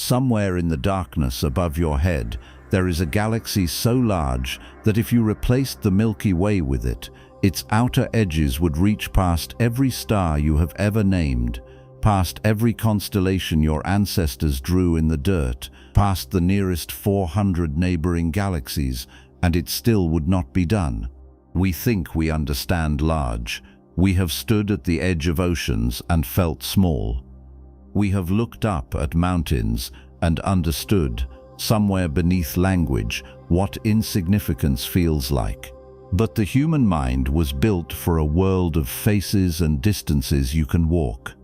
Somewhere in the darkness above your head, there is a galaxy so large that if you replaced the Milky Way with it, its outer edges would reach past every star you have ever named, past every constellation your ancestors drew in the dirt, past the nearest 400 neighboring galaxies, and it still would not be done. We think we understand large. We have stood at the edge of oceans and felt small. We have looked up at mountains and understood, somewhere beneath language, what insignificance feels like. But the human mind was built for a world of faces and distances you can walk.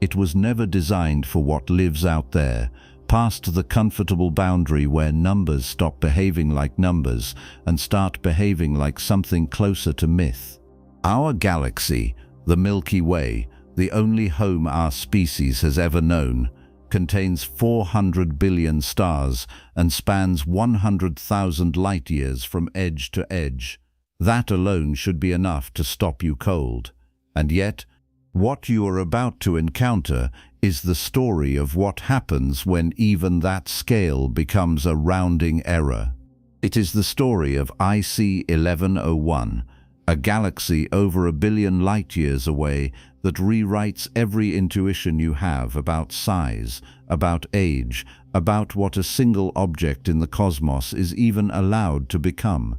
It was never designed for what lives out there, past the comfortable boundary where numbers stop behaving like numbers and start behaving like something closer to myth. Our galaxy, the Milky Way, the only home our species has ever known, contains 400 billion stars and spans 100,000 light-years from edge to edge. That alone should be enough to stop you cold. And yet, what you are about to encounter is the story of what happens when even that scale becomes a rounding error. It is the story of IC 1101, a galaxy over 1 billion light-years away that rewrites every intuition you have about size, about age, about what a single object in the cosmos is even allowed to become.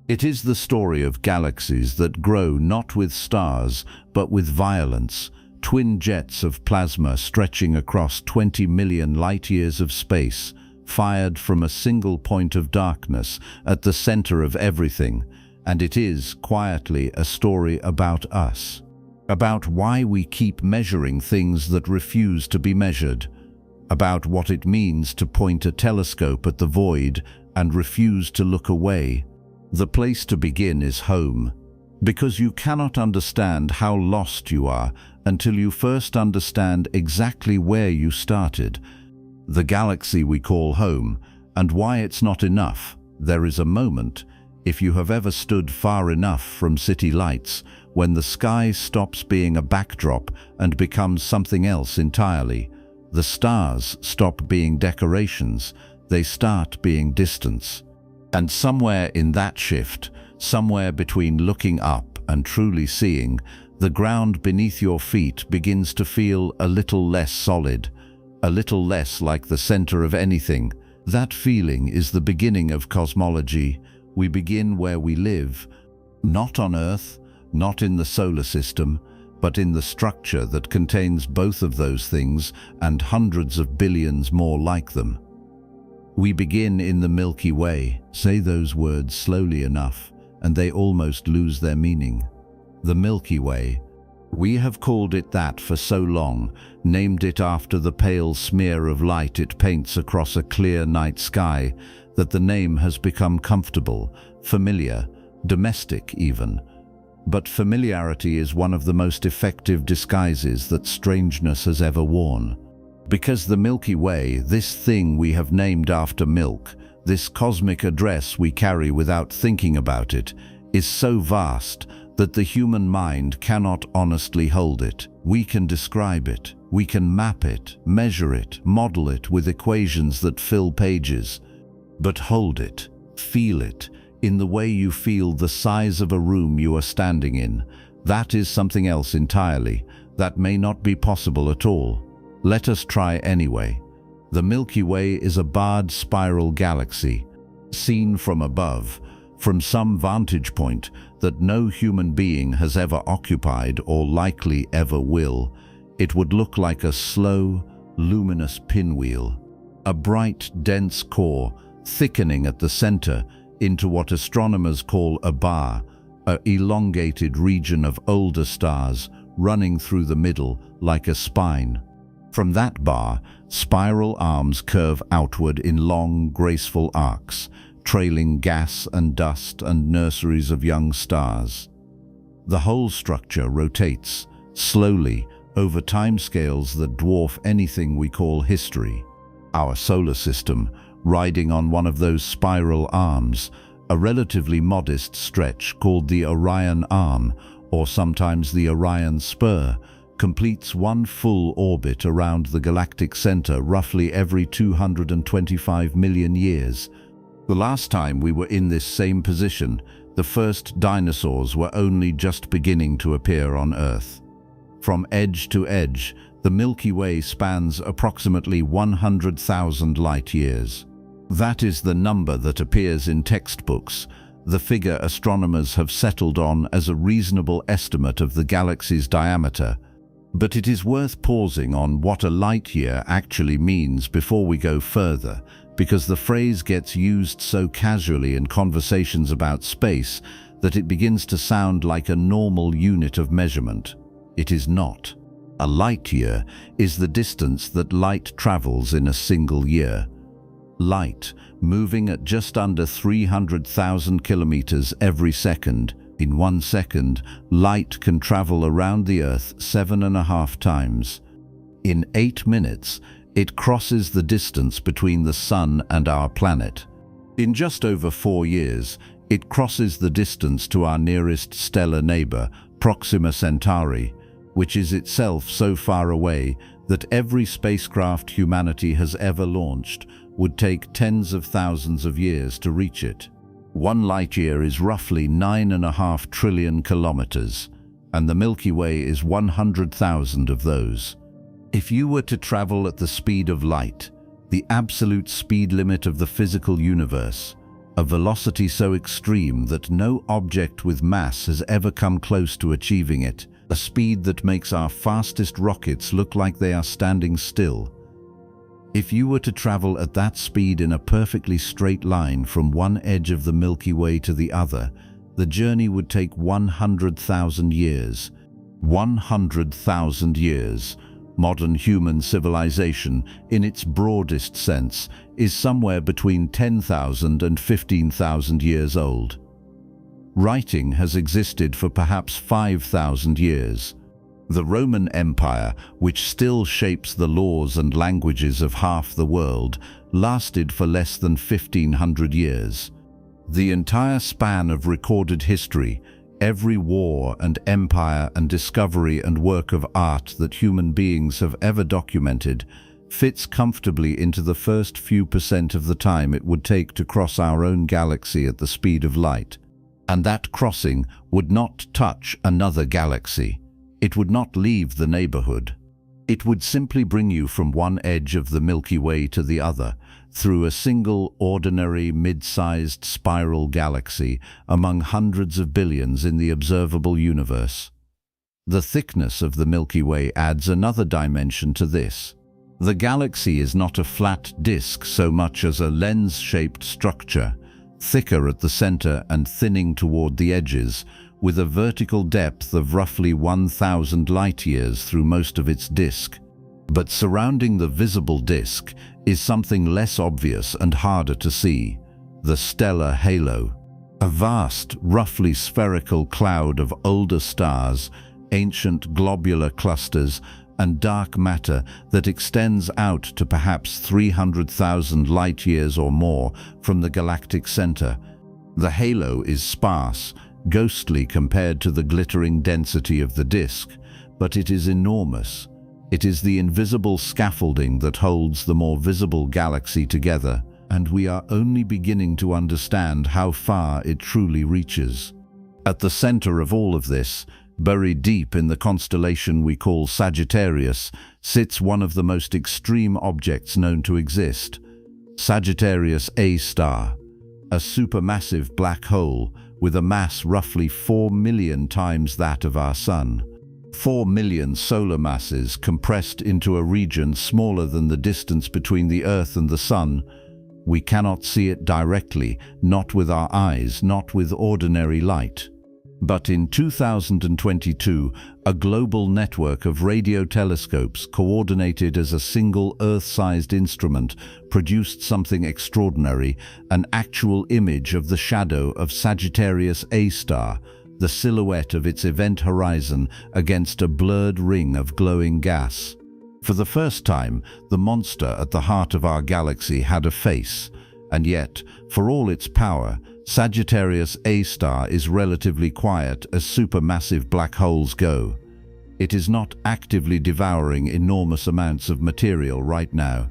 It is the story of galaxies that grow not with stars, but with violence, twin jets of plasma stretching across 20 million light-years of space, fired from a single point of darkness at the center of everything. And it is, quietly, a story about us. About why we keep measuring things that refuse to be measured. About what it means to point a telescope at the void and refuse to look away. The place to begin is home, because you cannot understand how lost you are until you first understand exactly where you started. The galaxy we call home, and why it's not enough. There is a moment, if you have ever stood far enough from city lights, when the sky stops being a backdrop and becomes something else entirely. The stars stop being decorations, they start being distance. And somewhere in that shift, somewhere between looking up and truly seeing, the ground beneath your feet begins to feel a little less solid, a little less like the center of anything. That feeling is the beginning of cosmology. We begin where we live, not on Earth, not in the solar system, but in the structure that contains both of those things and hundreds of billions more like them. We begin in the Milky Way. Say those words slowly enough, and they almost lose their meaning. The Milky Way. We have called it that for so long, named it after the pale smear of light it paints across a clear night sky, that the name has become comfortable, familiar, domestic even. But familiarity is one of the most effective disguises that strangeness has ever worn. Because the Milky Way, this thing we have named after milk, this cosmic address we carry without thinking about it, is so vast that the human mind cannot honestly hold it. We can describe it, we can map it, measure it, model it with equations that fill pages. But hold it, feel it, in the way you feel the size of a room you are standing in. That is something else entirely. That may not be possible at all. Let us try anyway. The Milky Way is a barred spiral galaxy, seen from above, from some vantage point that no human being has ever occupied or likely ever will. It would look like a slow, luminous pinwheel, a bright, dense core thickening at the center into what astronomers call a bar, an elongated region of older stars running through the middle like a spine. From that bar, spiral arms curve outward in long, graceful arcs, trailing gas and dust and nurseries of young stars. The whole structure rotates, slowly, over timescales that dwarf anything we call history. Our solar system, riding on one of those spiral arms, a relatively modest stretch called the Orion Arm, or sometimes the Orion Spur, completes one full orbit around the galactic center roughly every 225 million years. The last time we were in this same position, the first dinosaurs were only just beginning to appear on Earth. From edge to edge, the Milky Way spans approximately 100,000 light-years. That is the number that appears in textbooks, the figure astronomers have settled on as a reasonable estimate of the galaxy's diameter. But it is worth pausing on what a light-year actually means before we go further, because the phrase gets used so casually in conversations about space that it begins to sound like a normal unit of measurement. It is not. A light-year is the distance that light travels in a single year. Light, moving at just under 300,000 kilometers every second. In 1 second, light can travel around the Earth 7.5 times. In 8 minutes, it crosses the distance between the Sun and our planet. In just over 4 years, it crosses the distance to our nearest stellar neighbor, Proxima Centauri, which is itself so far away that every spacecraft humanity has ever launched would take tens of thousands of years to reach it. 1 light-year is roughly 9.5 trillion kilometers, and the Milky Way is 100,000 of those. If you were to travel at the speed of light, the absolute speed limit of the physical universe, a velocity so extreme that no object with mass has ever come close to achieving it, a speed that makes our fastest rockets look like they are standing still. If you were to travel at that speed in a perfectly straight line from one edge of the Milky Way to the other, the journey would take 100,000 years. 100,000 years. Modern human civilization, in its broadest sense, is somewhere between 10,000 and 15,000 years old. Writing has existed for perhaps 5,000 years. The Roman Empire, which still shapes the laws and languages of half the world, lasted for less than 1,500 years. The entire span of recorded history, every war and empire and discovery and work of art that human beings have ever documented, fits comfortably into the first few percent of the time it would take to cross our own galaxy at the speed of light. And that crossing would not touch another galaxy. It would not leave the neighborhood. It would simply bring you from one edge of the Milky Way to the other, through a single, ordinary, mid-sized spiral galaxy among hundreds of billions in the observable universe. The thickness of the Milky Way adds another dimension to this. The galaxy is not a flat disk so much as a lens-shaped structure, thicker at the center and thinning toward the edges, with a vertical depth of roughly 1,000 light-years through most of its disk. But surrounding the visible disk is something less obvious and harder to see: the stellar halo. A vast, roughly spherical cloud of older stars, ancient globular clusters, and dark matter that extends out to perhaps 300,000 light-years or more from the galactic center. The halo is sparse, ghostly compared to the glittering density of the disk, but it is enormous. It is the invisible scaffolding that holds the more visible galaxy together, and we are only beginning to understand how far it truly reaches. At the center of all of this, buried deep in the constellation we call Sagittarius, sits one of the most extreme objects known to exist: Sagittarius A star, a supermassive black hole with a mass roughly 4 million times that of our Sun. 4 million solar masses compressed into a region smaller than the distance between the Earth and the Sun. We cannot see it directly, not with our eyes, not with ordinary light. But in 2022, a global network of radio telescopes coordinated as a single Earth-sized instrument produced something extraordinary: an actual image of the shadow of Sagittarius A star, the silhouette of its event horizon against a blurred ring of glowing gas. For the first time, the monster at the heart of our galaxy had a face, and yet, for all its power, Sagittarius A star is relatively quiet as supermassive black holes go. It is not actively devouring enormous amounts of material right now.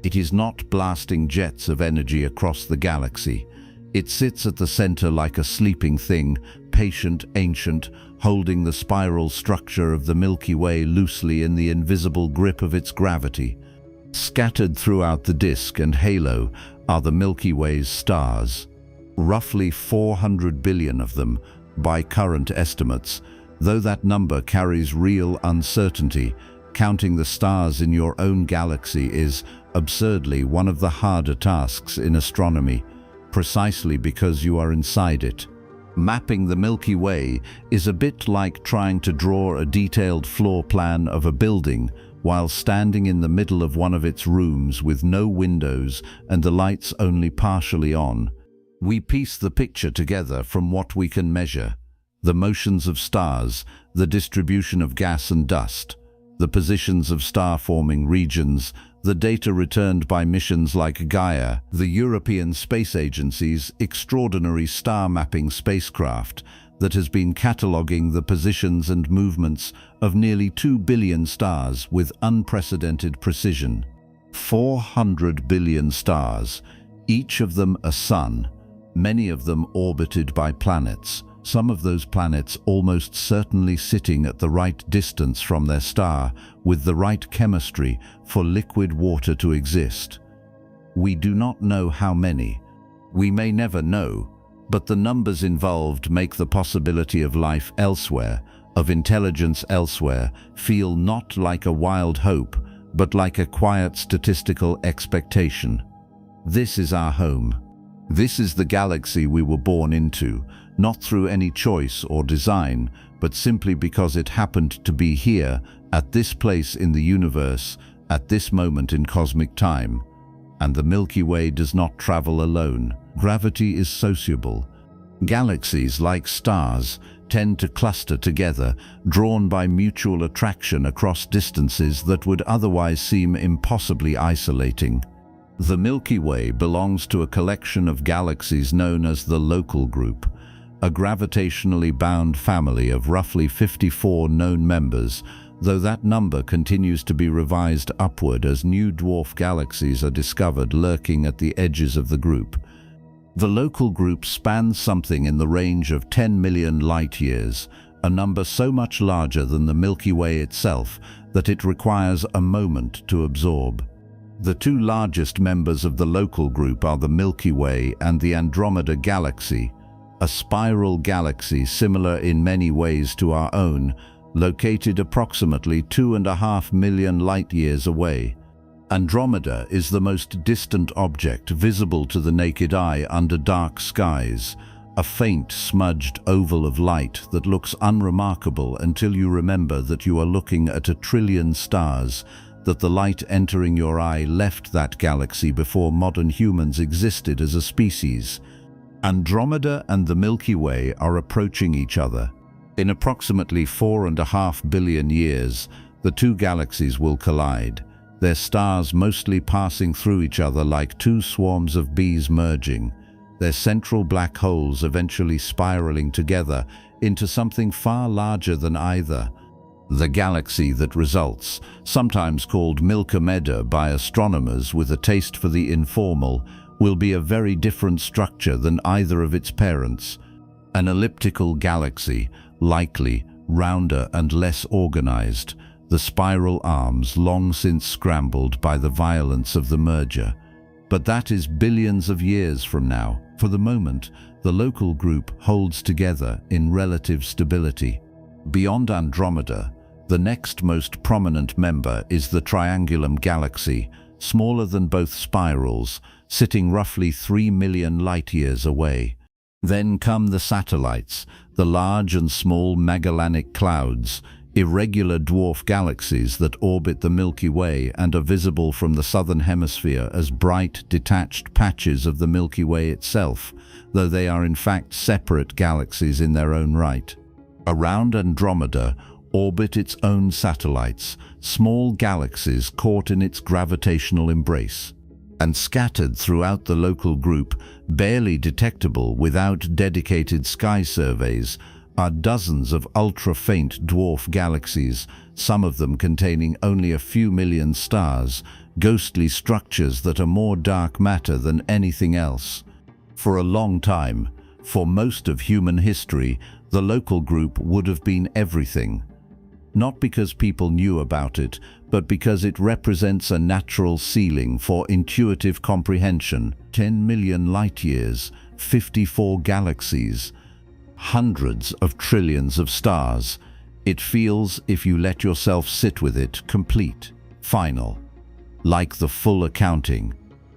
It is not blasting jets of energy across the galaxy. It sits at the center like a sleeping thing, patient, ancient, holding the spiral structure of the Milky Way loosely in the invisible grip of its gravity. Scattered throughout the disk and halo are the Milky Way's stars. Roughly 400 billion of them, by current estimates, though that number carries real uncertainty. Counting the stars in your own galaxy is, absurdly, one of the harder tasks in astronomy, precisely because you are inside it. Mapping the Milky Way is a bit like trying to draw a detailed floor plan of a building while standing in the middle of one of its rooms with no windows and the lights only partially on. We piece the picture together from what we can measure: the motions of stars, the distribution of gas and dust, the positions of star-forming regions, the data returned by missions like Gaia, the European Space Agency's extraordinary star-mapping spacecraft that has been cataloguing the positions and movements of nearly 2 billion stars with unprecedented precision. 400 billion stars, each of them a sun, many of them orbited by planets, some of those planets almost certainly sitting at the right distance from their star, with the right chemistry for liquid water to exist. We do not know how many. We may never know, but the numbers involved make the possibility of life elsewhere, of intelligence elsewhere, feel not like a wild hope, but like a quiet statistical expectation. This is our home. This is the galaxy we were born into, not through any choice or design, but simply because it happened to be here, at this place in the universe, at this moment in cosmic time. And the Milky Way does not travel alone. Gravity is sociable. Galaxies, like stars, tend to cluster together, drawn by mutual attraction across distances that would otherwise seem impossibly isolating. The Milky Way belongs to a collection of galaxies known as the Local Group, a gravitationally bound family of roughly 54 known members, though that number continues to be revised upward as new dwarf galaxies are discovered lurking at the edges of the group. The Local Group spans something in the range of 10 million light-years, a number so much larger than the Milky Way itself that it requires a moment to absorb. The two largest members of the Local Group are the Milky Way and the Andromeda Galaxy, a spiral galaxy similar in many ways to our own, located approximately 2.5 million light-years away. Andromeda is the most distant object visible to the naked eye under dark skies, a faint, smudged oval of light that looks unremarkable until you remember that you are looking at 1 trillion stars, that the light entering your eye left that galaxy before modern humans existed as a species. Andromeda and the Milky Way are approaching each other. In approximately 4.5 billion years, the two galaxies will collide, their stars mostly passing through each other like two swarms of bees merging, their central black holes eventually spiraling together into something far larger than either. The galaxy that results, sometimes called Milkomeda by astronomers with a taste for the informal, will be a very different structure than either of its parents. An elliptical galaxy, likely rounder and less organized, the spiral arms long since scrambled by the violence of the merger. But that is billions of years from now. For the moment, the Local Group holds together in relative stability. Beyond Andromeda, the next most prominent member is the Triangulum Galaxy, smaller than both spirals, sitting roughly 3 million light-years away. Then come the satellites, the large and small Magellanic Clouds, irregular dwarf galaxies that orbit the Milky Way and are visible from the southern hemisphere as bright, detached patches of the Milky Way itself, though they are in fact separate galaxies in their own right. Around Andromeda orbit its own satellites, small galaxies caught in its gravitational embrace. And scattered throughout the Local Group, barely detectable without dedicated sky surveys, are dozens of ultra-faint dwarf galaxies, some of them containing only a few million stars, ghostly structures that are more dark matter than anything else. For a long time, for most of human history, the local group would have been everything. Not because people knew about it, but because it represents a natural ceiling for intuitive comprehension. 10 million light-years, 54 galaxies, hundreds of trillions of stars. It feels, if you let yourself sit with it, complete, final, like the full accounting.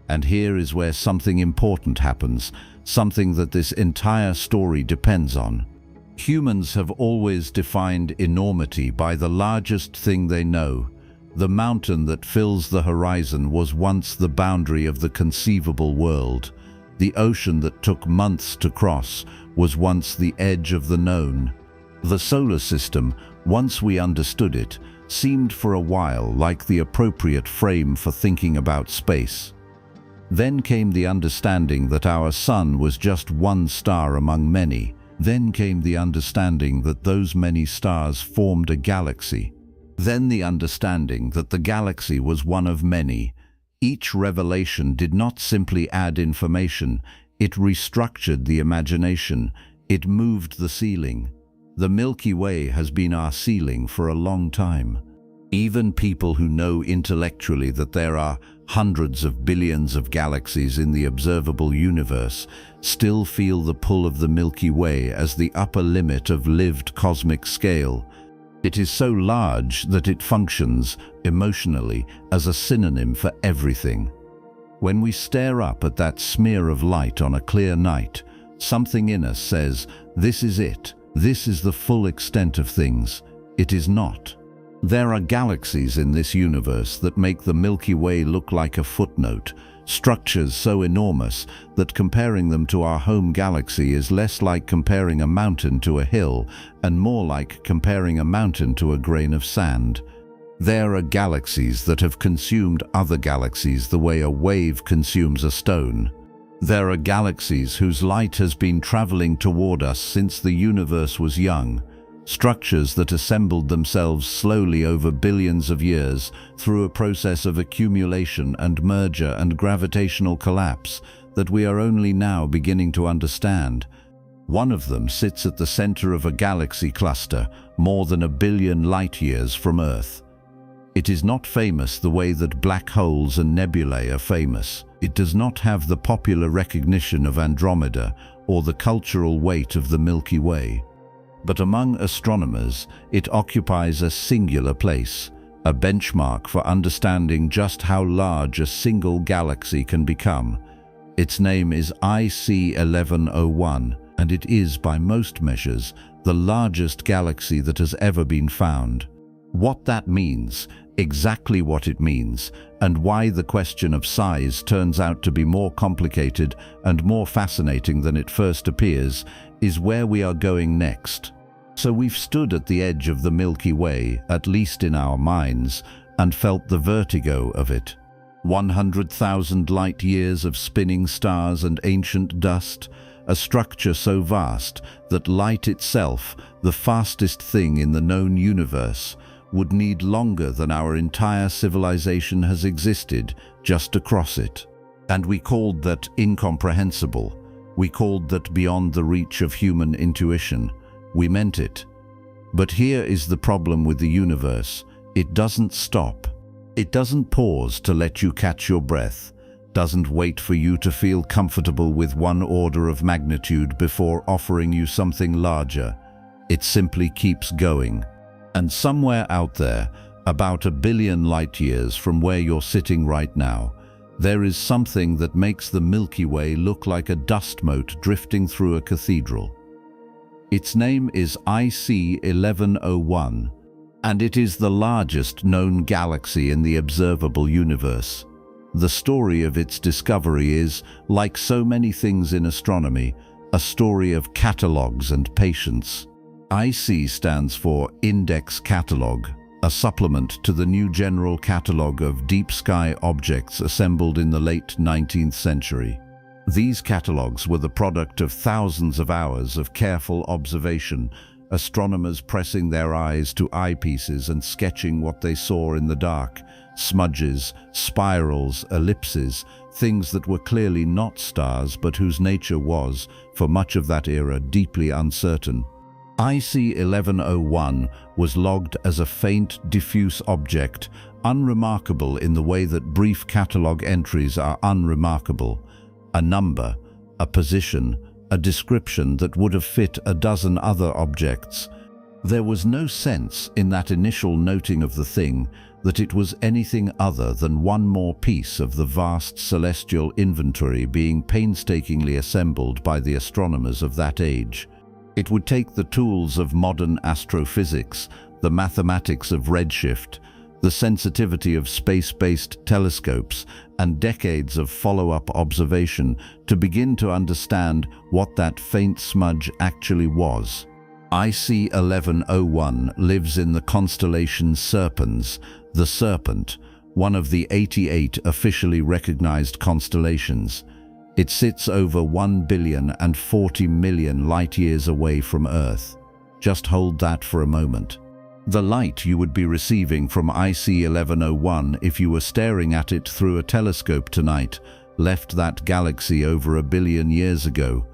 And here is where something important happens, something that this entire story depends on. Humans have always defined enormity by the largest thing they know. The mountain that fills the horizon was once the boundary of the conceivable world. The ocean that took months to cross was once the edge of the known. The solar system, once we understood it, seemed for a while like the appropriate frame for thinking about space. Then came the understanding that our sun was just one star among many. Then came the understanding that those many stars formed a galaxy. Then the understanding that the galaxy was one of many. Each revelation did not simply add information, it restructured the imagination, it moved the ceiling. The Milky Way has been our ceiling for a long time. Even people who know intellectually that there are hundreds of billions of galaxies in the observable universe still feel the pull of the Milky Way as the upper limit of lived cosmic scale. It is so large that it functions, emotionally, as a synonym for everything. When we stare up at that smear of light on a clear night, something in us says, this is it. This is the full extent of things. It is not. There are galaxies in this universe that make the Milky Way look like a footnote, structures so enormous that comparing them to our home galaxy is less like comparing a mountain to a hill and more like comparing a mountain to a grain of sand. There are galaxies that have consumed other galaxies the way a wave consumes a stone. There are galaxies whose light has been traveling toward us since the universe was young. Structures that assembled themselves slowly over billions of years through a process of accumulation and merger and gravitational collapse that we are only now beginning to understand. One of them sits at the center of a galaxy cluster more than 1 billion light-years from Earth. It is not famous the way that black holes and nebulae are famous. It does not have the popular recognition of Andromeda or the cultural weight of the Milky Way. But among astronomers, it occupies a singular place, a benchmark for understanding just how large a single galaxy can become. Its name is IC 1101, and it is, by most measures, the largest galaxy that has ever been found. What that means, exactly what it means, and why the question of size turns out to be more complicated and more fascinating than it first appears, is where we are going next. So we've stood at the edge of the Milky Way, at least in our minds, and felt the vertigo of it. 100,000 light-years of spinning stars and ancient dust, a structure so vast that light itself, the fastest thing in the known universe, would need longer than our entire civilization has existed just to cross it. And we called that incomprehensible. We called that beyond the reach of human intuition. We meant it. But here is the problem with the universe. It doesn't stop. It doesn't pause to let you catch your breath, doesn't wait for you to feel comfortable with one order of magnitude before offering you something larger. It simply keeps going. And somewhere out there, about 1 billion light-years from where you're sitting right now, there is something that makes the Milky Way look like a dust mote drifting through a cathedral. Its name is IC 1101, and it is the largest known galaxy in the observable universe. The story of its discovery is, like so many things in astronomy, a story of catalogs and patience. IC stands for Index Catalog, a supplement to the new General Catalogue of Deep Sky Objects assembled in the late 19th century. These catalogues were the product of thousands of hours of careful observation, astronomers pressing their eyes to eyepieces and sketching what they saw in the dark. Smudges, spirals, ellipses, things that were clearly not stars but whose nature was, for much of that era, deeply uncertain. IC 1101 was logged as a faint, diffuse object, unremarkable in the way that brief catalogue entries are unremarkable. A number, a position, a description that would have fit a dozen other objects. There was no sense in that initial noting of the thing that it was anything other than one more piece of the vast celestial inventory being painstakingly assembled by the astronomers of that age. It would take the tools of modern astrophysics, the mathematics of redshift, the sensitivity of space-based telescopes, and decades of follow-up observation to begin to understand what that faint smudge actually was. IC 1101 lives in the constellation Serpens, the Serpent, one of the 88 officially recognized constellations. It sits over 1,040 million light-years away from Earth. Just hold that for a moment. The light you would be receiving from IC 1101 if you were staring at it through a telescope tonight left that galaxy over 1 billion years ago.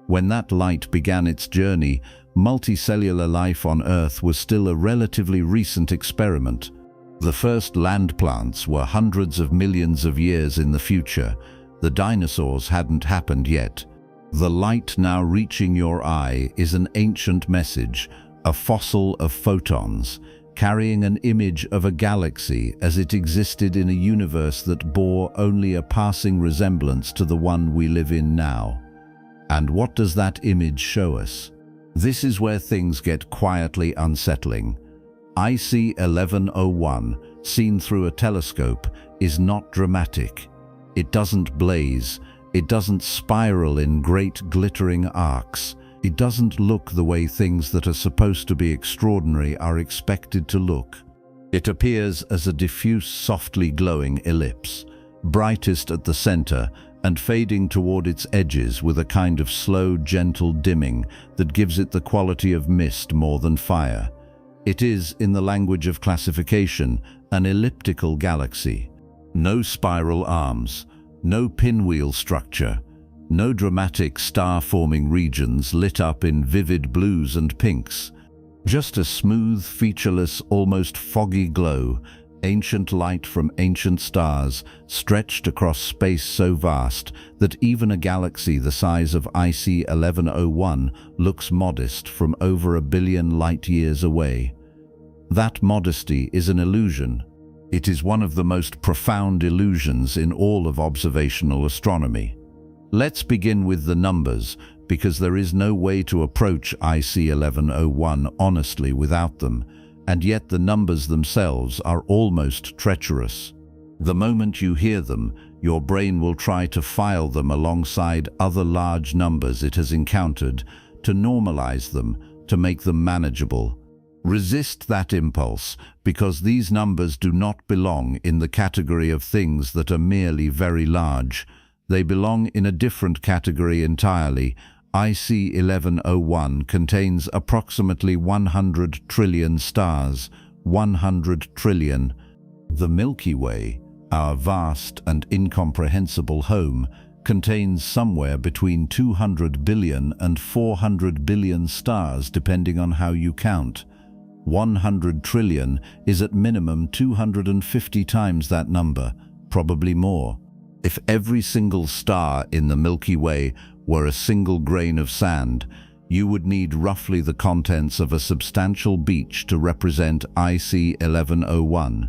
When that light began its journey, multicellular life on Earth was still a relatively recent experiment. The first land plants were hundreds of millions of years in the future. The dinosaurs hadn't happened yet. The light now reaching your eye is an ancient message, a fossil of photons, carrying an image of a galaxy as it existed in a universe that bore only a passing resemblance to the one we live in now. And what does that image show us? This is where things get quietly unsettling. IC 1101, seen through a telescope, is not dramatic. It doesn't blaze. It doesn't spiral in great glittering arcs. It doesn't look the way things that are supposed to be extraordinary are expected to look. It appears as a diffuse, softly glowing ellipse, brightest at the center and fading toward its edges with a kind of slow, gentle dimming that gives it the quality of mist more than fire. It is, in the language of classification, an elliptical galaxy. No spiral arms, no pinwheel structure, no dramatic star-forming regions lit up in vivid blues and pinks. Just a smooth, featureless, almost foggy glow, ancient light from ancient stars, stretched across space so vast that even a galaxy the size of IC 1101 looks modest from over 1 billion light-years away. That modesty is an illusion. It is one of the most profound illusions in all of observational astronomy. Let's begin with the numbers, because there is no way to approach IC 1101 honestly without them, and yet the numbers themselves are almost treacherous. The moment you hear them, your brain will try to file them alongside other large numbers it has encountered, to normalize them, to make them manageable. Resist that impulse, because these numbers do not belong in the category of things that are merely very large. They belong in a different category entirely. IC 1101 contains approximately 100 trillion stars. 100 trillion. The Milky Way, our vast and incomprehensible home, contains somewhere between 200 billion and 400 billion stars depending on how you count. 100 trillion is at minimum 250 times that number, probably more. If every single star in the Milky Way were a single grain of sand, you would need roughly the contents of a substantial beach to represent IC 1101,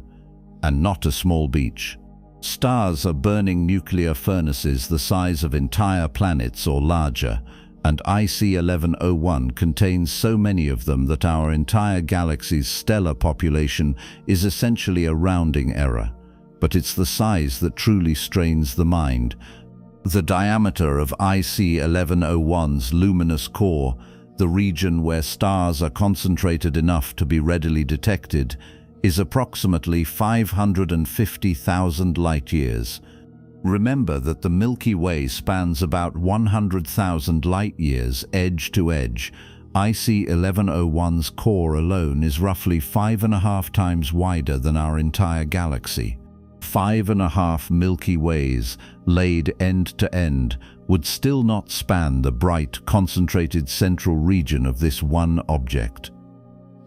and not a small beach. Stars are burning nuclear furnaces the size of entire planets or larger, and IC 1101 contains so many of them that our entire galaxy's stellar population is essentially a rounding error. But it's the size that truly strains the mind. The diameter of IC 1101's luminous core, the region where stars are concentrated enough to be readily detected, is approximately 550,000 light-years. Remember that the Milky Way spans about 100,000 light-years edge to edge. IC 1101's core alone is roughly 5.5 times wider than our entire galaxy. 5.5 Milky Ways, laid end to end, would still not span the bright, concentrated central region of this one object.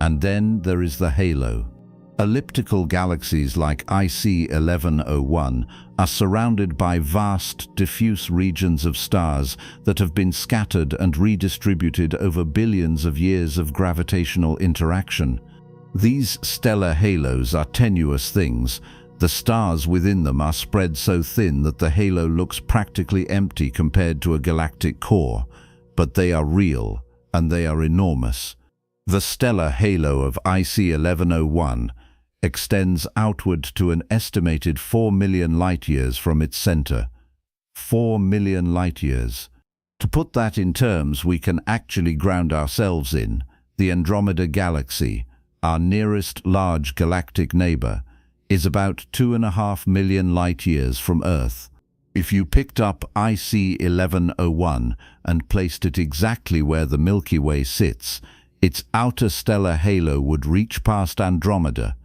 And then there is the halo. Elliptical galaxies like IC 1101 are surrounded by vast, diffuse regions of stars that have been scattered and redistributed over billions of years of gravitational interaction. These stellar halos are tenuous things. The stars within them are spread so thin that the halo looks practically empty compared to a galactic core, but they are real, and they are enormous. The stellar halo of IC 1101 extends outward to an estimated 4 million light-years from its center. 4 million light-years. To put that in terms we can actually ground ourselves in, the Andromeda Galaxy, our nearest large galactic neighbor, is about 2.5 million light-years from Earth. If you picked up IC 1101 and placed it exactly where the Milky Way sits, its outer stellar halo would reach past Andromeda.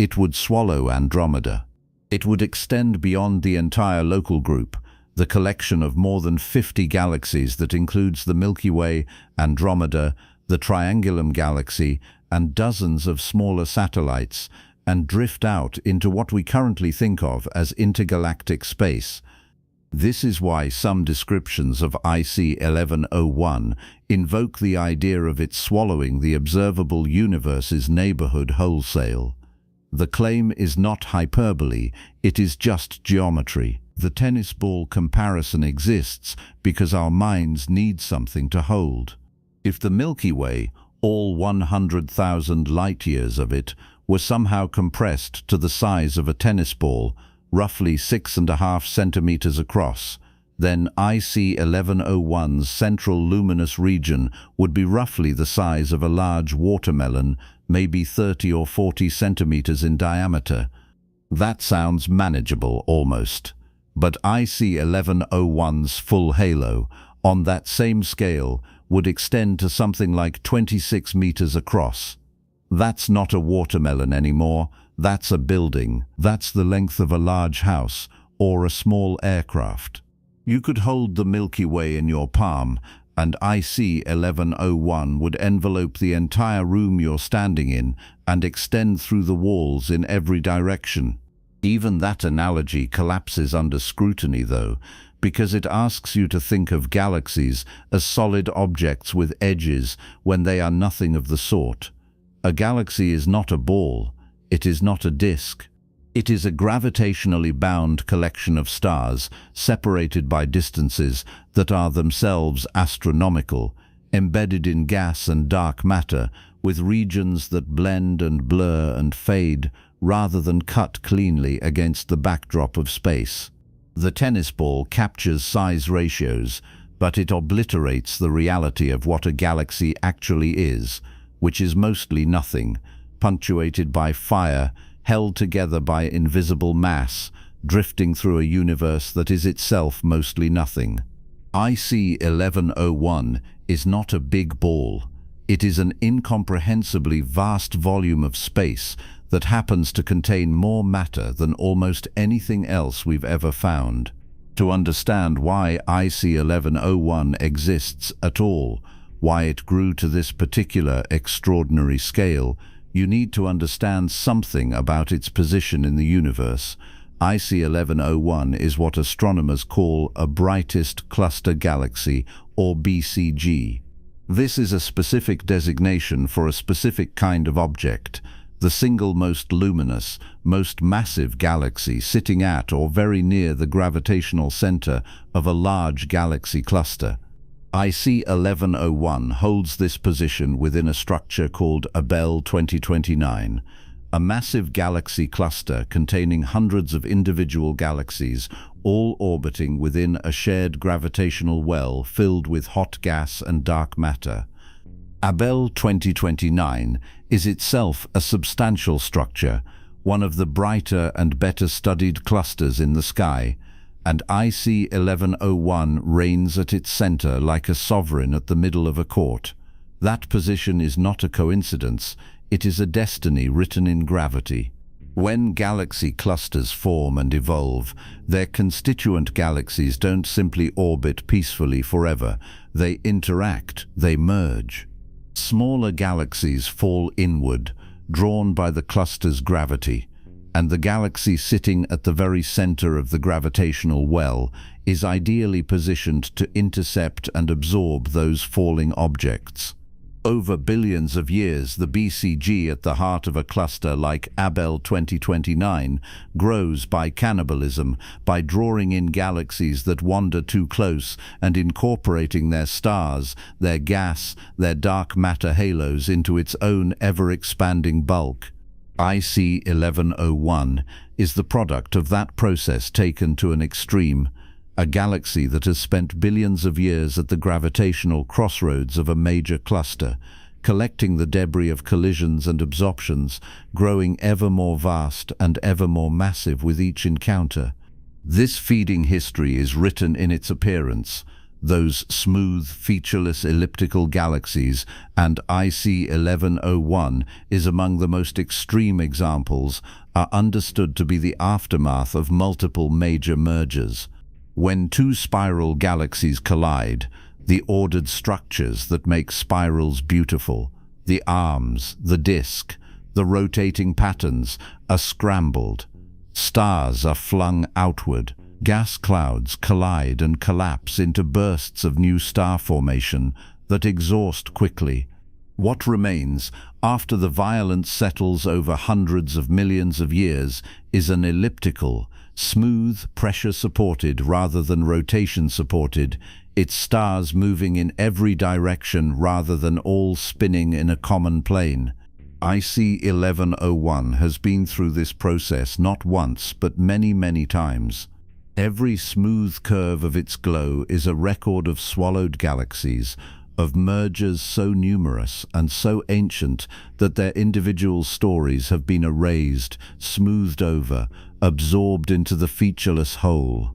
It would swallow Andromeda. It would extend beyond the entire local group, the collection of more than 50 galaxies that includes the Milky Way, Andromeda, the Triangulum Galaxy, and dozens of smaller satellites, and drift out into what we currently think of as intergalactic space. This is why some descriptions of IC 1101 invoke the idea of it swallowing the observable universe's neighborhood wholesale. The claim is not hyperbole, it is just geometry. The tennis ball comparison exists because our minds need something to hold. If the Milky Way, all 100,000 light-years of it, were somehow compressed to the size of a tennis ball, roughly 6.5 centimeters across, then IC 1101's central luminous region would be roughly the size of a large watermelon, maybe 30 or 40 centimeters in diameter. That sounds manageable almost. But IC 1101's full halo, on that same scale, would extend to something like 26 meters across. That's not a watermelon anymore, that's a building. That's the length of a large house or a small aircraft. You could hold the Milky Way in your palm, and IC 1101 would envelope the entire room you're standing in and extend through the walls in every direction. Even that analogy collapses under scrutiny, though, because it asks you to think of galaxies as solid objects with edges when they are nothing of the sort. A galaxy is not a ball, it is not a disk. It is a gravitationally bound collection of stars, separated by distances that are themselves astronomical, embedded in gas and dark matter, with regions that blend and blur and fade rather than cut cleanly against the backdrop of space. The tennis ball captures size ratios, but it obliterates the reality of what a galaxy actually is, which is mostly nothing, punctuated by fire, held together by invisible mass, drifting through a universe that is itself mostly nothing. IC 1101 is not a big ball. It is an incomprehensibly vast volume of space that happens to contain more matter than almost anything else we've ever found. To understand why IC 1101 exists at all, why it grew to this particular extraordinary scale, you need to understand something about its position in the universe. IC 1101 is what astronomers call a brightest cluster galaxy, or BCG. This is a specific designation for a specific kind of object, the single most luminous, most massive galaxy sitting at or very near the gravitational center of a large galaxy cluster. IC 1101 holds this position within a structure called Abell 2029, a massive galaxy cluster containing hundreds of individual galaxies, all orbiting within a shared gravitational well filled with hot gas and dark matter. Abell 2029 is itself a substantial structure, one of the brighter and better studied clusters in the sky, and IC 1101 reigns at its center like a sovereign at the middle of a court. That position is not a coincidence, it is a destiny written in gravity. When galaxy clusters form and evolve, their constituent galaxies don't simply orbit peacefully forever, they interact, they merge. Smaller galaxies fall inward, drawn by the cluster's gravity, and the galaxy sitting at the very center of the gravitational well is ideally positioned to intercept and absorb those falling objects. Over billions of years, the BCG at the heart of a cluster like Abell 2029 grows by cannibalism, by drawing in galaxies that wander too close and incorporating their stars, their gas, their dark matter halos into its own ever-expanding bulk. IC 1101 is the product of that process taken to an extreme. A galaxy that has spent billions of years at the gravitational crossroads of a major cluster, collecting the debris of collisions and absorptions, growing ever more vast and ever more massive with each encounter. This feeding history is written in its appearance. Those smooth, featureless elliptical galaxies, and IC 1101 is among the most extreme examples, are understood to be the aftermath of multiple major mergers. When two spiral galaxies collide, the ordered structures that make spirals beautiful, the arms, the disk, the rotating patterns, are scrambled. Stars are flung outward. Gas clouds collide and collapse into bursts of new star formation that exhaust quickly. What remains, after the violence settles over hundreds of millions of years, is an elliptical, smooth, pressure-supported rather than rotation-supported, its stars moving in every direction rather than all spinning in a common plane. IC 1101 has been through this process not once but many, many times. Every smooth curve of its glow is a record of swallowed galaxies, of mergers so numerous and so ancient that their individual stories have been erased, smoothed over, absorbed into the featureless whole.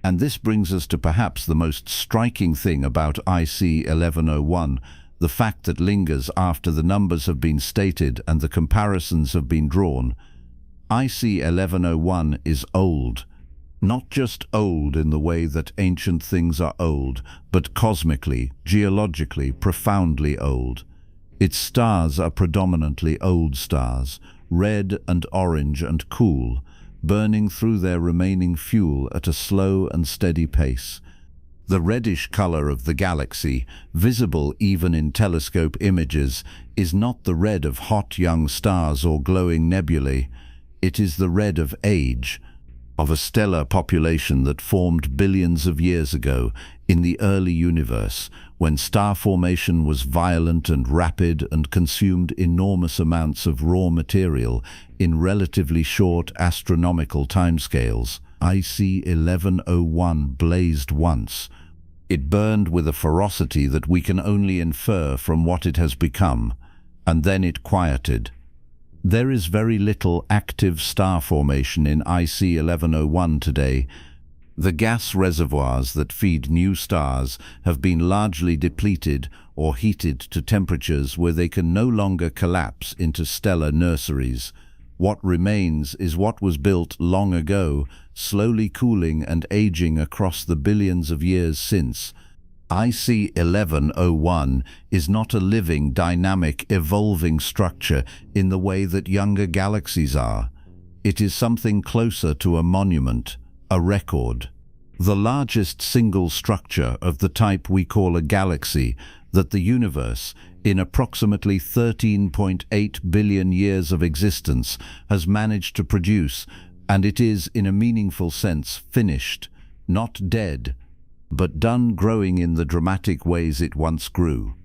And this brings us to perhaps the most striking thing about IC 1101, the fact that lingers after the numbers have been stated and the comparisons have been drawn. IC 1101 is old. Not just old in the way that ancient things are old, but cosmically, geologically, profoundly old. Its stars are predominantly old stars, red and orange and cool, burning through their remaining fuel at a slow and steady pace. The reddish color of the galaxy, visible even in telescope images, is not the red of hot young stars or glowing nebulae. It is the red of age, of a stellar population that formed billions of years ago in the early universe, when star formation was violent and rapid and consumed enormous amounts of raw material in relatively short astronomical timescales. IC 1101 blazed once. It burned with a ferocity that we can only infer from what it has become, and then it quieted. There is very little active star formation in IC 1101 today. The gas reservoirs that feed new stars have been largely depleted or heated to temperatures where they can no longer collapse into stellar nurseries. What remains is what was built long ago, slowly cooling and aging across the billions of years since. IC 1101 is not a living, dynamic, evolving structure in the way that younger galaxies are. It is something closer to a monument, a record. The largest single structure of the type we call a galaxy that the universe, in approximately 13.8 billion years of existence, has managed to produce, and it is, in a meaningful sense, finished, not dead, but done growing in the dramatic ways it once grew.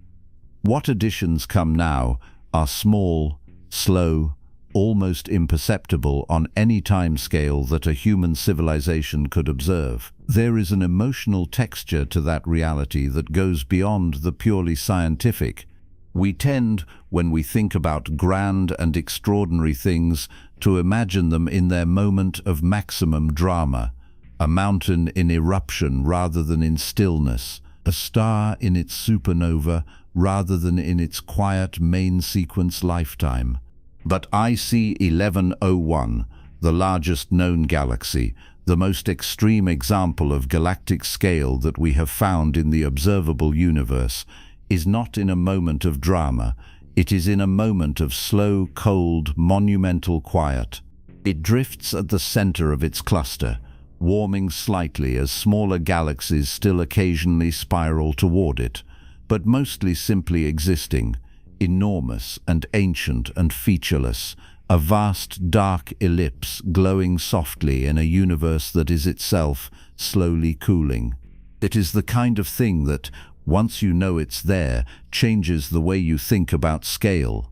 What additions come now are small, slow, almost imperceptible on any time scale that a human civilization could observe. There is an emotional texture to that reality that goes beyond the purely scientific. We tend, when we think about grand and extraordinary things, to imagine them in their moment of maximum drama. A mountain in eruption rather than in stillness, a star in its supernova rather than in its quiet main sequence lifetime. But IC 1101, the largest known galaxy, the most extreme example of galactic scale that we have found in the observable universe, is not in a moment of drama. It is in a moment of slow, cold, monumental quiet. It drifts at the center of its cluster, warming slightly as smaller galaxies still occasionally spiral toward it, but mostly simply existing, enormous and ancient and featureless, a vast dark ellipse glowing softly in a universe that is itself slowly cooling. It is the kind of thing that, once you know it's there, changes the way you think about scale.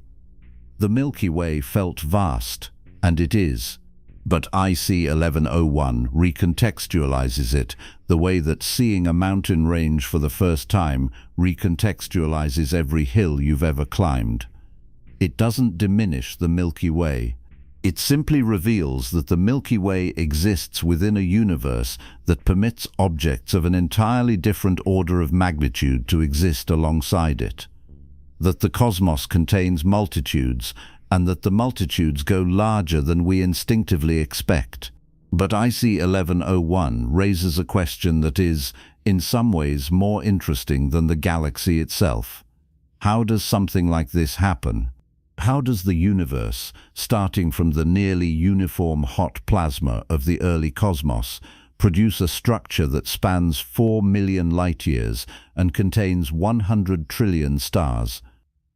The Milky Way felt vast, and it is. But IC 1101 recontextualizes it the way that seeing a mountain range for the first time recontextualizes every hill you've ever climbed. It doesn't diminish the Milky Way. It simply reveals that the Milky Way exists within a universe that permits objects of an entirely different order of magnitude to exist alongside it. That the cosmos contains multitudes, and that the multitudes go larger than we instinctively expect. But IC 1101 raises a question that is, in some ways, more interesting than the galaxy itself. How does something like this happen? How does the universe, starting from the nearly uniform hot plasma of the early cosmos, produce a structure that spans 4 million light-years and contains 100 trillion stars?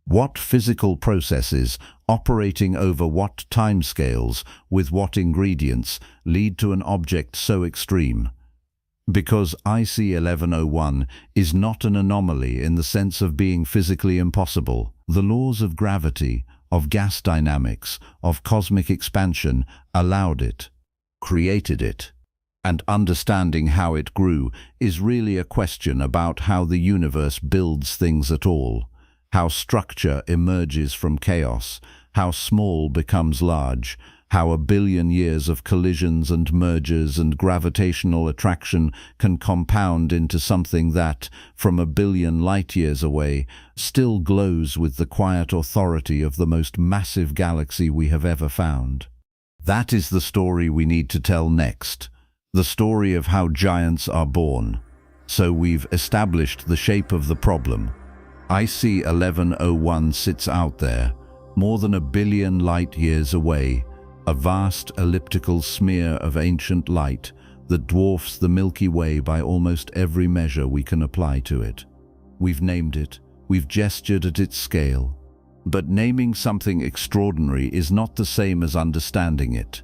What physical processes, operating over what timescales, with what ingredients, lead to an object so extreme? Because IC 1101 is not an anomaly in the sense of being physically impossible. The laws of gravity, of gas dynamics, of cosmic expansion allowed it, created it. And understanding how it grew is really a question about how the universe builds things at all, how structure emerges from chaos, how small becomes large, how a billion years of collisions and mergers and gravitational attraction can compound into something that, from a billion light-years away, still glows with the quiet authority of the most massive galaxy we have ever found. That is the story we need to tell next, the story of how giants are born. So we've established the shape of the problem. IC 1101 sits out there, more than a billion light-years away, a vast elliptical smear of ancient light that dwarfs the Milky Way by almost every measure we can apply to it. We've named it, we've gestured at its scale. But naming something extraordinary is not the same as understanding it.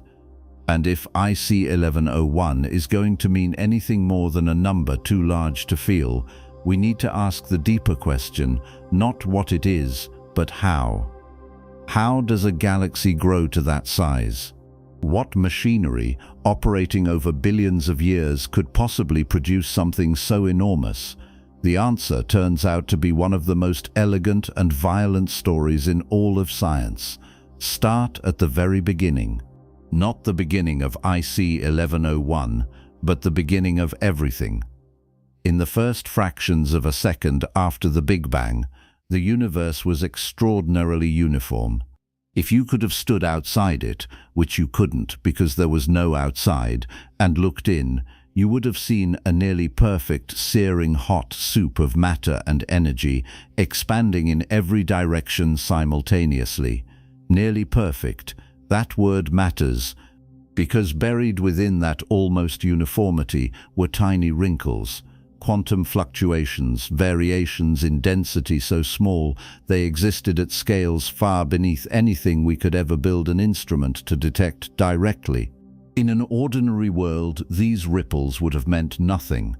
And if IC 1101 is going to mean anything more than a number too large to feel, we need to ask the deeper question, not what it is, but how. How does a galaxy grow to that size? What machinery, operating over billions of years, could possibly produce something so enormous? The answer turns out to be one of the most elegant and violent stories in all of science. Start at the very beginning. Not the beginning of IC 1101, but the beginning of everything. In the first fractions of a second after the Big Bang, the universe was extraordinarily uniform. If you could have stood outside it, which you couldn't because there was no outside, and looked in, you would have seen a nearly perfect, searing hot soup of matter and energy expanding in every direction simultaneously. Nearly perfect. That word matters, because buried within that almost uniformity were tiny wrinkles, quantum fluctuations, variations in density so small they existed at scales far beneath anything we could ever build an instrument to detect directly. In an ordinary world, these ripples would have meant nothing.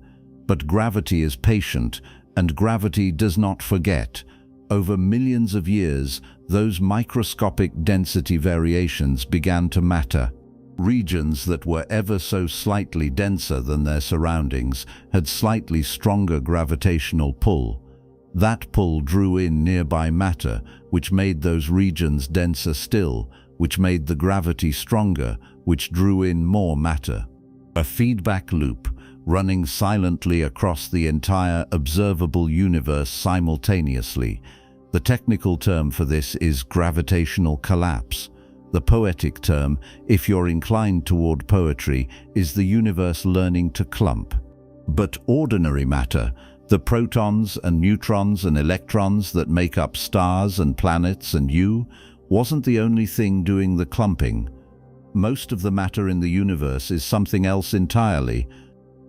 But gravity is patient, and gravity does not forget. Over millions of years, those microscopic density variations began to matter. Regions that were ever so slightly denser than their surroundings had slightly stronger gravitational pull. That pull drew in nearby matter, which made those regions denser still, which made the gravity stronger, which drew in more matter. A feedback loop, running silently across the entire observable universe simultaneously. The technical term for this is gravitational collapse. The poetic term, if you're inclined toward poetry, is the universe learning to clump. But ordinary matter, the protons and neutrons and electrons that make up stars and planets and you, wasn't the only thing doing the clumping. Most of the matter in the universe is something else entirely,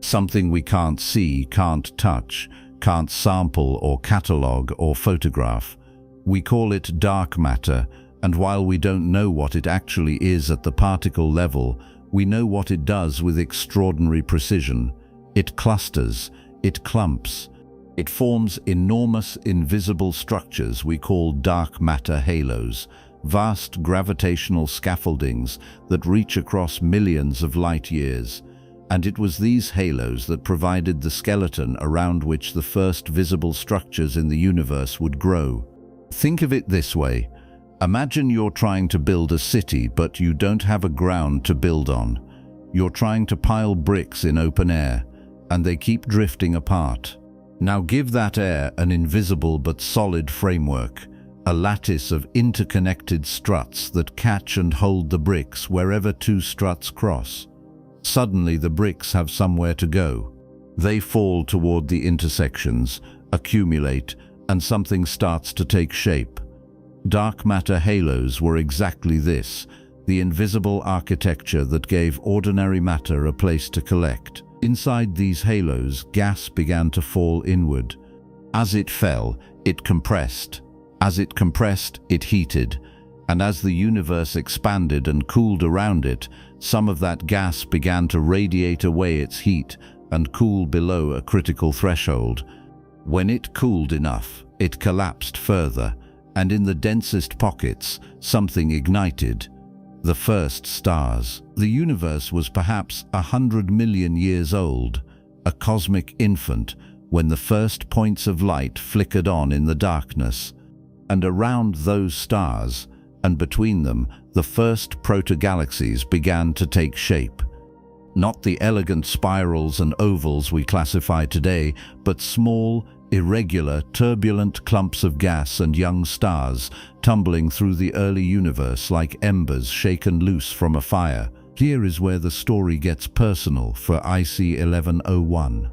something we can't see, can't touch, can't sample or catalogue or photograph. We call it dark matter, and while we don't know what it actually is at the particle level, we know what it does with extraordinary precision. It clusters, it clumps, it forms enormous invisible structures we call dark matter halos, vast gravitational scaffoldings that reach across millions of light years. And it was these halos that provided the skeleton around which the first visible structures in the universe would grow. Think of it this way. Imagine you're trying to build a city, but you don't have a ground to build on. You're trying to pile bricks in open air, and they keep drifting apart. Now give that air an invisible but solid framework, a lattice of interconnected struts that catch and hold the bricks wherever two struts cross. Suddenly the bricks have somewhere to go. They fall toward the intersections, accumulate, and something starts to take shape. Dark matter halos were exactly this, the invisible architecture that gave ordinary matter a place to collect. Inside these halos, gas began to fall inward. As it fell, it compressed. As it compressed, it heated. And as the universe expanded and cooled around it, some of that gas began to radiate away its heat and cool below a critical threshold. When it cooled enough, it collapsed further, and in the densest pockets, something ignited. The first stars. The universe was perhaps 100 million years old, a cosmic infant, when the first points of light flickered on in the darkness. And around those stars, and between them, the first proto-galaxies began to take shape. Not the elegant spirals and ovals we classify today, but small, irregular, turbulent clumps of gas and young stars tumbling through the early universe like embers shaken loose from a fire. Here is where the story gets personal for IC 1101.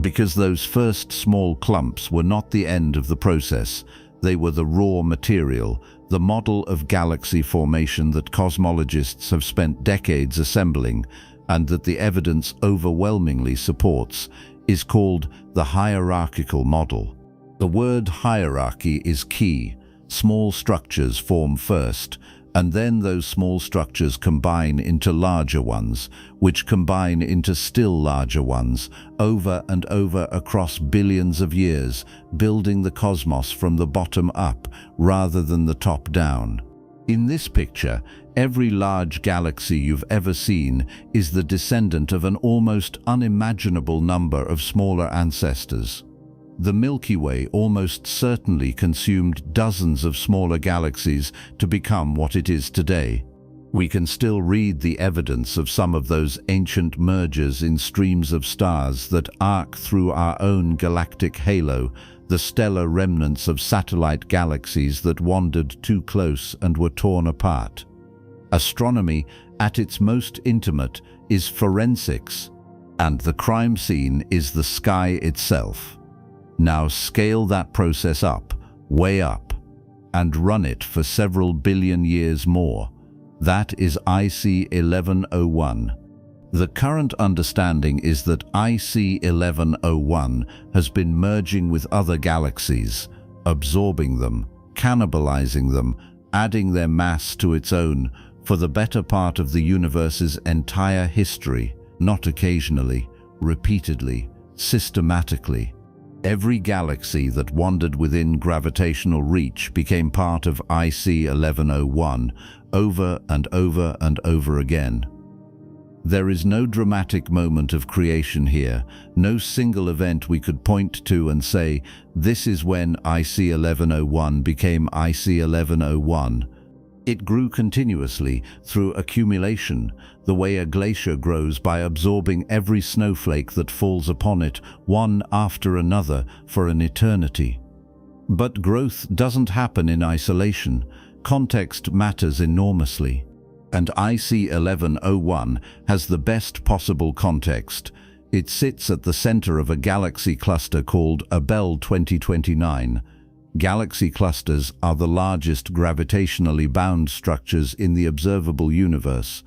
Because those first small clumps were not the end of the process, they were the raw material, the model of galaxy formation that cosmologists have spent decades assembling, and that the evidence overwhelmingly supports, is called the hierarchical model. The word hierarchy is key. Small structures form first, and then those small structures combine into larger ones, which combine into still larger ones, over and over across billions of years, building the cosmos from the bottom up rather than the top down. In this picture, every large galaxy you've ever seen is the descendant of an almost unimaginable number of smaller ancestors. The Milky Way almost certainly consumed dozens of smaller galaxies to become what it is today. We can still read the evidence of some of those ancient mergers in streams of stars that arc through our own galactic halo, the stellar remnants of satellite galaxies that wandered too close and were torn apart. Astronomy, at its most intimate, is forensics, and the crime scene is the sky itself. Now scale that process up, way up, and run it for several billion years more. That is IC 1101. The current understanding is that IC 1101 has been merging with other galaxies, absorbing them, cannibalizing them, adding their mass to its own for the better part of the universe's entire history, not occasionally, repeatedly, systematically. Every galaxy that wandered within gravitational reach became part of IC 1101 over and over and over again. There is no dramatic moment of creation here, no single event we could point to and say, this is when IC 1101 became IC 1101. It grew continuously through accumulation, the way a glacier grows by absorbing every snowflake that falls upon it, one after another, for an eternity. But growth doesn't happen in isolation. Context matters enormously. And IC 1101 has the best possible context. It sits at the center of a galaxy cluster called Abell 2029. Galaxy clusters are the largest gravitationally bound structures in the observable universe.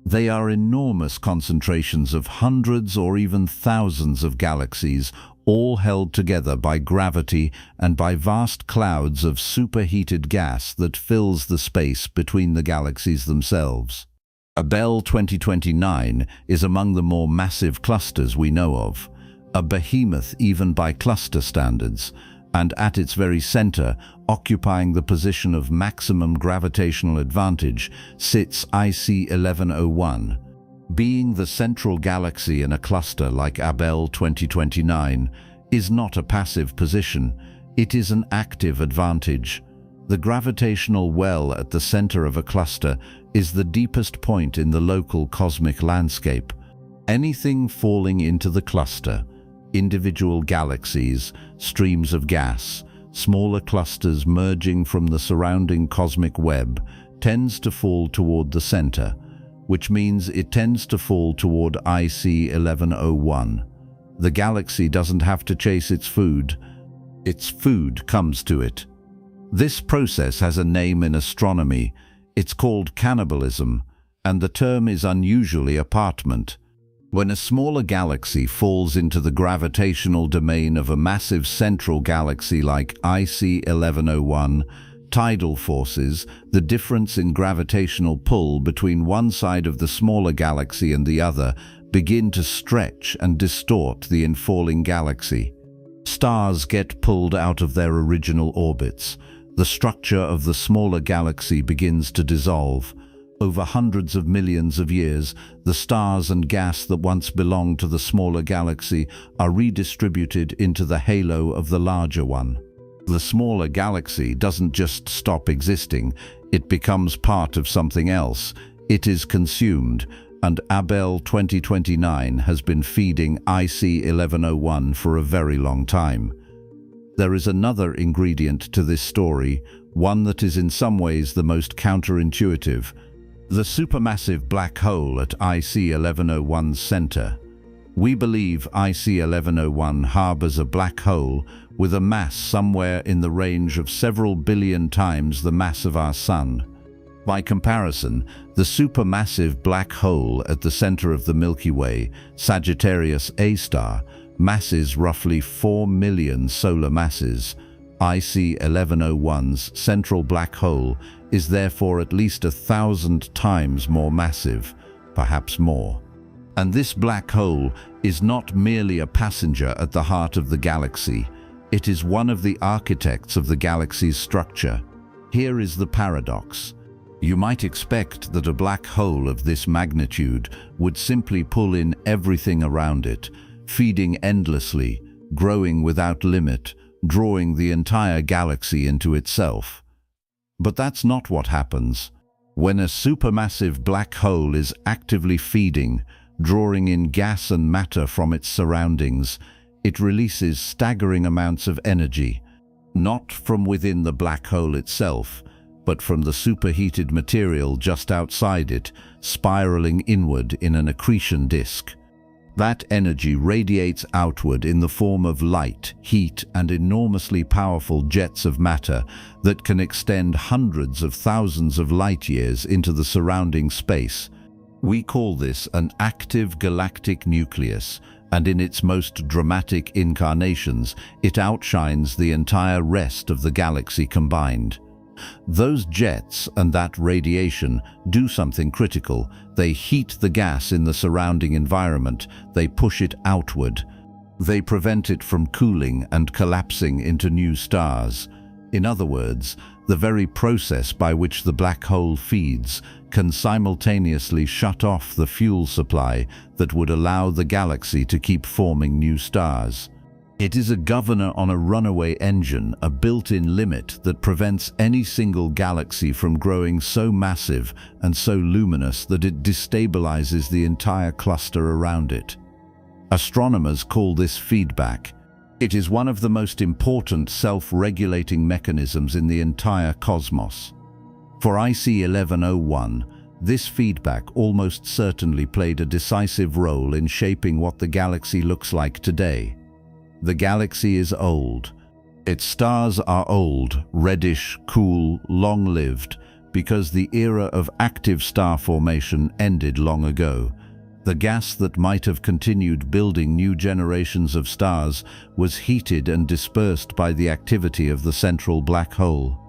They are enormous concentrations of hundreds or even thousands of galaxies, all held together by gravity and by vast clouds of superheated gas that fills the space between the galaxies themselves. Abell 2029 is among the more massive clusters we know of, a behemoth even by cluster standards, and at its very center, occupying the position of maximum gravitational advantage, sits IC 1101. Being the central galaxy in a cluster like Abell 2029 is not a passive position, it is an active advantage. The gravitational well at the center of a cluster is the deepest point in the local cosmic landscape. Anything falling into the cluster, individual galaxies, streams of gas, smaller clusters merging from the surrounding cosmic web, tends to fall toward the center, which means it tends to fall toward IC 1101. The galaxy doesn't have to chase its food comes to it. This process has a name in astronomy. It's called cannibalism, and the term is unusually apartment. When a smaller galaxy falls into the gravitational domain of a massive central galaxy like IC 1101, tidal forces, the difference in gravitational pull between one side of the smaller galaxy and the other, begin to stretch and distort the infalling galaxy. Stars get pulled out of their original orbits. The structure of the smaller galaxy begins to dissolve. Over hundreds of millions of years, the stars and gas that once belonged to the smaller galaxy are redistributed into the halo of the larger one. The smaller galaxy doesn't just stop existing, it becomes part of something else. It is consumed, and Abell 2029 has been feeding IC 1101 for a very long time. There is another ingredient to this story, one that is in some ways the most counterintuitive. The supermassive black hole at IC 1101's center. We believe IC 1101 harbors a black hole with a mass somewhere in the range of several billion times the mass of our Sun. By comparison, the supermassive black hole at the center of the Milky Way, Sagittarius A star, masses roughly 4 million solar masses. IC 1101's central black hole is therefore at least 1,000 times more massive, perhaps more. And this black hole is not merely a passenger at the heart of the galaxy, it is one of the architects of the galaxy's structure. Here is the paradox. You might expect that a black hole of this magnitude would simply pull in everything around it, feeding endlessly, growing without limit, drawing the entire galaxy into itself. But that's not what happens. When a supermassive black hole is actively feeding, drawing in gas and matter from its surroundings, it releases staggering amounts of energy, not from within the black hole itself, but from the superheated material just outside it, spiraling inward in an accretion disk. That energy radiates outward in the form of light, heat, and enormously powerful jets of matter that can extend hundreds of thousands of light years into the surrounding space. We call this an active galactic nucleus, and in its most dramatic incarnations, it outshines the entire rest of the galaxy combined. Those jets and that radiation do something critical. They heat the gas in the surrounding environment, they push it outward. They prevent it from cooling and collapsing into new stars. In other words, the very process by which the black hole feeds can simultaneously shut off the fuel supply that would allow the galaxy to keep forming new stars. It is a governor on a runaway engine, a built-in limit that prevents any single galaxy from growing so massive and so luminous that it destabilizes the entire cluster around it. Astronomers call this feedback. It is one of the most important self-regulating mechanisms in the entire cosmos. For IC 1101, this feedback almost certainly played a decisive role in shaping what the galaxy looks like today. The galaxy is old. Its stars are old, reddish, cool, long-lived, because the era of active star formation ended long ago. The gas that might have continued building new generations of stars was heated and dispersed by the activity of the central black hole.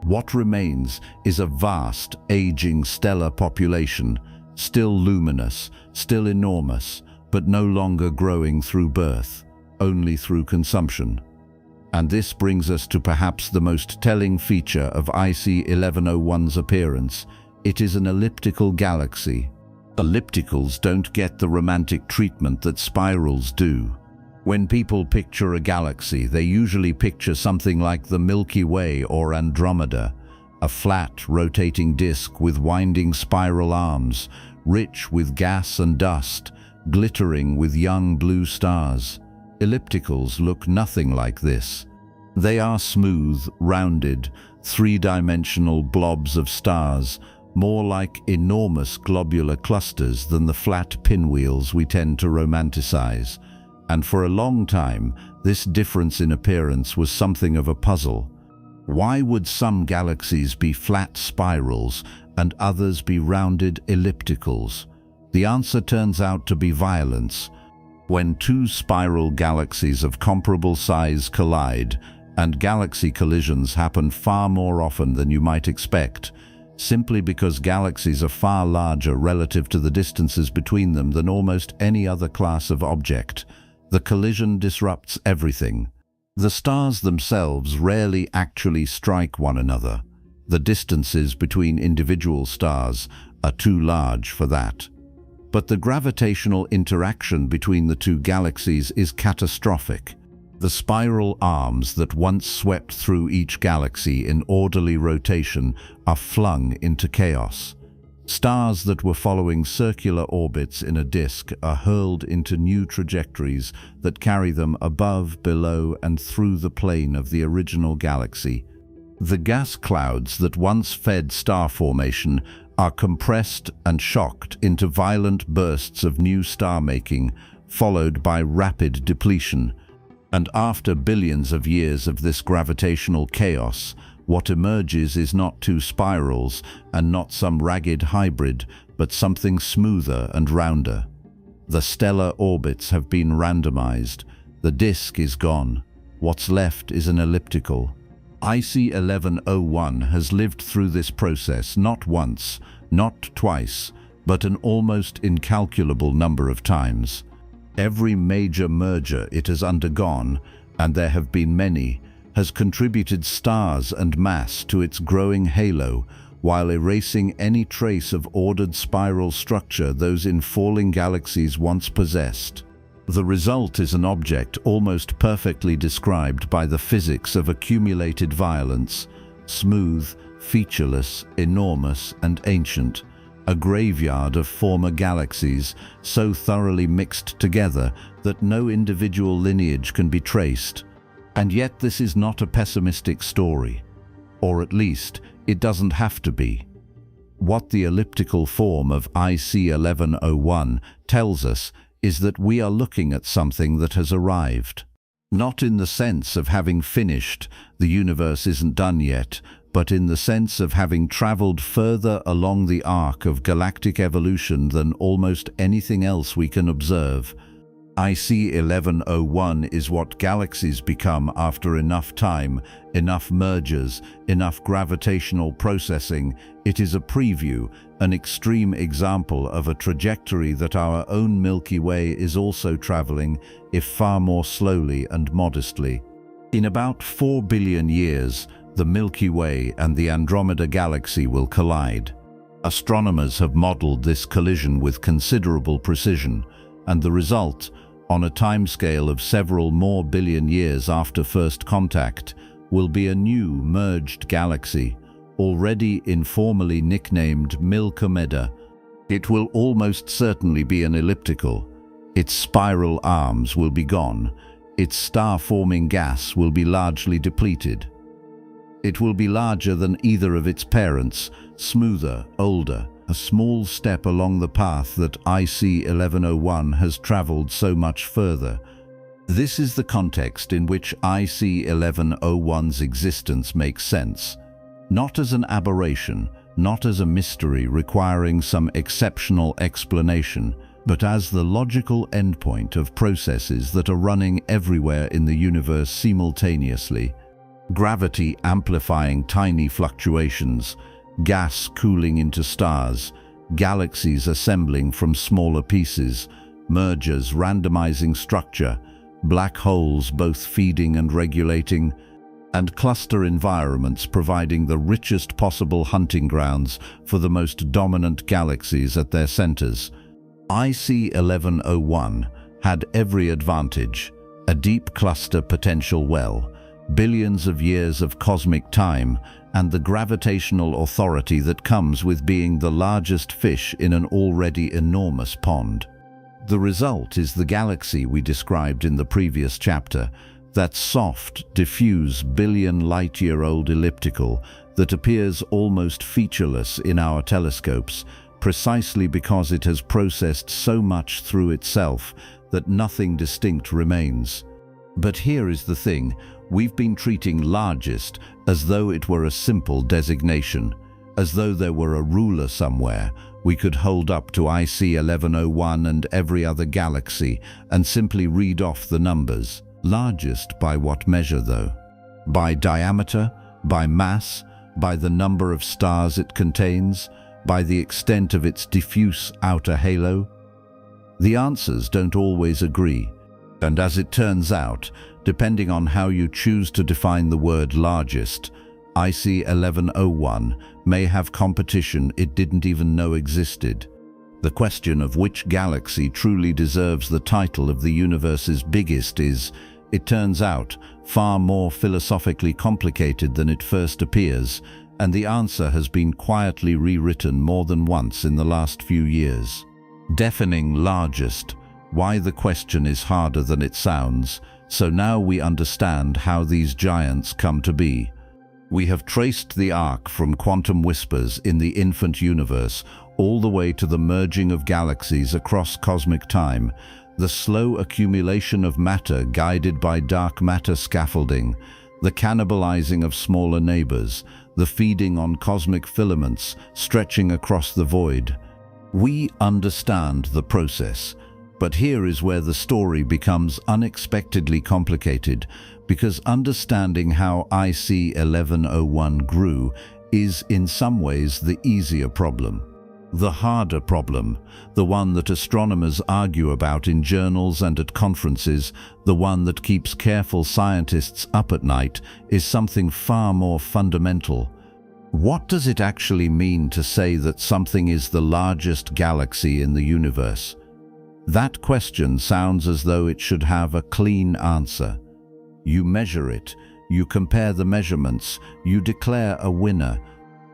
What remains is a vast, aging stellar population, still luminous, still enormous, but no longer growing through birth, only through consumption. And this brings us to perhaps the most telling feature of IC 1101's appearance. It is an elliptical galaxy. Ellipticals don't get the romantic treatment that spirals do. When people picture a galaxy, they usually picture something like the Milky Way or Andromeda, a flat, rotating disk with winding spiral arms, rich with gas and dust, glittering with young blue stars. Ellipticals look nothing like this. They are smooth, rounded, three-dimensional blobs of stars, more like enormous globular clusters than the flat pinwheels we tend to romanticize. And for a long time, this difference in appearance was something of a puzzle. Why would some galaxies be flat spirals and others be rounded ellipticals? The answer turns out to be violence. When two spiral galaxies of comparable size collide, and galaxy collisions happen far more often than you might expect, simply because galaxies are far larger relative to the distances between them than almost any other class of object. The collision disrupts everything. The stars themselves rarely actually strike one another. The distances between individual stars are too large for that. But the gravitational interaction between the two galaxies is catastrophic. The spiral arms that once swept through each galaxy in orderly rotation are flung into chaos. Stars that were following circular orbits in a disk are hurled into new trajectories that carry them above, below, and through the plane of the original galaxy. The gas clouds that once fed star formation are compressed and shocked into violent bursts of new star-making, followed by rapid depletion. And after billions of years of this gravitational chaos, what emerges is not two spirals and not some ragged hybrid, but something smoother and rounder. The stellar orbits have been randomized. The disk is gone. What's left is an elliptical. IC 1101 has lived through this process not once, not twice, but an almost incalculable number of times. Every major merger it has undergone, and there have been many, has contributed stars and mass to its growing halo, while erasing any trace of ordered spiral structure those infalling galaxies once possessed. The result is an object almost perfectly described by the physics of accumulated violence, smooth, featureless, enormous, and ancient. A graveyard of former galaxies, so thoroughly mixed together that no individual lineage can be traced. And yet this is not a pessimistic story. Or at least, it doesn't have to be. What the elliptical form of IC 1101 tells us is that we are looking at something that has arrived. Not in the sense of having finished, the universe isn't done yet, but in the sense of having traveled further along the arc of galactic evolution than almost anything else we can observe. IC 1101 is what galaxies become after enough time, enough mergers, enough gravitational processing. It is a preview, an extreme example of a trajectory that our own Milky Way is also traveling, if far more slowly and modestly. In about 4 billion years, the Milky Way and the Andromeda Galaxy will collide. Astronomers have modeled this collision with considerable precision, and the result, on a timescale of several more billion years after first contact, will be a new merged galaxy, already informally nicknamed Milkomeda. It will almost certainly be an elliptical. Its spiral arms will be gone. Its star-forming gas will be largely depleted. It will be larger than either of its parents, smoother, older, a small step along the path that IC 1101 has traveled so much further. This is the context in which IC 1101's existence makes sense, not as an aberration, not as a mystery requiring some exceptional explanation, but as the logical endpoint of processes that are running everywhere in the universe simultaneously. Gravity amplifying tiny fluctuations, gas cooling into stars, galaxies assembling from smaller pieces, mergers randomizing structure, black holes both feeding and regulating, and cluster environments providing the richest possible hunting grounds for the most dominant galaxies at their centers. IC 1101 had every advantage: a deep cluster potential well, billions of years of cosmic time, and the gravitational authority that comes with being the largest fish in an already enormous pond. The result is the galaxy we described in the previous chapter, that soft, diffuse billion-light-year-old elliptical that appears almost featureless in our telescopes, precisely because it has processed so much through itself that nothing distinct remains. But here is the thing: we've been treating largest as though it were a simple designation, as though there were a ruler somewhere we could hold up to IC 1101 and every other galaxy and simply read off the numbers. Largest by what measure, though? By diameter? By mass? By the number of stars it contains? By the extent of its diffuse outer halo? The answers don't always agree, and as it turns out, depending on how you choose to define the word largest, IC 1101 may have competition it didn't even know existed. The question of which galaxy truly deserves the title of the universe's biggest is, it turns out, far more philosophically complicated than it first appears, and the answer has been quietly rewritten more than once in the last few years. Defining largest, why the question is harder than it sounds, so now we understand how these giants come to be. We have traced the arc from quantum whispers in the infant universe all the way to the merging of galaxies across cosmic time, the slow accumulation of matter guided by dark matter scaffolding, the cannibalizing of smaller neighbors, the feeding on cosmic filaments stretching across the void. We understand the process, but here is where the story becomes unexpectedly complicated, because understanding how IC 1101 grew is in some ways the easier problem. The harder problem, the one that astronomers argue about in journals and at conferences, the one that keeps careful scientists up at night, is something far more fundamental. What does it actually mean to say that something is the largest galaxy in the universe? That question sounds as though it should have a clean answer. You measure it, you compare the measurements, you declare a winner.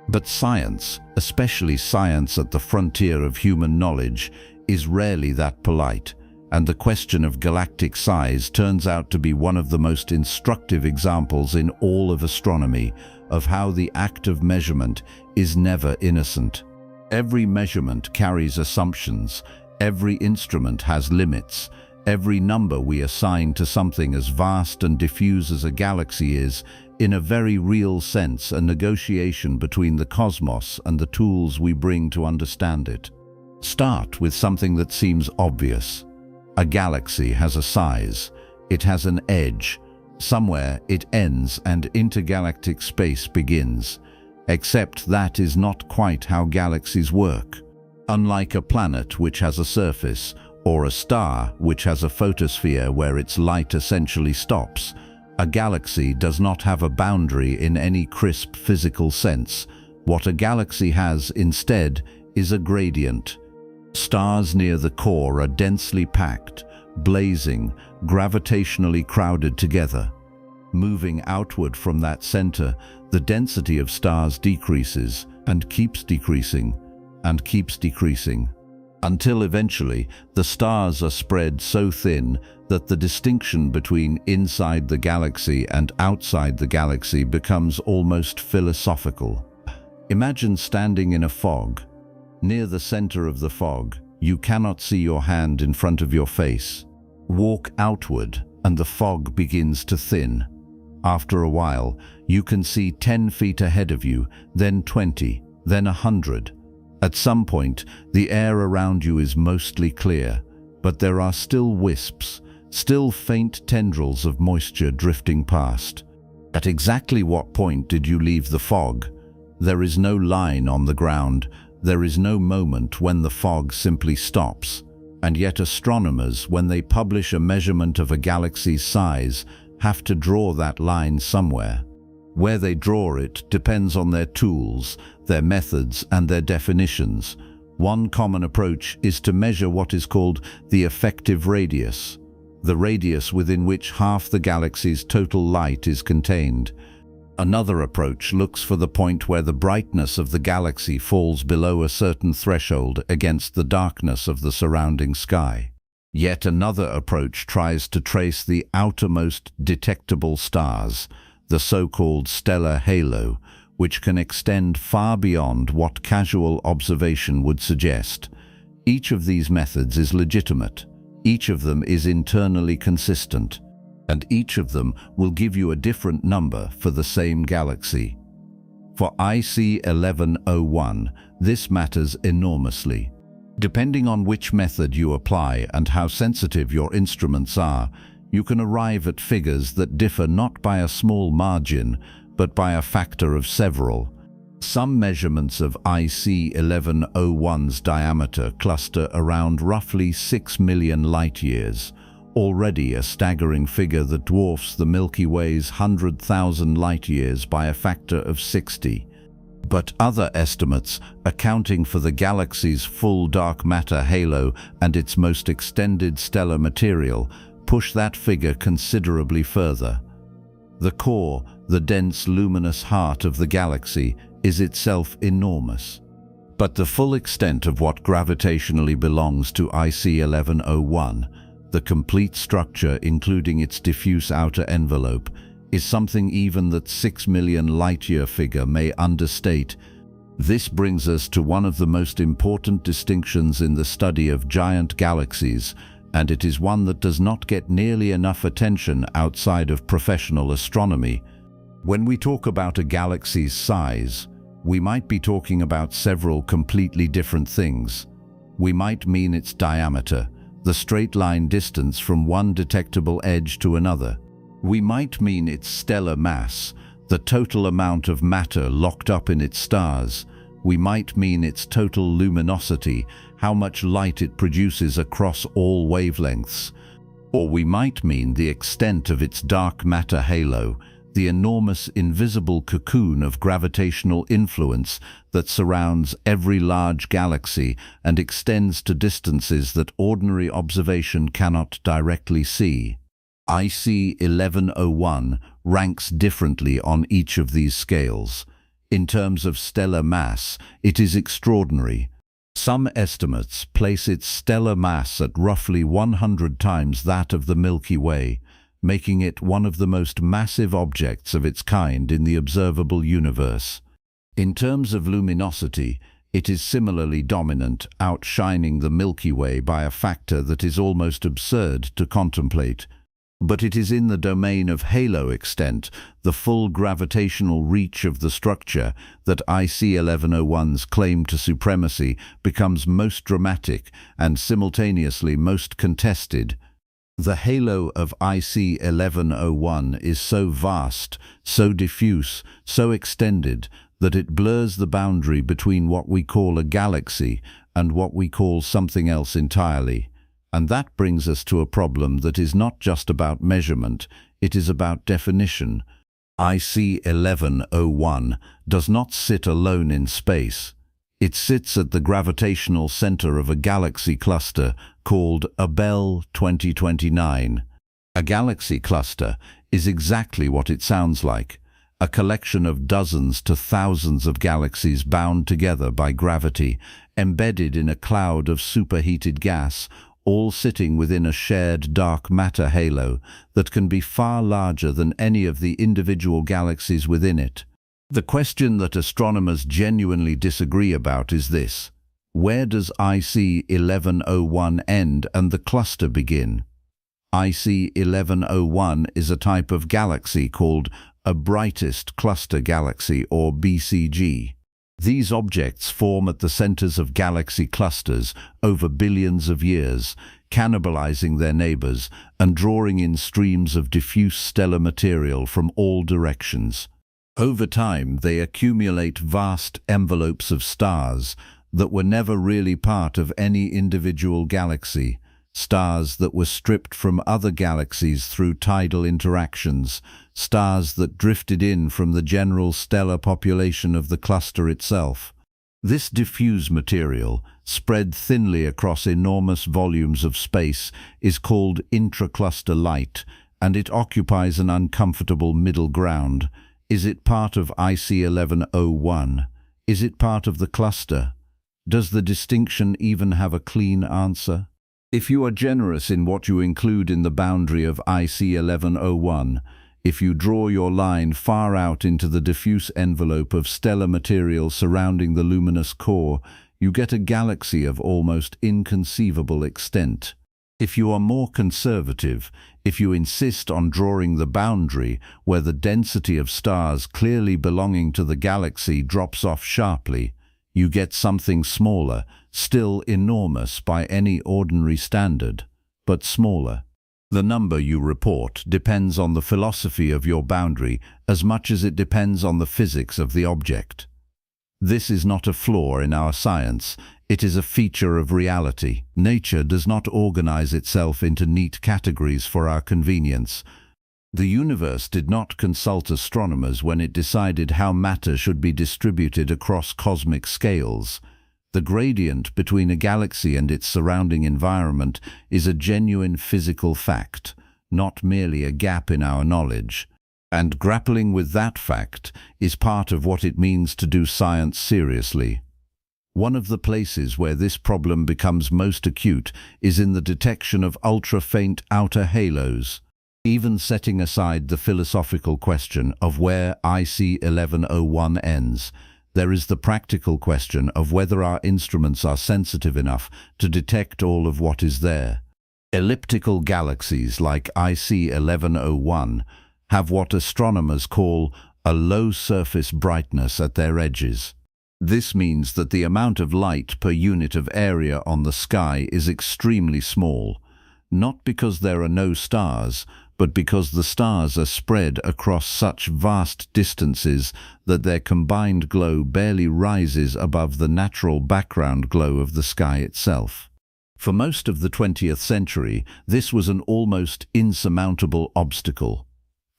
But science, especially science at the frontier of human knowledge, is rarely that polite, and the question of galactic size turns out to be one of the most instructive examples in all of astronomy of how the act of measurement is never innocent. Every measurement carries assumptions, every instrument has limits, every number we assign to something as vast and diffuse as a galaxy is, in a very real sense, a negotiation between the cosmos and the tools we bring to understand it. Start with something that seems obvious. A galaxy has a size. It has an edge. Somewhere it ends and intergalactic space begins. Except that is not quite how galaxies work. Unlike a planet which has a surface, or a star which has a photosphere where its light essentially stops, a galaxy does not have a boundary in any crisp physical sense. What a galaxy has instead is a gradient. Stars near the core are densely packed, blazing, gravitationally crowded together. Moving outward from that center, the density of stars decreases and keeps decreasing and keeps decreasing, until eventually the stars are spread so thin that the distinction between inside the galaxy and outside the galaxy becomes almost philosophical. Imagine standing in a fog. Near the center of the fog, you cannot see your hand in front of your face. Walk outward, and the fog begins to thin. After a while, you can see 10 feet ahead of you, then 20, then 100. At some point, the air around you is mostly clear, but there are still wisps, still faint tendrils of moisture drifting past. At exactly what point did you leave the fog? There is no line on the ground. There is no moment when the fog simply stops. And yet astronomers, when they publish a measurement of a galaxy's size, have to draw that line somewhere. Where they draw it depends on their tools, their methods, and their definitions. One common approach is to measure what is called the effective radius, the radius within which half the galaxy's total light is contained. Another approach looks for the point where the brightness of the galaxy falls below a certain threshold against the darkness of the surrounding sky. Yet another approach tries to trace the outermost detectable stars, the so-called stellar halo, which can extend far beyond what casual observation would suggest. Each of these methods is legitimate. Each of them is internally consistent, and each of them will give you a different number for the same galaxy. For IC 1101, this matters enormously. Depending on which method you apply and how sensitive your instruments are, you can arrive at figures that differ not by a small margin, but by a factor of several. Some measurements of IC 1101's diameter cluster around roughly 6 million light-years, already a staggering figure that dwarfs the Milky Way's 100,000 light-years by a factor of 60. But other estimates, accounting for the galaxy's full dark matter halo and its most extended stellar material, push that figure considerably further. The core, the dense luminous heart of the galaxy, is itself enormous. But the full extent of what gravitationally belongs to IC 1101, the complete structure including its diffuse outer envelope, is something even that 6 million light-year figure may understate. This brings us to one of the most important distinctions in the study of giant galaxies, and it is one that does not get nearly enough attention outside of professional astronomy. When we talk about a galaxy's size, we might be talking about several completely different things. We might mean its diameter, the straight line distance from one detectable edge to another. We might mean its stellar mass, the total amount of matter locked up in its stars. We might mean its total luminosity, how much light it produces across all wavelengths. Or we might mean the extent of its dark matter halo, the enormous invisible cocoon of gravitational influence that surrounds every large galaxy and extends to distances that ordinary observation cannot directly see. IC 1101 ranks differently on each of these scales. In terms of stellar mass, it is extraordinary. Some estimates place its stellar mass at roughly 100 times that of the Milky Way, making it one of the most massive objects of its kind in the observable universe. In terms of luminosity, it is similarly dominant, outshining the Milky Way by a factor that is almost absurd to contemplate. But it is in the domain of halo extent, the full gravitational reach of the structure, that IC 1101's claim to supremacy becomes most dramatic and simultaneously most contested. The halo of IC 1101 is so vast, so diffuse, so extended, that it blurs the boundary between what we call a galaxy and what we call something else entirely. And that brings us to a problem that is not just about measurement, it is about definition. IC 1101 does not sit alone in space. It sits at the gravitational center of a galaxy cluster called Abell 2029. A galaxy cluster is exactly what it sounds like, a collection of dozens to thousands of galaxies bound together by gravity, embedded in a cloud of superheated gas, all sitting within a shared dark matter halo that can be far larger than any of the individual galaxies within it. The question that astronomers genuinely disagree about is this: where does IC 1101 end and the cluster begin? IC 1101 is a type of galaxy called a brightest cluster galaxy, or BCG. These objects form at the centers of galaxy clusters over billions of years, cannibalizing their neighbors and drawing in streams of diffuse stellar material from all directions. Over time, they accumulate vast envelopes of stars that were never really part of any individual galaxy, stars that were stripped from other galaxies through tidal interactions, stars that drifted in from the general stellar population of the cluster itself. This diffuse material, spread thinly across enormous volumes of space, is called intracluster light, and it occupies an uncomfortable middle ground. Is it part of IC 1101? Is it part of the cluster? Does the distinction even have a clean answer? If you are generous in what you include in the boundary of IC 1101, if you draw your line far out into the diffuse envelope of stellar material surrounding the luminous core, you get a galaxy of almost inconceivable extent. If you are more conservative, if you insist on drawing the boundary where the density of stars clearly belonging to the galaxy drops off sharply, you get something smaller, still enormous by any ordinary standard, but smaller. The number you report depends on the philosophy of your boundary as much as it depends on the physics of the object. This is not a flaw in our science, it is a feature of reality. Nature does not organize itself into neat categories for our convenience. The universe did not consult astronomers when it decided how matter should be distributed across cosmic scales. The gradient between a galaxy and its surrounding environment is a genuine physical fact, not merely a gap in our knowledge. And grappling with that fact is part of what it means to do science seriously. One of the places where this problem becomes most acute is in the detection of ultra-faint outer halos. Even setting aside the philosophical question of where IC 1101 ends, there is the practical question of whether our instruments are sensitive enough to detect all of what is there. Elliptical galaxies like IC 1101 have what astronomers call a low surface brightness at their edges. This means that the amount of light per unit of area on the sky is extremely small, not because there are no stars, but because the stars are spread across such vast distances that their combined glow barely rises above the natural background glow of the sky itself. For most of the 20th century, this was an almost insurmountable obstacle.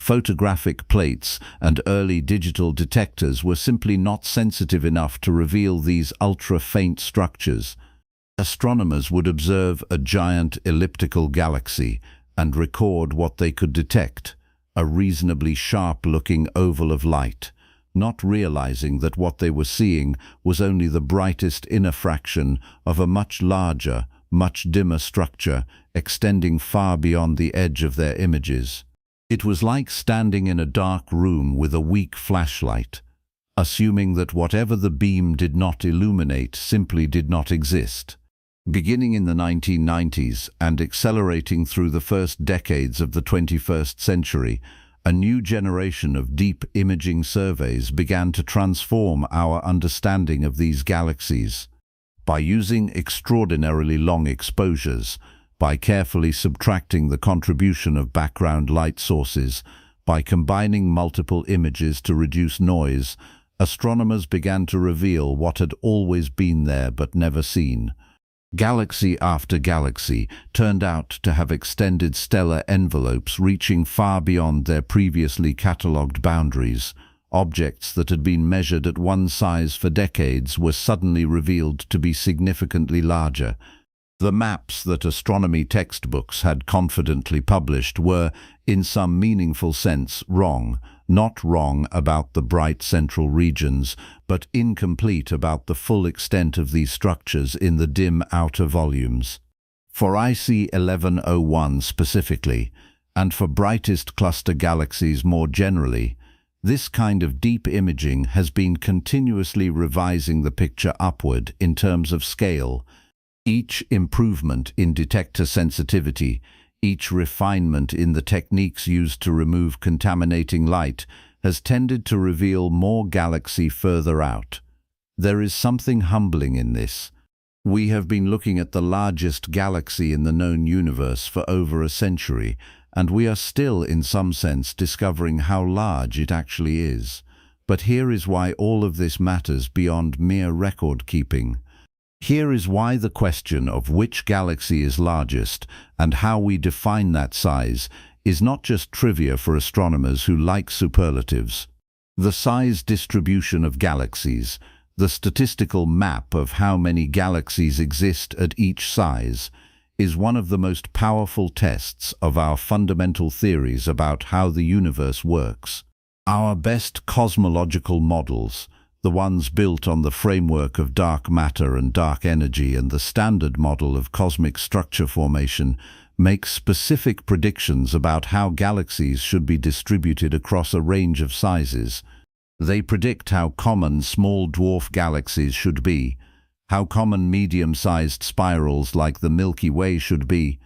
Photographic plates and early digital detectors were simply not sensitive enough to reveal these ultra-faint structures. Astronomers would observe a giant elliptical galaxy and record what they could detect, a reasonably sharp-looking oval of light, not realizing that what they were seeing was only the brightest inner fraction of a much larger, much dimmer structure extending far beyond the edge of their images. It was like standing in a dark room with a weak flashlight, assuming that whatever the beam did not illuminate simply did not exist. Beginning in the 1990s and accelerating through the first decades of the 21st century, a new generation of deep imaging surveys began to transform our understanding of these galaxies. By using extraordinarily long exposures, by carefully subtracting the contribution of background light sources, by combining multiple images to reduce noise, astronomers began to reveal what had always been there but never seen. Galaxy after galaxy turned out to have extended stellar envelopes reaching far beyond their previously catalogued boundaries. Objects that had been measured at one size for decades were suddenly revealed to be significantly larger. The maps that astronomy textbooks had confidently published were, in some meaningful sense, wrong. Not wrong about the bright central regions, but incomplete about the full extent of these structures in the dim outer volumes. For IC 1101 specifically, and for brightest cluster galaxies more generally, this kind of deep imaging has been continuously revising the picture upward in terms of scale. Each improvement in detector sensitivity, each refinement in the techniques used to remove contaminating light, has tended to reveal more galaxy further out. There is something humbling in this. We have been looking at the largest galaxy in the known universe for over a century, and we are still, in some sense, discovering how large it actually is. But here is why all of this matters beyond mere record-keeping. Here is why the question of which galaxy is largest and how we define that size is not just trivia for astronomers who like superlatives. The size distribution of galaxies, the statistical map of how many galaxies exist at each size, is one of the most powerful tests of our fundamental theories about how the universe works. Our best cosmological models, the ones built on the framework of dark matter and dark energy and the standard model of cosmic structure formation, make specific predictions about how galaxies should be distributed across a range of sizes. They predict how common small dwarf galaxies should be, how common medium-sized spirals like the Milky Way should be,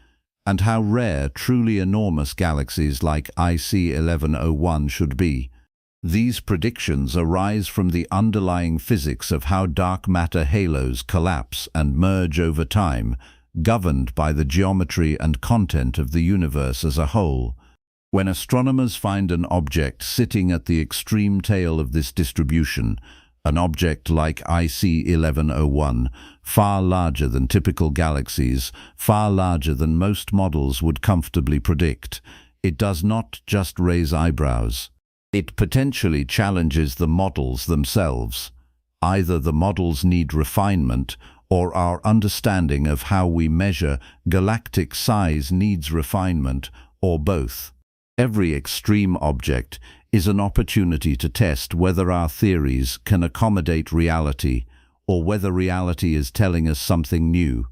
and how rare truly enormous galaxies like IC 1101 should be. These predictions arise from the underlying physics of how dark matter halos collapse and merge over time, governed by the geometry and content of the universe as a whole. When astronomers find an object sitting at the extreme tail of this distribution, an object like IC 1101, far larger than typical galaxies, far larger than most models would comfortably predict, it does not just raise eyebrows. It potentially challenges the models themselves. Either the models need refinement, or our understanding of how we measure galactic size needs refinement, or both. Every extreme object is an opportunity to test whether our theories can accommodate reality, or whether reality is telling us something new.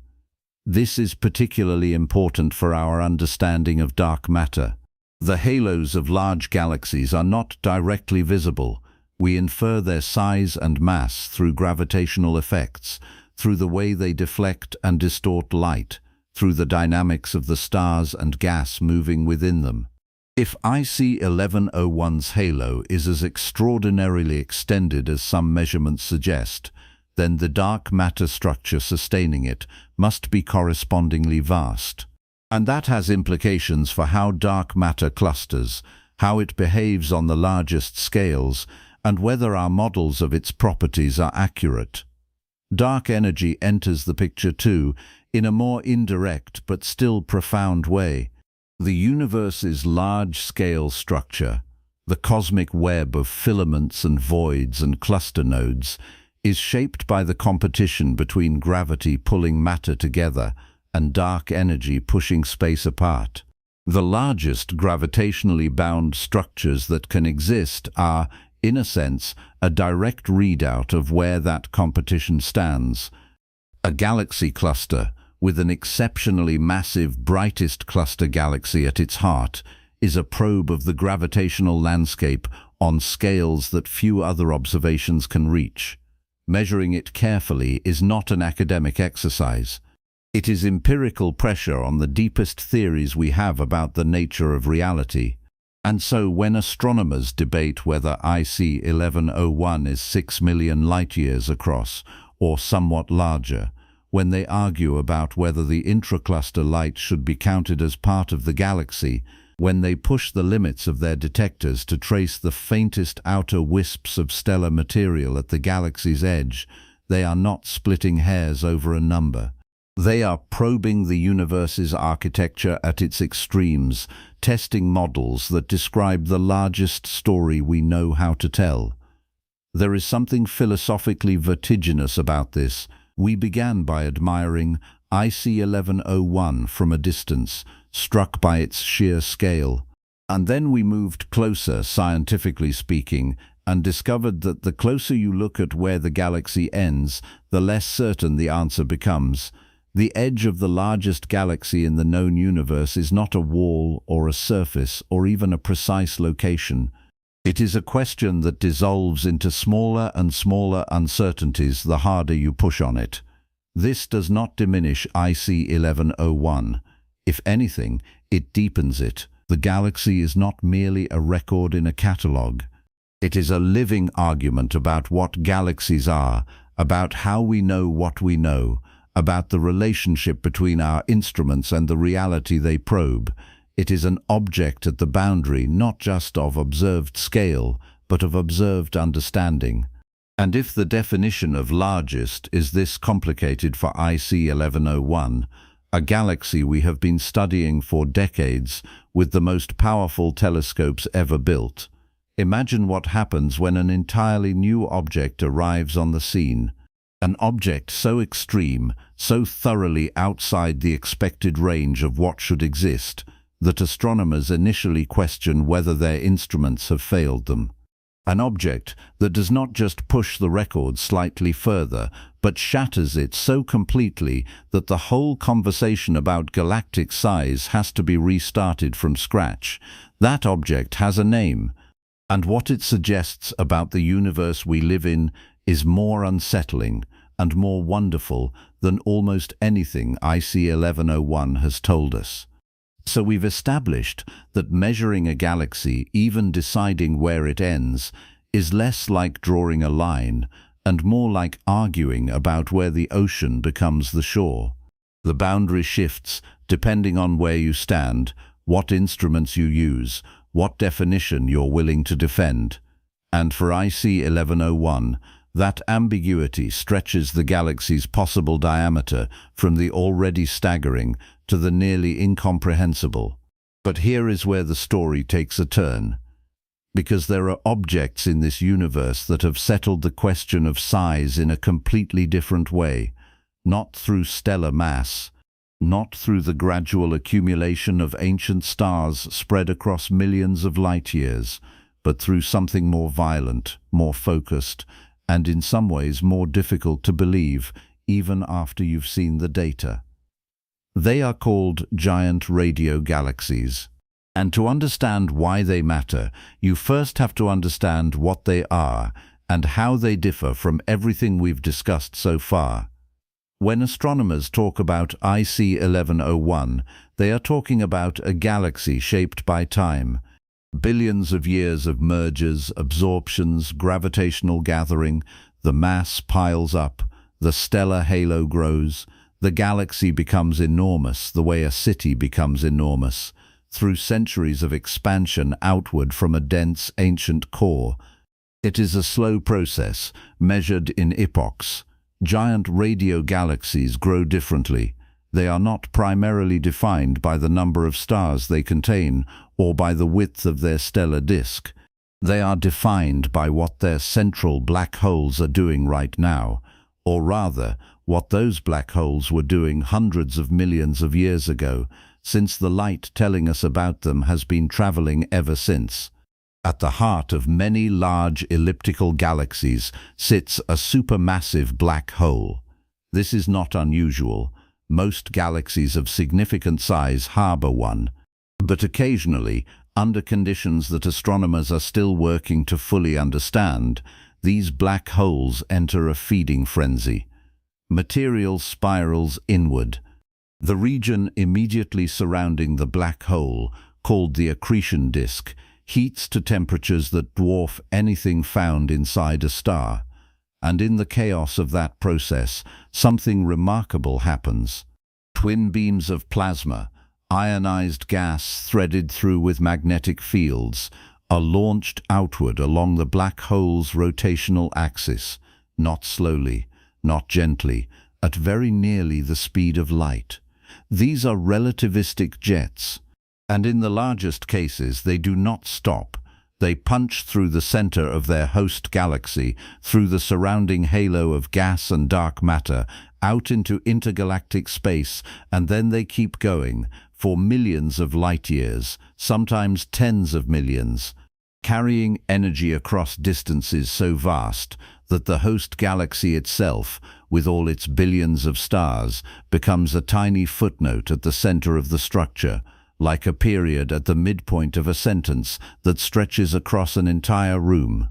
This is particularly important for our understanding of dark matter. The halos of large galaxies are not directly visible. We infer their size and mass through gravitational effects, through the way they deflect and distort light, through the dynamics of the stars and gas moving within them. If IC 1101's halo is as extraordinarily extended as some measurements suggest, then the dark matter structure sustaining it must be correspondingly vast. And that has implications for how dark matter clusters, how it behaves on the largest scales, and whether our models of its properties are accurate. Dark energy enters the picture too, in a more indirect but still profound way. The universe's large-scale structure, the cosmic web of filaments and voids and cluster nodes, is shaped by the competition between gravity pulling matter together and dark energy pushing space apart. The largest gravitationally bound structures that can exist are, in a sense, a direct readout of where that competition stands. A galaxy cluster, with an exceptionally massive brightest cluster galaxy at its heart, is a probe of the gravitational landscape on scales that few other observations can reach. Measuring it carefully is not an academic exercise. It is empirical pressure on the deepest theories we have about the nature of reality. And so when astronomers debate whether IC 1101 is 6 million light-years across, or somewhat larger, when they argue about whether the intracluster light should be counted as part of the galaxy, when they push the limits of their detectors to trace the faintest outer wisps of stellar material at the galaxy's edge, they are not splitting hairs over a number. They are probing the universe's architecture at its extremes, testing models that describe the largest story we know how to tell. There is something philosophically vertiginous about this. We began by admiring IC 1101 from a distance, struck by its sheer scale. And then we moved closer, scientifically speaking, and discovered that the closer you look at where the galaxy ends, the less certain the answer becomes. The edge of the largest galaxy in the known universe is not a wall or a surface or even a precise location. It is a question that dissolves into smaller and smaller uncertainties the harder you push on it. This does not diminish IC 1101. If anything, it deepens it. The galaxy is not merely a record in a catalogue. It is a living argument about what galaxies are, about how we know what we know, about the relationship between our instruments and the reality they probe. It is an object at the boundary not just of observed scale, but of observed understanding. And if the definition of largest is this complicated for IC 1101, a galaxy we have been studying for decades with the most powerful telescopes ever built, imagine what happens when an entirely new object arrives on the scene. An object so extreme, so thoroughly outside the expected range of what should exist, that astronomers initially question whether their instruments have failed them. An object that does not just push the record slightly further, but shatters it so completely that the whole conversation about galactic size has to be restarted from scratch. That object has a name, and what it suggests about the universe we live in is more unsettling and more wonderful than almost anything IC 1101 has told us. So we've established that measuring a galaxy, even deciding where it ends, is less like drawing a line and more like arguing about where the ocean becomes the shore. The boundary shifts depending on where you stand, what instruments you use, what definition you're willing to defend. And for IC 1101, that ambiguity stretches the galaxy's possible diameter from the already staggering to the nearly incomprehensible. But here is where the story takes a turn. Because there are objects in this universe that have settled the question of size in a completely different way, not through stellar mass, not through the gradual accumulation of ancient stars spread across millions of light years, but through something more violent, more focused, and in some ways more difficult to believe even after you've seen the data. They are called giant radio galaxies. And to understand why they matter, you first have to understand what they are and how they differ from everything we've discussed so far. When astronomers talk about IC 1101, they are talking about a galaxy shaped by time. Billions of years of mergers, absorptions, gravitational gathering, the mass piles up, the stellar halo grows, the galaxy becomes enormous the way a city becomes enormous, through centuries of expansion outward from a dense, ancient core. It is a slow process, measured in epochs. Giant radio galaxies grow differently. They are not primarily defined by the number of stars they contain or by the width of their stellar disk. They are defined by what their central black holes are doing right now, or rather, what those black holes were doing hundreds of millions of years ago, since the light telling us about them has been traveling ever since. At the heart of many large elliptical galaxies sits a supermassive black hole. This is not unusual. Most galaxies of significant size harbor one. But occasionally, under conditions that astronomers are still working to fully understand, these black holes enter a feeding frenzy. Material spirals inward. The region immediately surrounding the black hole, called the accretion disk, heats to temperatures that dwarf anything found inside a star. And in the chaos of that process, something remarkable happens. Twin beams of plasma, ionized gas threaded through with magnetic fields, are launched outward along the black hole's rotational axis, not slowly, not gently, at very nearly the speed of light. These are relativistic jets, and in the largest cases they do not stop. They punch through the center of their host galaxy, through the surrounding halo of gas and dark matter, out into intergalactic space, and then they keep going for millions of light years, sometimes tens of millions, carrying energy across distances so vast that the host galaxy itself, with all its billions of stars, becomes a tiny footnote at the center of the structure, like a period at the midpoint of a sentence that stretches across an entire room.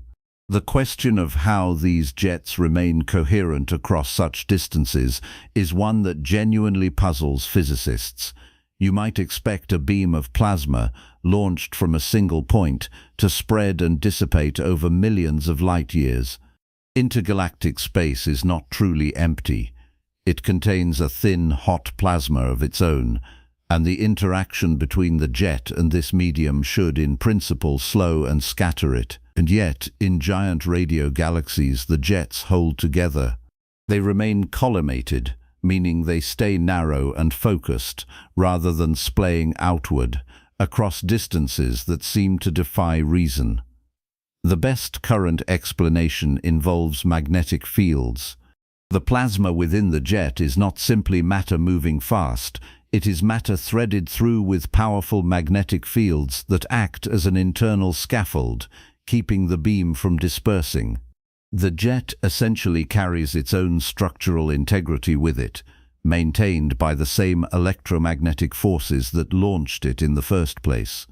The question of how these jets remain coherent across such distances is one that genuinely puzzles physicists. You might expect a beam of plasma, launched from a single point, to spread and dissipate over millions of light years. Intergalactic space is not truly empty. It contains a thin, hot plasma of its own, and the interaction between the jet and this medium should, in principle, slow and scatter it. And yet, in giant radio galaxies, the jets hold together. They remain collimated, meaning they stay narrow and focused, rather than splaying outward, across distances that seem to defy reason. The best current explanation involves magnetic fields. The plasma within the jet is not simply matter moving fast, it is matter threaded through with powerful magnetic fields that act as an internal scaffold, keeping the beam from dispersing. The jet essentially carries its own structural integrity with it, maintained by the same electromagnetic forces that launched it in the first place.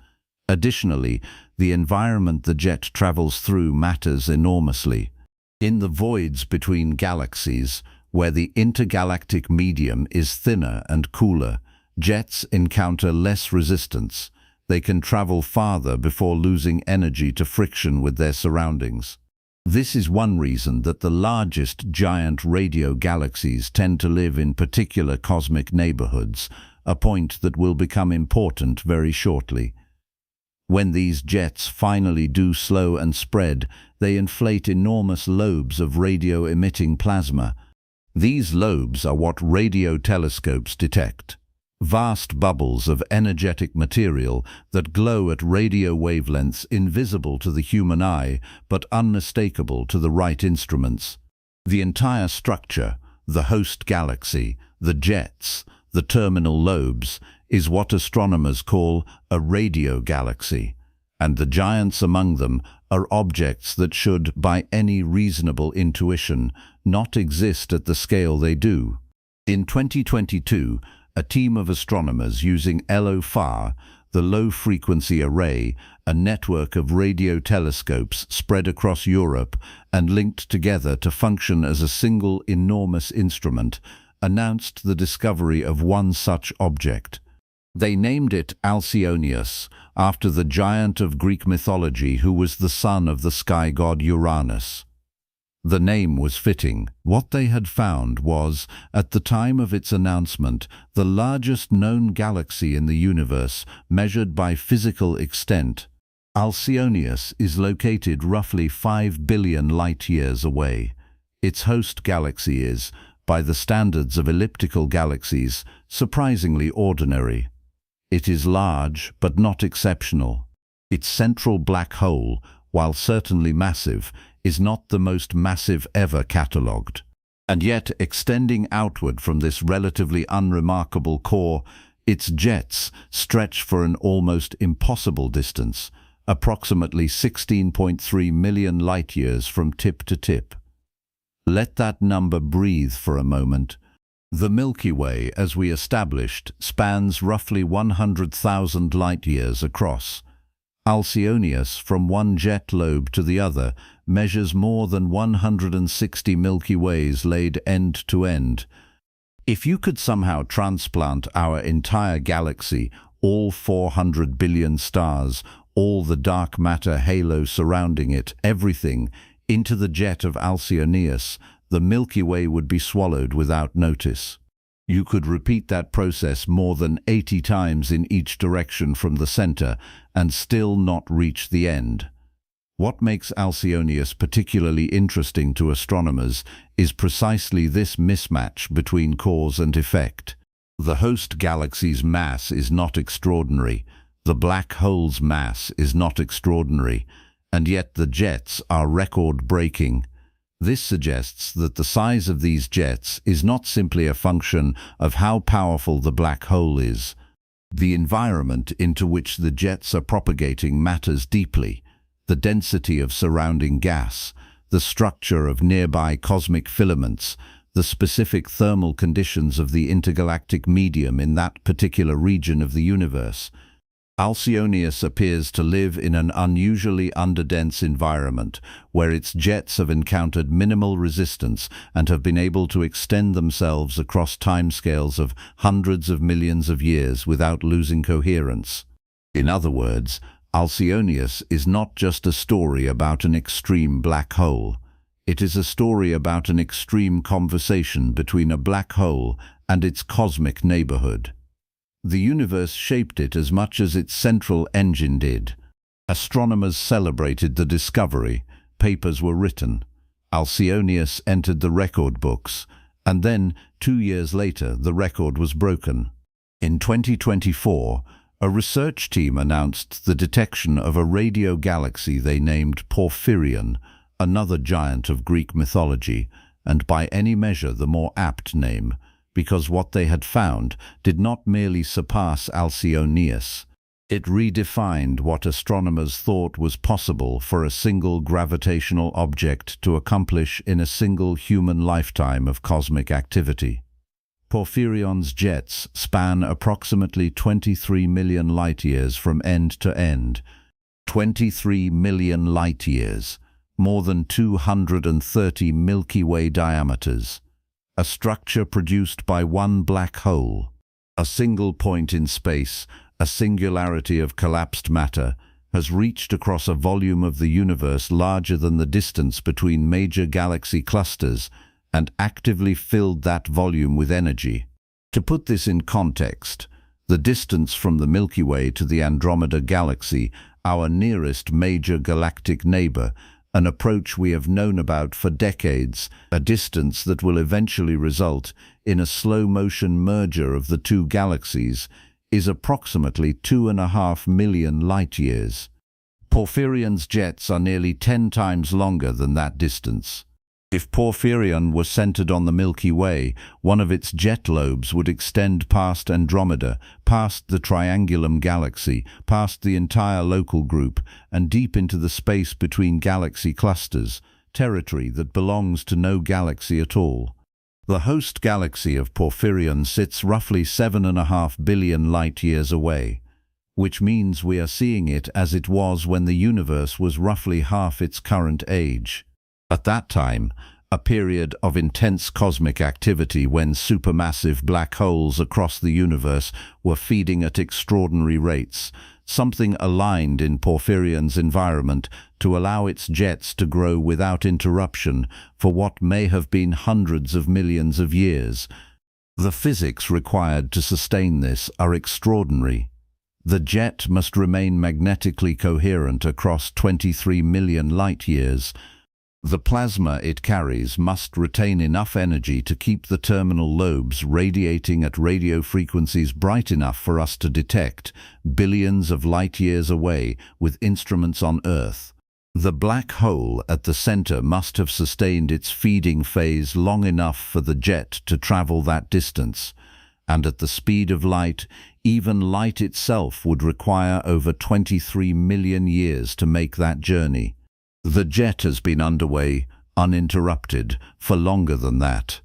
Additionally, the environment the jet travels through matters enormously. In the voids between galaxies, where the intergalactic medium is thinner and cooler, jets encounter less resistance. They can travel farther before losing energy to friction with their surroundings. This is one reason that the largest giant radio galaxies tend to live in particular cosmic neighborhoods, a point that will become important very shortly. When these jets finally do slow and spread, they inflate enormous lobes of radio-emitting plasma. These lobes are what radio telescopes detect. Vast bubbles of energetic material that glow at radio wavelengths invisible to the human eye, but unmistakable to the right instruments. The entire structure, the host galaxy, the jets, the terminal lobes, is what astronomers call a radio galaxy, and the giants among them are objects that should, by any reasonable intuition, not exist at the scale they do. In 2022, a team of astronomers using LOFAR, the low-frequency array, a network of radio telescopes spread across Europe and linked together to function as a single enormous instrument, announced the discovery of one such object. They named it Alcyonius, after the giant of Greek mythology who was the son of the sky god Uranus. The name was fitting. What they had found was, at the time of its announcement, the largest known galaxy in the universe, measured by physical extent. Alcyonius is located roughly 5 billion light-years away. Its host galaxy is, by the standards of elliptical galaxies, surprisingly ordinary. It is large, but not exceptional. Its central black hole, while certainly massive, is not the most massive ever catalogued. And yet, extending outward from this relatively unremarkable core, its jets stretch for an almost impossible distance, approximately 16.3 million light-years from tip to tip. Let that number breathe for a moment. The Milky Way, as we established, spans roughly 100,000 light-years across. Alcyonius, from one jet lobe to the other, measures more than 160 Milky Ways laid end to end. If you could somehow transplant our entire galaxy, all 400 billion stars, all the dark matter halo surrounding it, everything, into the jet of Alcyonius, the Milky Way would be swallowed without notice. You could repeat that process more than 80 times in each direction from the center and still not reach the end. What makes Alcyonius particularly interesting to astronomers is precisely this mismatch between cause and effect. The host galaxy's mass is not extraordinary. The black hole's mass is not extraordinary, and yet the jets are record-breaking. This suggests that the size of these jets is not simply a function of how powerful the black hole is. The environment into which the jets are propagating matters deeply. The density of surrounding gas, the structure of nearby cosmic filaments, the specific thermal conditions of the intergalactic medium in that particular region of the universe. Alcyoneus appears to live in an unusually underdense environment, where its jets have encountered minimal resistance and have been able to extend themselves across timescales of hundreds of millions of years without losing coherence. In other words, Alcyoneus is not just a story about an extreme black hole. It is a story about an extreme conversation between a black hole and its cosmic neighborhood. The universe shaped it as much as its central engine did. Astronomers celebrated the discovery, papers were written, Alcyoneus entered the record books, and then, 2 years later, the record was broken. In 2024, a research team announced the detection of a radio galaxy they named Porphyrion, another giant of Greek mythology, and by any measure the more apt name, because what they had found did not merely surpass Alcyoneus. It redefined what astronomers thought was possible for a single gravitational object to accomplish in a single human lifetime of cosmic activity. Porphyrion's jets span approximately 23 million light-years from end to end. 23 million light-years, more than 230 Milky Way diameters. A structure produced by one black hole. A single point in space, a singularity of collapsed matter, has reached across a volume of the universe larger than the distance between major galaxy clusters and actively filled that volume with energy. To put this in context, the distance from the Milky Way to the Andromeda Galaxy, our nearest major galactic neighbor, an approach we have known about for decades, a distance that will eventually result in a slow-motion merger of the two galaxies, is approximately 2.5 million light-years. Porphyrion's jets are nearly 10 times longer than that distance. If Porphyrion were centered on the Milky Way, one of its jet lobes would extend past Andromeda, past the Triangulum Galaxy, past the entire local group, and deep into the space between galaxy clusters, territory that belongs to no galaxy at all. The host galaxy of Porphyrion sits roughly 7.5 billion light-years away, which means we are seeing it as it was when the universe was roughly half its current age. At that time, a period of intense cosmic activity when supermassive black holes across the universe were feeding at extraordinary rates, something aligned in Porphyrion's environment to allow its jets to grow without interruption for what may have been hundreds of millions of years. The physics required to sustain this are extraordinary. The jet must remain magnetically coherent across 23 million light-years. The plasma it carries must retain enough energy to keep the terminal lobes radiating at radio frequencies bright enough for us to detect, billions of light-years away, with instruments on Earth. The black hole at the center must have sustained its feeding phase long enough for the jet to travel that distance, and at the speed of light, even light itself would require over 23 million years to make that journey. The jet has been underway, uninterrupted, for longer than that.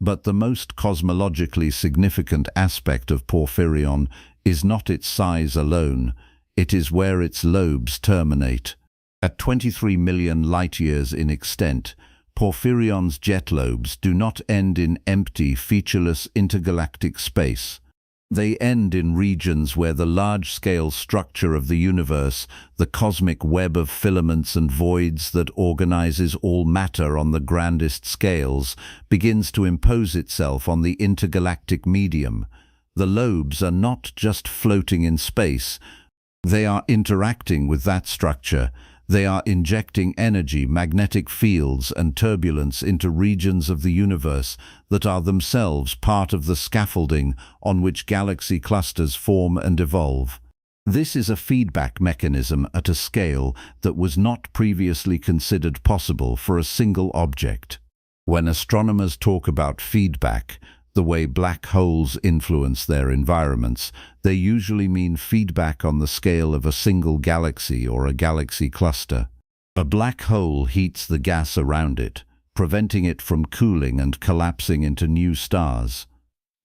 But the most cosmologically significant aspect of Porphyrion is not its size alone, it is where its lobes terminate. At 23 million light-years in extent, Porphyrion's jet lobes do not end in empty, featureless intergalactic space. They end in regions where the large-scale structure of the universe, the cosmic web of filaments and voids that organizes all matter on the grandest scales, begins to impose itself on the intergalactic medium. The lobes are not just floating in space. They are interacting with that structure. They are injecting energy, magnetic fields, and turbulence into regions of the universe that are themselves part of the scaffolding on which galaxy clusters form and evolve. This is a feedback mechanism at a scale that was not previously considered possible for a single object. When astronomers talk about feedback, the way black holes influence their environments, they usually mean feedback on the scale of a single galaxy or a galaxy cluster. A black hole heats the gas around it, preventing it from cooling and collapsing into new stars.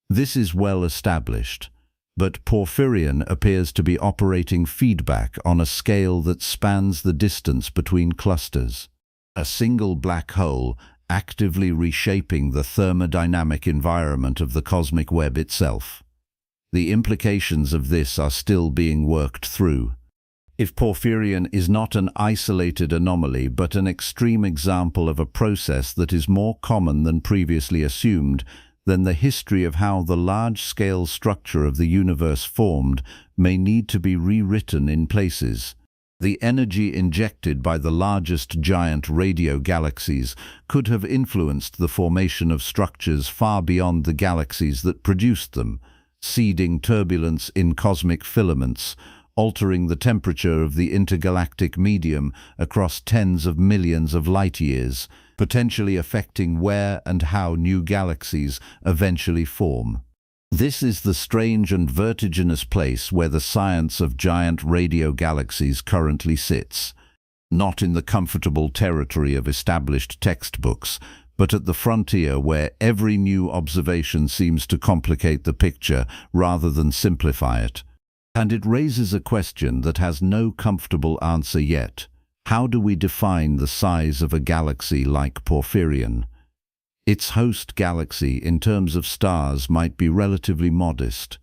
This is well established, but Porphyrion appears to be operating feedback on a scale that spans the distance between clusters. A single black hole actively reshaping the thermodynamic environment of the cosmic web itself. The implications of this are still being worked through. If Porphyrion is not an isolated anomaly but an extreme example of a process that is more common than previously assumed, then the history of how the large-scale structure of the universe formed may need to be rewritten in places. The energy injected by the largest giant radio galaxies could have influenced the formation of structures far beyond the galaxies that produced them, seeding turbulence in cosmic filaments, altering the temperature of the intergalactic medium across tens of millions of light-years, potentially affecting where and how new galaxies eventually form. This is the strange and vertiginous place where the science of giant radio galaxies currently sits, not in the comfortable territory of established textbooks, but at the frontier where every new observation seems to complicate the picture rather than simplify it. And it raises a question that has no comfortable answer yet. How do we define the size of a galaxy like Porphyrion? Its host galaxy, in terms of stars, might be relatively modest.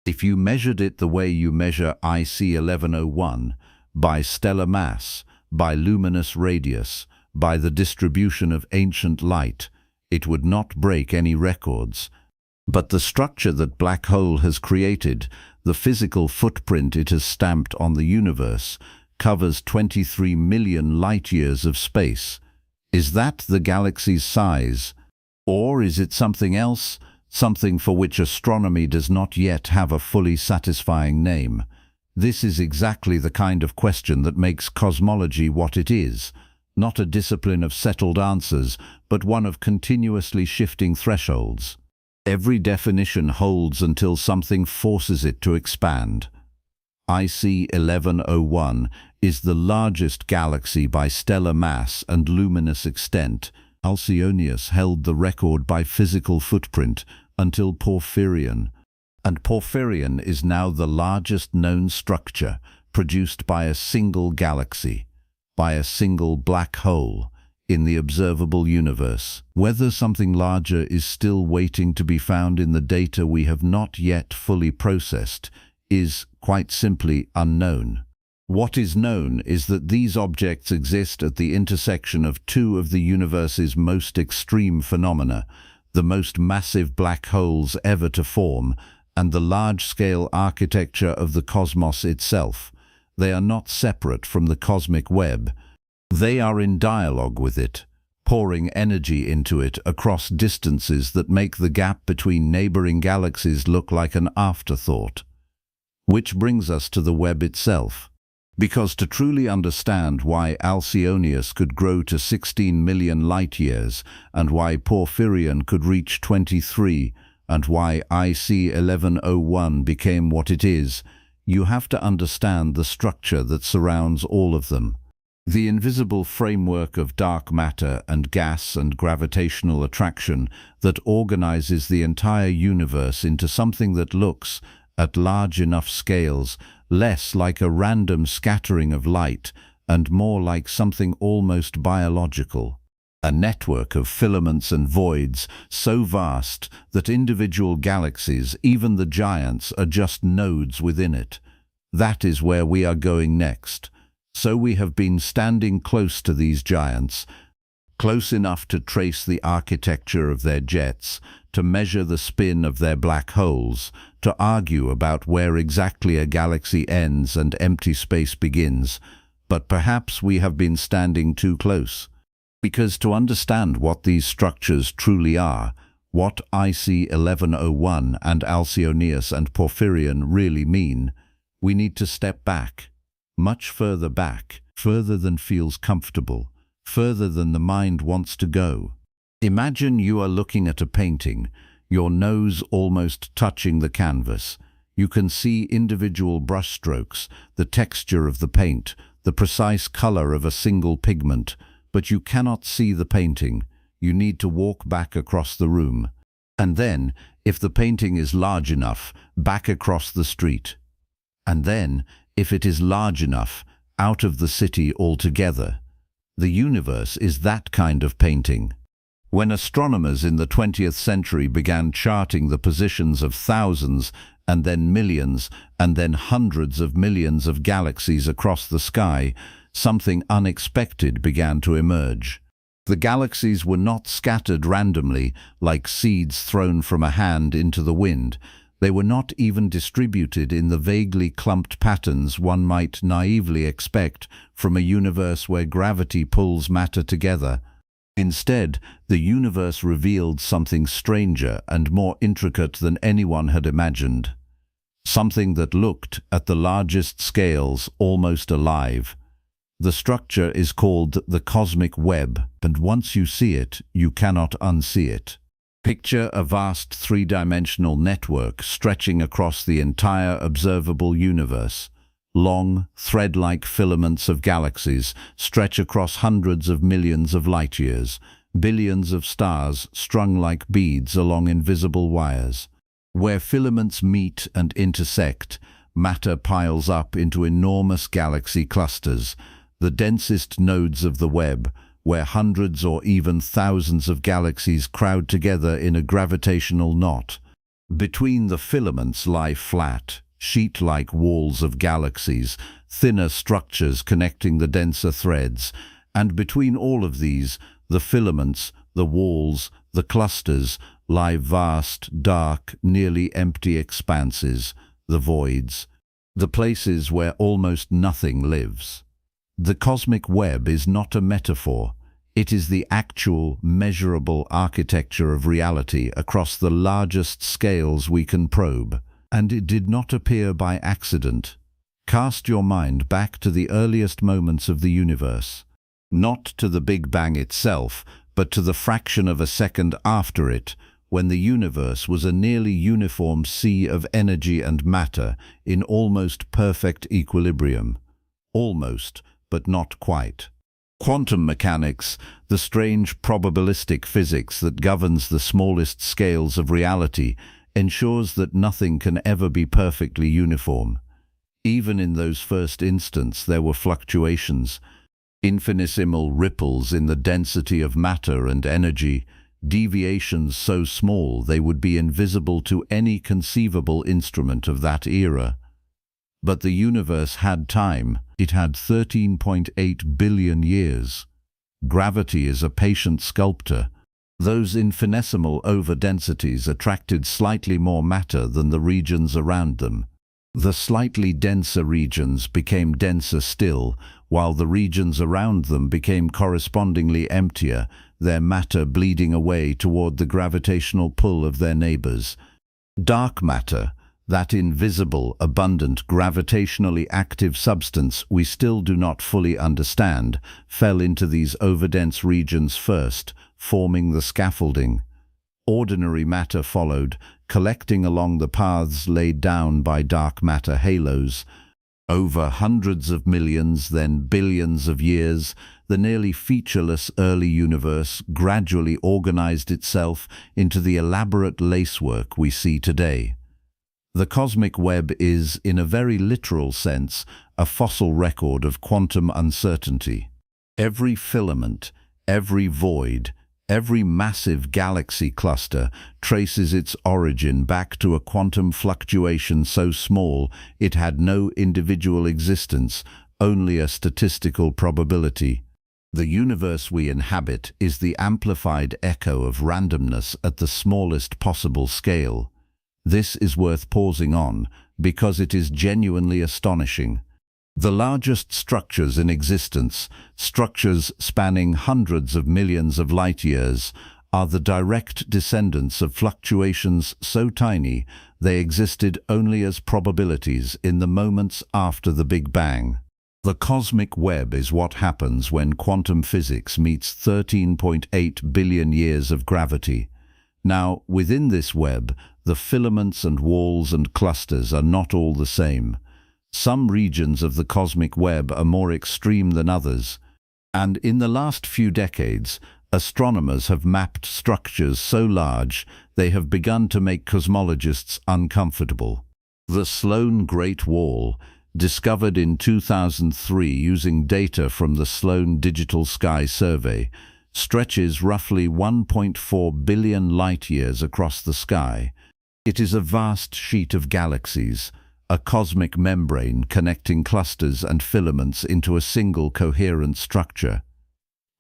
If you measured it the way you measure IC 1101, by stellar mass, by luminous radius, by the distribution of ancient light, it would not break any records. But the structure that black hole has created, the physical footprint it has stamped on the universe, covers 23 million light-years of space. Is that the galaxy's size? Or is it something else, something for which astronomy does not yet have a fully satisfying name? This is exactly the kind of question that makes cosmology what it is, not a discipline of settled answers, but one of continuously shifting thresholds. Every definition holds until something forces it to expand. IC 1101 is the largest galaxy by stellar mass and luminous extent. Alcyonius held the record by physical footprint until Porphyrion, and Porphyrion is now the largest known structure produced by a single galaxy, by a single black hole in the observable universe. Whether something larger is still waiting to be found in the data we have not yet fully processed is, quite simply, unknown. What is known is that these objects exist at the intersection of two of the universe's most extreme phenomena, the most massive black holes ever to form, and the large-scale architecture of the cosmos itself. They are not separate from the cosmic web. They are in dialogue with it, pouring energy into it across distances that make the gap between neighboring galaxies look like an afterthought. Which brings us to the web itself. Because to truly understand why Alcyonius could grow to 16 million light-years, and why Porphyrion could reach 23, and why IC 1101 became what it is, you have to understand the structure that surrounds all of them. The invisible framework of dark matter and gas and gravitational attraction that organizes the entire universe into something that looks, at large enough scales, less like a random scattering of light and more like something almost biological. A network of filaments and voids so vast that individual galaxies, even the giants, are just nodes within it. That is where we are going next. So we have been standing close to these giants, close enough to trace the architecture of their jets, to measure the spin of their black holes, to argue about where exactly a galaxy ends and empty space begins. But perhaps we have been standing too close. Because to understand what these structures truly are, what IC 1101 and Alcyonius and Porphyrion really mean, We need to step back, much further back, further than feels comfortable, further than the mind wants to go. Imagine you are looking at a painting, your nose almost touching the canvas. You can see individual brushstrokes, the texture of the paint, the precise color of a single pigment, but you cannot see the painting. You need to walk back across the room. And then, if the painting is large enough, back across the street. And then, if it is large enough, out of the city altogether. The universe is that kind of painting. When astronomers in the 20th century began charting the positions of thousands and then millions and then hundreds of millions of galaxies across the sky, something unexpected began to emerge. The galaxies were not scattered randomly like seeds thrown from a hand into the wind. They were not even distributed in the vaguely clumped patterns one might naively expect from a universe where gravity pulls matter together. Instead, the universe revealed something stranger and more intricate than anyone had imagined. Something that looked, at the largest scales, almost alive. The structure is called the cosmic web, and once you see it, you cannot unsee it. Picture a vast three-dimensional network stretching across the entire observable universe. Long, thread-like filaments of galaxies stretch across hundreds of millions of light-years, billions of stars strung like beads along invisible wires. Where filaments meet and intersect, matter piles up into enormous galaxy clusters, the densest nodes of the web, where hundreds or even thousands of galaxies crowd together in a gravitational knot. Between the filaments lie flat, sheet-like walls of galaxies, thinner structures connecting the denser threads, and between all of these, the filaments, the walls, the clusters, lie vast, dark, nearly empty expanses, the voids, the places where almost nothing lives. The cosmic web is not a metaphor. It is the actual, measurable architecture of reality across the largest scales we can probe. And it did not appear by accident. Cast your mind back to the earliest moments of the universe. Not to the Big Bang itself, but to the fraction of a second after it, when the universe was a nearly uniform sea of energy and matter in almost perfect equilibrium. Almost, but not quite. Quantum mechanics, the strange probabilistic physics that governs the smallest scales of reality, ensures that nothing can ever be perfectly uniform. Even in those first instants there were fluctuations, infinitesimal ripples in the density of matter and energy, deviations so small they would be invisible to any conceivable instrument of that era. But the universe had time. It had 13.8 billion years. Gravity is a patient sculptor. Those infinitesimal overdensities attracted slightly more matter than the regions around them. The slightly denser regions became denser still, while the regions around them became correspondingly emptier, their matter bleeding away toward the gravitational pull of their neighbors. Dark matter, that invisible, abundant, gravitationally active substance we still do not fully understand, fell into these overdense regions first, forming the scaffolding. Ordinary matter followed, collecting along the paths laid down by dark matter halos. Over hundreds of millions, then billions of years, the nearly featureless early universe gradually organized itself into the elaborate lacework we see today. The cosmic web is, in a very literal sense, a fossil record of quantum uncertainty. Every filament, every void, every massive galaxy cluster traces its origin back to a quantum fluctuation so small it had no individual existence, only a statistical probability. The universe we inhabit is the amplified echo of randomness at the smallest possible scale. This is worth pausing on, because it is genuinely astonishing. The largest structures in existence, structures spanning hundreds of millions of light-years, are the direct descendants of fluctuations so tiny they existed only as probabilities in the moments after the Big Bang. The cosmic web is what happens when quantum physics meets 13.8 billion years of gravity. Now, within this web, the filaments and walls and clusters are not all the same. Some regions of the cosmic web are more extreme than others, and in the last few decades, astronomers have mapped structures so large they have begun to make cosmologists uncomfortable. The Sloan Great Wall, discovered in 2003 using data from the Sloan Digital Sky Survey, stretches roughly 1.4 billion light-years across the sky. It is a vast sheet of galaxies, a cosmic membrane connecting clusters and filaments into a single coherent structure.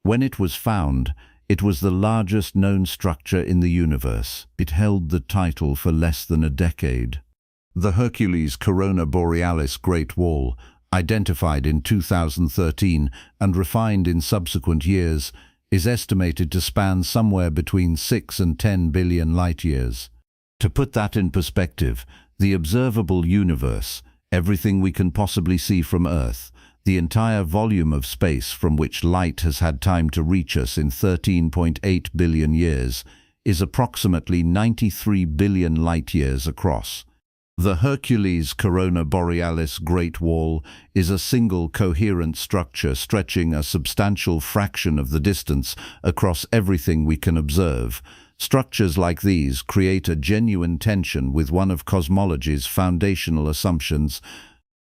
When it was found, it was the largest known structure in the universe. It held the title for less than a decade. The Hercules Corona Borealis Great Wall, identified in 2013 and refined in subsequent years, is estimated to span somewhere between 6 and 10 billion light-years. To put that in perspective, the observable universe, everything we can possibly see from Earth, the entire volume of space from which light has had time to reach us in 13.8 billion years, is approximately 93 billion light-years across. The Hercules Corona Borealis Great Wall is a single coherent structure stretching a substantial fraction of the distance across everything we can observe. Structures like these create a genuine tension with one of cosmology's foundational assumptions.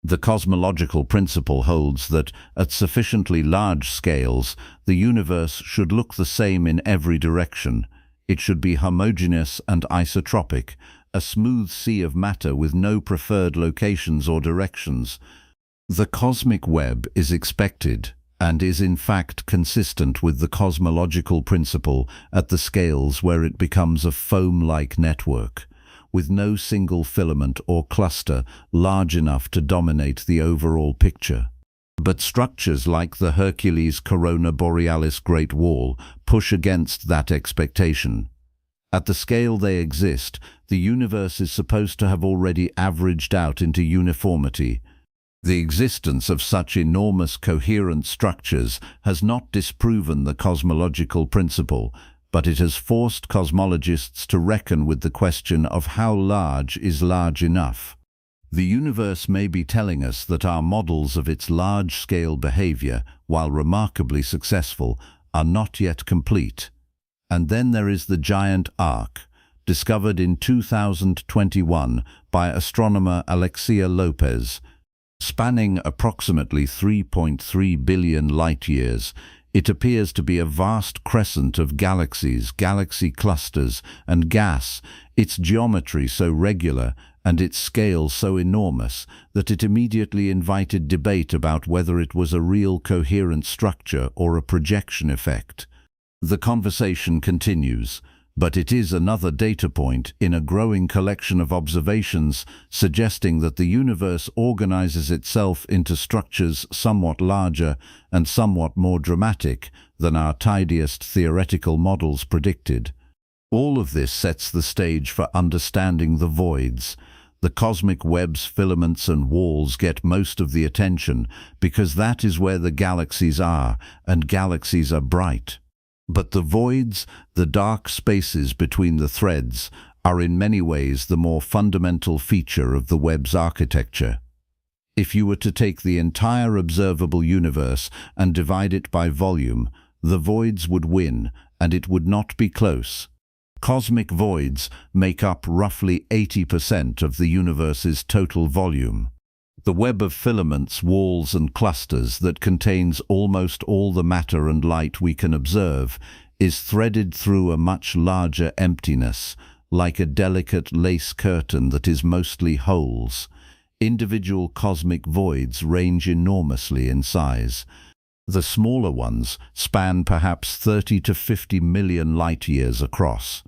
The cosmological principle holds that, at sufficiently large scales, the universe should look the same in every direction. It should be homogeneous and isotropic, a smooth sea of matter with no preferred locations or directions. The cosmic web is expected, and is in fact consistent with the cosmological principle at the scales where it becomes a foam-like network, with no single filament or cluster large enough to dominate the overall picture. But structures like the Hercules Corona Borealis Great Wall push against that expectation. At the scale they exist, the universe is supposed to have already averaged out into uniformity. The existence of such enormous coherent structures has not disproven the cosmological principle, but it has forced cosmologists to reckon with the question of how large is large enough. The universe may be telling us that our models of its large-scale behavior, while remarkably successful, are not yet complete. And then there is the giant arc, discovered in 2021 by astronomer Alexia Lopez. Spanning approximately 3.3 billion light-years, it appears to be a vast crescent of galaxies, galaxy clusters, and gas, its geometry so regular and its scale so enormous that it immediately invited debate about whether it was a real coherent structure or a projection effect. The conversation continues, but it is another data point in a growing collection of observations suggesting that the universe organizes itself into structures somewhat larger and somewhat more dramatic than our tidiest theoretical models predicted. All of this sets the stage for understanding the voids. The cosmic web's filaments and walls get most of the attention because that is where the galaxies are, and galaxies are bright. But the voids, the dark spaces between the threads, are in many ways the more fundamental feature of the web's architecture. If you were to take the entire observable universe and divide it by volume, the voids would win, and it would not be close. Cosmic voids make up roughly 80% of the universe's total volume. The web of filaments, walls and clusters that contains almost all the matter and light we can observe is threaded through a much larger emptiness, like a delicate lace curtain that is mostly holes. Individual cosmic voids range enormously in size. The smaller ones span perhaps 30 to 50 million light-years across.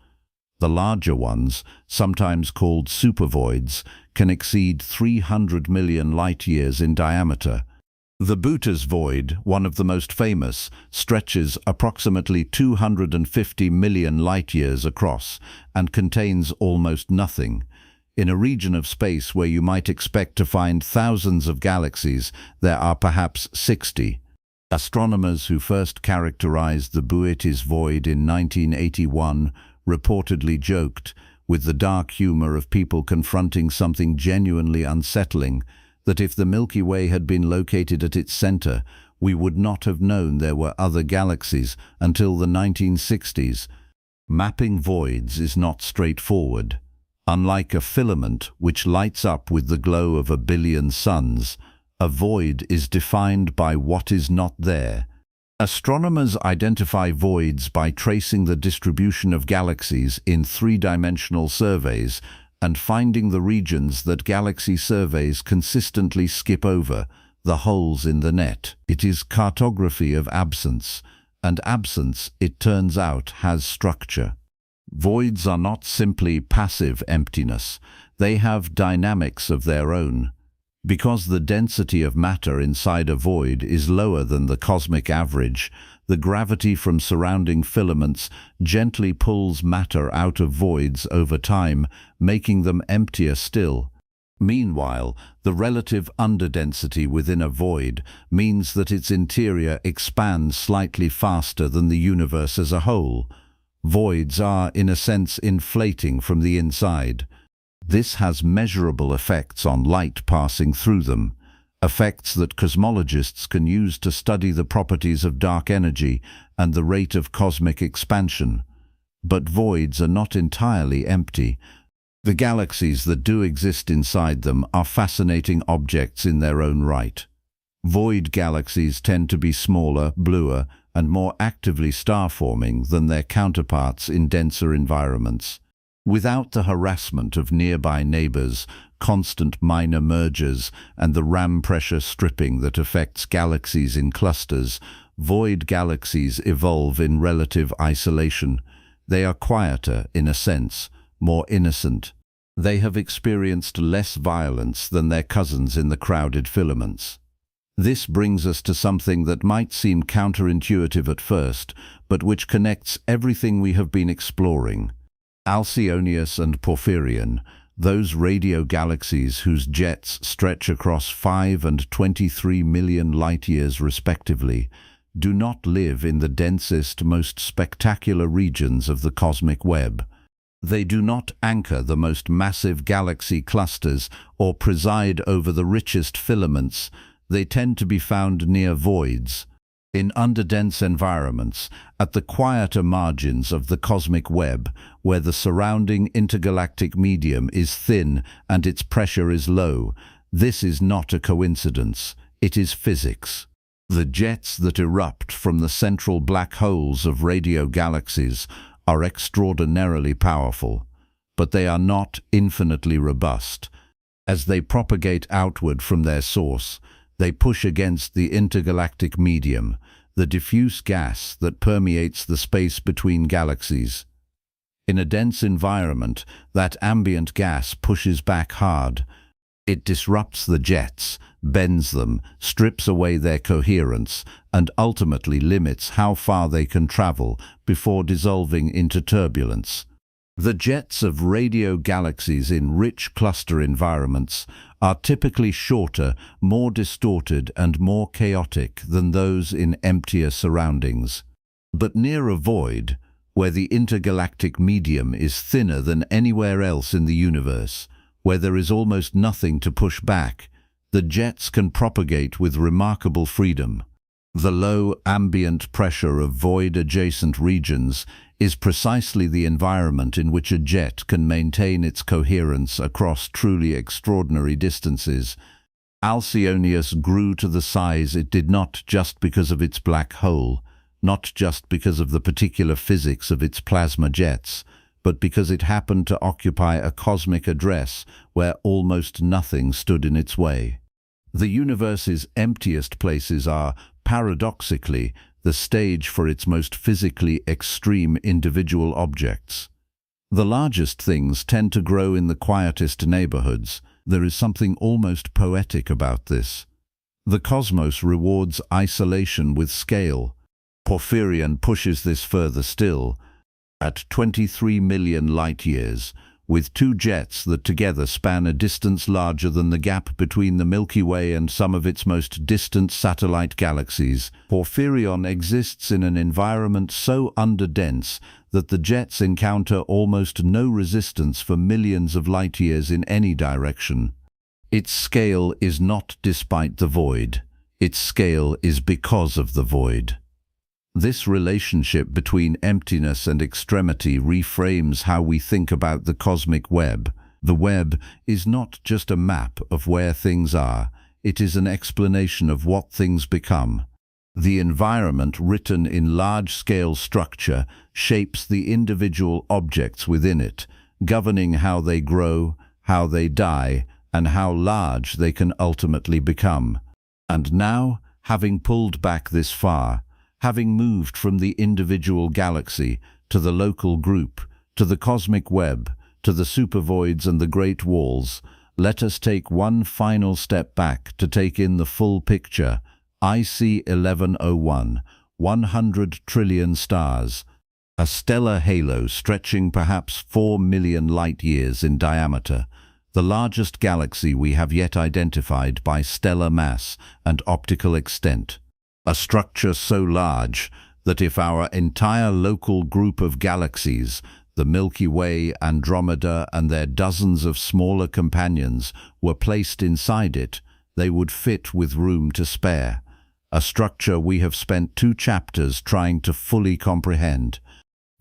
The larger ones, sometimes called supervoids, can exceed 300 million light-years in diameter. The Bhuta's void, one of the most famous, stretches approximately 250 million light-years across and contains almost nothing. In a region of space where you might expect to find thousands of galaxies, there are perhaps 60. Astronomers who first characterized the Bhuta's void in 1981 reportedly joked, with the dark humor of people confronting something genuinely unsettling, that if the Milky Way had been located at its center, we would not have known there were other galaxies until the 1960s. Mapping voids is not straightforward. Unlike a filament which lights up with the glow of a billion suns, a void is defined by what is not there. Astronomers identify voids by tracing the distribution of galaxies in three-dimensional surveys and finding the regions that galaxy surveys consistently skip over, the holes in the net. It is cartography of absence, and absence, it turns out, has structure. Voids are not simply passive emptiness, they have dynamics of their own. Because the density of matter inside a void is lower than the cosmic average, the gravity from surrounding filaments gently pulls matter out of voids over time, making them emptier still. Meanwhile, the relative underdensity within a void means that its interior expands slightly faster than the universe as a whole. Voids are, in a sense, inflating from the inside. This has measurable effects on light passing through them, effects that cosmologists can use to study the properties of dark energy and the rate of cosmic expansion. But voids are not entirely empty. The galaxies that do exist inside them are fascinating objects in their own right. Void galaxies tend to be smaller, bluer, and more actively star-forming than their counterparts in denser environments. Without the harassment of nearby neighbors, constant minor mergers, and the ram pressure stripping that affects galaxies in clusters, void galaxies evolve in relative isolation. They are quieter, in a sense, more innocent. They have experienced less violence than their cousins in the crowded filaments. This brings us to something that might seem counterintuitive at first, but which connects everything we have been exploring. Alcyonius and Porphyrion, those radio galaxies whose jets stretch across 5 and 23 million light-years respectively, do not live in the densest, most spectacular regions of the cosmic web. They do not anchor the most massive galaxy clusters or preside over the richest filaments. They tend to be found near voids, in underdense environments, at the quieter margins of the cosmic web, where the surrounding intergalactic medium is thin and its pressure is low. This is not a coincidence, it is physics. The jets that erupt from the central black holes of radio galaxies are extraordinarily powerful, but they are not infinitely robust. As they propagate outward from their source, they push against the intergalactic medium, the diffuse gas that permeates the space between galaxies. In a dense environment, that ambient gas pushes back hard. It disrupts the jets, bends them, strips away their coherence, and ultimately limits how far they can travel before dissolving into turbulence. The jets of radio galaxies in rich cluster environments are typically shorter, more distorted, and more chaotic than those in emptier surroundings. But near a void, where the intergalactic medium is thinner than anywhere else in the universe, where there is almost nothing to push back, the jets can propagate with remarkable freedom. The low ambient pressure of void-adjacent regions is precisely the environment in which a jet can maintain its coherence across truly extraordinary distances. Alcyonius grew to the size it did not just because of its black hole, not just because of the particular physics of its plasma jets, but because it happened to occupy a cosmic address where almost nothing stood in its way. The universe's emptiest places are, paradoxically, the stage for its most physically extreme individual objects. The largest things tend to grow in the quietest neighborhoods. There is something almost poetic about this. The cosmos rewards isolation with scale. Porphyrion pushes this further still, at 23 million light-years, with two jets that together span a distance larger than the gap between the Milky Way and some of its most distant satellite galaxies. Porphyrion exists in an environment so underdense that the jets encounter almost no resistance for millions of light-years in any direction. Its scale is not despite the void. Its scale is because of the void. This relationship between emptiness and extremity reframes how we think about the cosmic web. The web is not just a map of where things are, it is an explanation of what things become. The environment written in large-scale structure shapes the individual objects within it, governing how they grow, how they die, and how large they can ultimately become. And now, having pulled back this far, having moved from the individual galaxy to the local group, to the cosmic web, to the supervoids and the great walls, let us take one final step back to take in the full picture. IC 1101, 100 trillion stars, a stellar halo stretching perhaps 4 million light-years in diameter, the largest galaxy we have yet identified by stellar mass and optical extent. A structure so large that if our entire local group of galaxies, the Milky Way, Andromeda, and their dozens of smaller companions, were placed inside it, they would fit with room to spare. A structure we have spent 2 chapters trying to fully comprehend.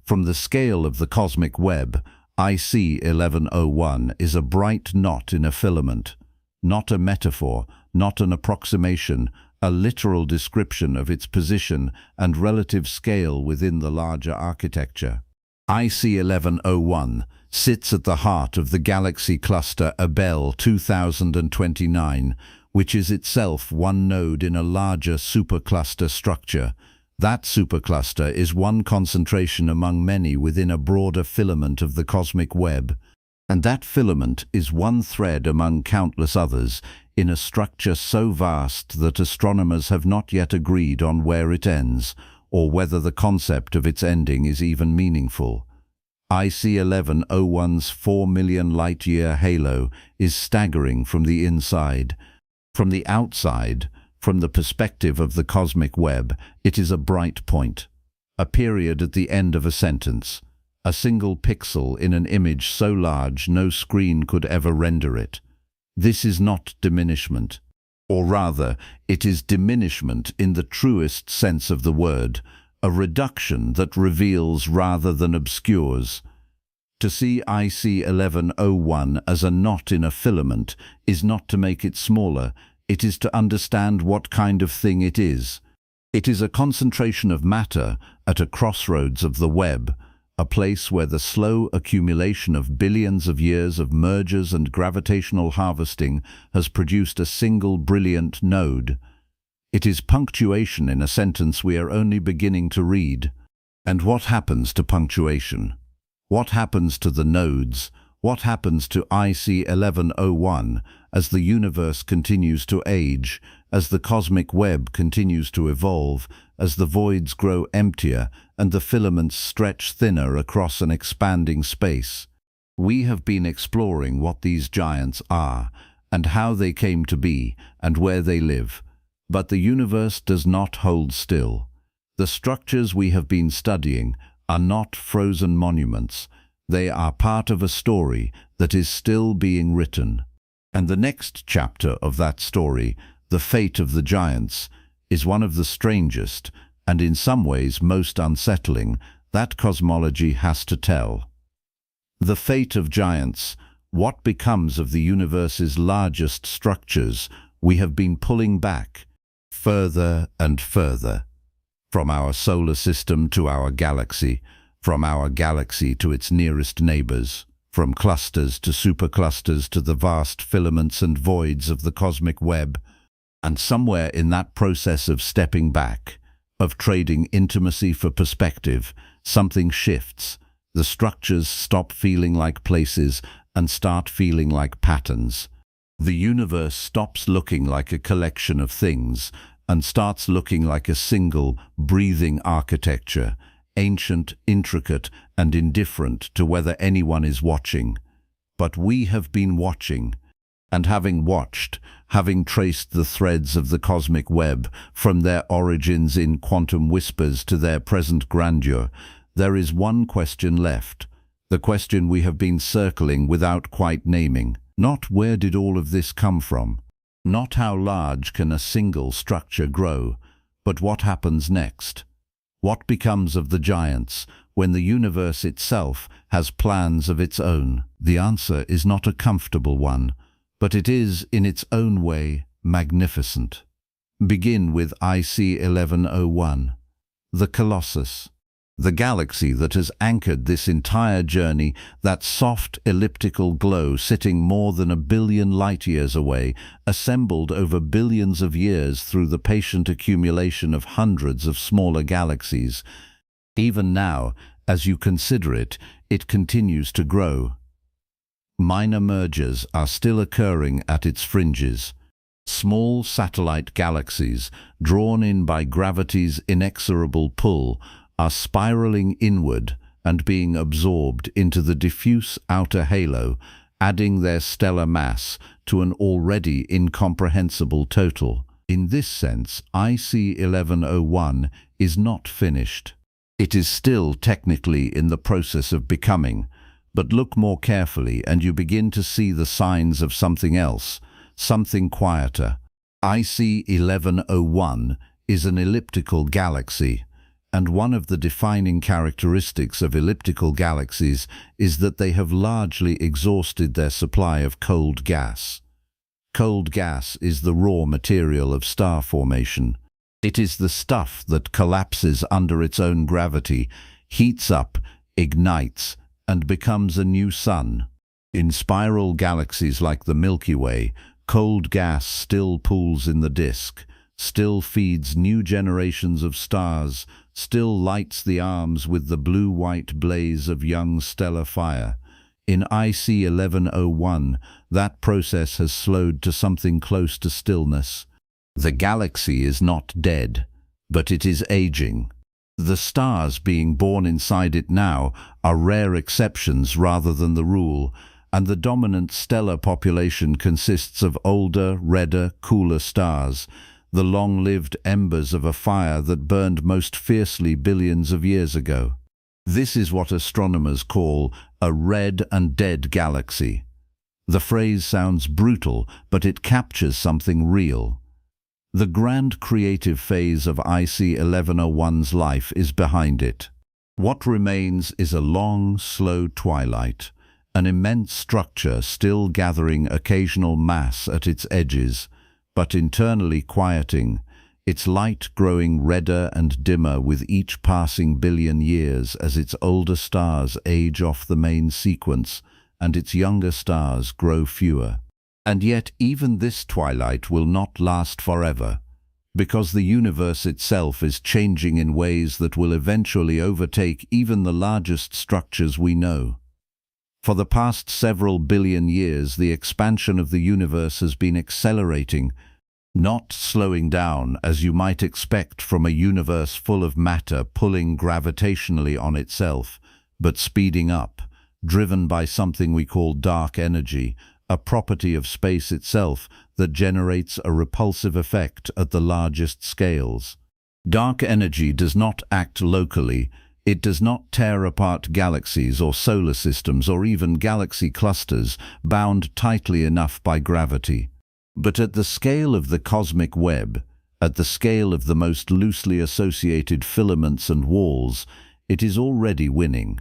From the scale of the cosmic web, IC 1101 is a bright knot in a filament, not a metaphor, not an approximation, a literal description of its position and relative scale within the larger architecture. IC 1101 sits at the heart of the galaxy cluster Abell 2029, which is itself one node in a larger supercluster structure. That supercluster is one concentration among many within a broader filament of the cosmic web, and that filament is one thread among countless others in a structure so vast that astronomers have not yet agreed on where it ends, or whether the concept of its ending is even meaningful. IC 1101's 4 million light-year halo is staggering from the inside. From the outside, from the perspective of the cosmic web, it is a bright point, a period at the end of a sentence, a single pixel in an image so large no screen could ever render it. This is not diminishment, or rather, it is diminishment in the truest sense of the word, a reduction that reveals rather than obscures. To see IC 1101 as a knot in a filament is not to make it smaller, it is to understand what kind of thing it is. It is a concentration of matter at a crossroads of the web, a place where the slow accumulation of billions of years of mergers and gravitational harvesting has produced a single brilliant node. It is punctuation in a sentence we are only beginning to read. And what happens to punctuation? What happens to the nodes? What happens to IC 1101 as the universe continues to age, as the cosmic web continues to evolve, as the voids grow emptier and the filaments stretch thinner across an expanding space? We have been exploring what these giants are, and how they came to be, and where they live. But the universe does not hold still. The structures we have been studying are not frozen monuments. They are part of a story that is still being written. And the next chapter of that story, the fate of the giants, is one of the strangest, and in some ways most unsettling, that cosmology has to tell. The fate of giants, what becomes of the universe's largest structures, we have been pulling back, further and further. From our solar system to our galaxy, from our galaxy to its nearest neighbors, from clusters to superclusters to the vast filaments and voids of the cosmic web. And somewhere in that process of stepping back, of trading intimacy for perspective, something shifts. The structures stop feeling like places and start feeling like patterns. The universe stops looking like a collection of things and starts looking like a single, breathing architecture, ancient, intricate, and indifferent to whether anyone is watching. But we have been watching, and having watched, having traced the threads of the cosmic web from their origins in quantum whispers to their present grandeur, there is one question left, the question we have been circling without quite naming. Not where did all of this come from? Not how large can a single structure grow, but what happens next? What becomes of the giants when the universe itself has plans of its own? The answer is not a comfortable one, but it is, in its own way, magnificent. Begin with IC 1101, the Colossus. The galaxy that has anchored this entire journey, that soft elliptical glow sitting more than 1 billion light-years away, assembled over billions of years through the patient accumulation of hundreds of smaller galaxies. Even now, as you consider it, it continues to grow. Minor mergers are still occurring at its fringes. Small satellite galaxies, drawn in by gravity's inexorable pull, are spiraling inward and being absorbed into the diffuse outer halo, adding their stellar mass to an already incomprehensible total. In this sense, IC 1101 is not finished. It is still technically in the process of becoming, but look more carefully and you begin to see the signs of something else, something quieter. IC 1101 is an elliptical galaxy, and one of the defining characteristics of elliptical galaxies is that they have largely exhausted their supply of cold gas. Cold gas is the raw material of star formation. It is the stuff that collapses under its own gravity, heats up, ignites, and becomes a new sun. In spiral galaxies like the Milky Way, cold gas still pools in the disk, still feeds new generations of stars, still lights the arms with the blue-white blaze of young stellar fire. In IC 1101, that process has slowed to something close to stillness. The galaxy is not dead, but it is aging. The stars being born inside it now are rare exceptions rather than the rule, and the dominant stellar population consists of older, redder, cooler stars, the long-lived embers of a fire that burned most fiercely billions of years ago. This is what astronomers call a red and dead galaxy. The phrase sounds brutal, but it captures something real. The grand creative phase of IC 1101's life is behind it. What remains is a long, slow twilight, an immense structure still gathering occasional mass at its edges, but internally quieting, its light growing redder and dimmer with each passing billion years as its older stars age off the main sequence and its younger stars grow fewer. And yet even this twilight will not last forever, because the universe itself is changing in ways that will eventually overtake even the largest structures we know. For the past several billion years, the expansion of the universe has been accelerating, not slowing down as you might expect from a universe full of matter pulling gravitationally on itself, but speeding up, driven by something we call dark energy, a property of space itself that generates a repulsive effect at the largest scales. Dark energy does not act locally. It does not tear apart galaxies or solar systems or even galaxy clusters bound tightly enough by gravity. But at the scale of the cosmic web, at the scale of the most loosely associated filaments and walls, it is already winning.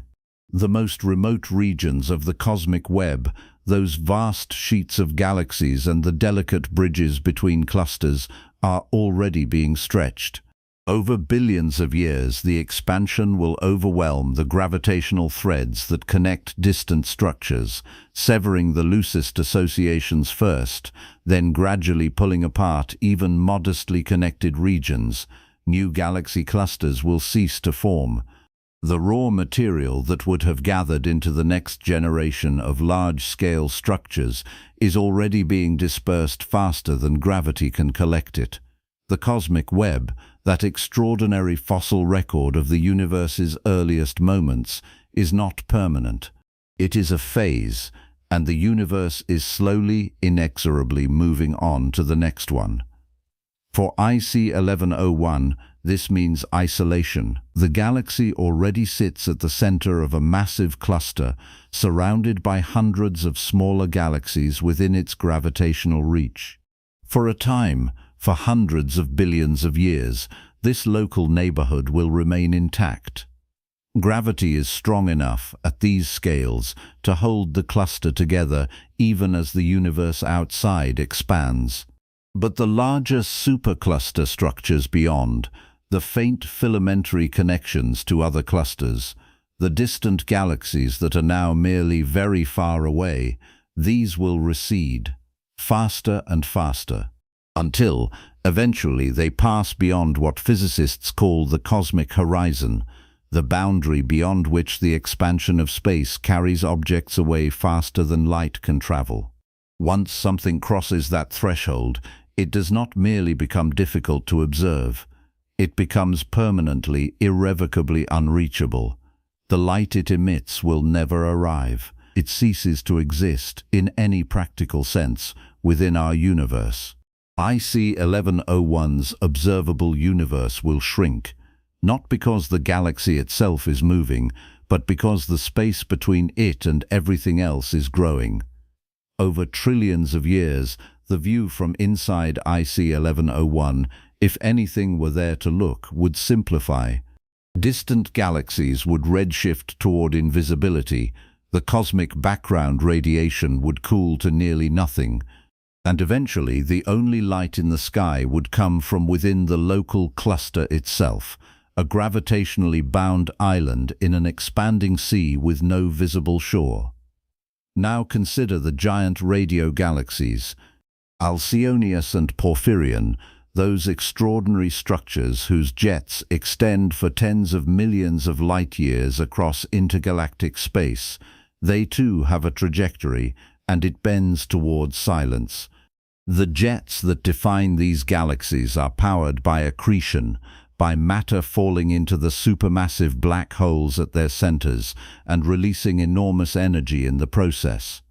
The most remote regions of the cosmic web, those vast sheets of galaxies and the delicate bridges between clusters, are already being stretched. Over billions of years, the expansion will overwhelm the gravitational threads that connect distant structures, severing the loosest associations first, then gradually pulling apart even modestly connected regions. New galaxy clusters will cease to form. The raw material that would have gathered into the next generation of large-scale structures is already being dispersed faster than gravity can collect it. The cosmic web, that extraordinary fossil record of the universe's earliest moments, is not permanent. It is a phase, and the universe is slowly, inexorably moving on to the next one. For IC 1101, this means isolation. The galaxy already sits at the center of a massive cluster, surrounded by hundreds of smaller galaxies within its gravitational reach. For a time, for hundreds of billions of years, this local neighborhood will remain intact. Gravity is strong enough at these scales to hold the cluster together even as the universe outside expands. But the larger supercluster structures beyond, the faint filamentary connections to other clusters, the distant galaxies that are now merely very far away, these will recede, faster and faster, until, eventually, they pass beyond what physicists call the cosmic horizon, the boundary beyond which the expansion of space carries objects away faster than light can travel. Once something crosses that threshold, it does not merely become difficult to observe. It becomes permanently, irrevocably unreachable. The light it emits will never arrive. It ceases to exist, in any practical sense, within our universe. IC 1101's observable universe will shrink, not because the galaxy itself is moving, but because the space between it and everything else is growing. Over trillions of years, the view from inside IC 1101, if anything were there to look, would simplify. Distant galaxies would redshift toward invisibility, the cosmic background radiation would cool to nearly nothing, and eventually the only light in the sky would come from within the local cluster itself, a gravitationally bound island in an expanding sea with no visible shore. Now consider the giant radio galaxies, Alcyonius and Porphyrion, those extraordinary structures whose jets extend for tens of millions of light-years across intergalactic space. They too have a trajectory, and it bends towards silence. The jets that define these galaxies are powered by accretion, by matter falling into the supermassive black holes at their centers and releasing enormous energy in the process.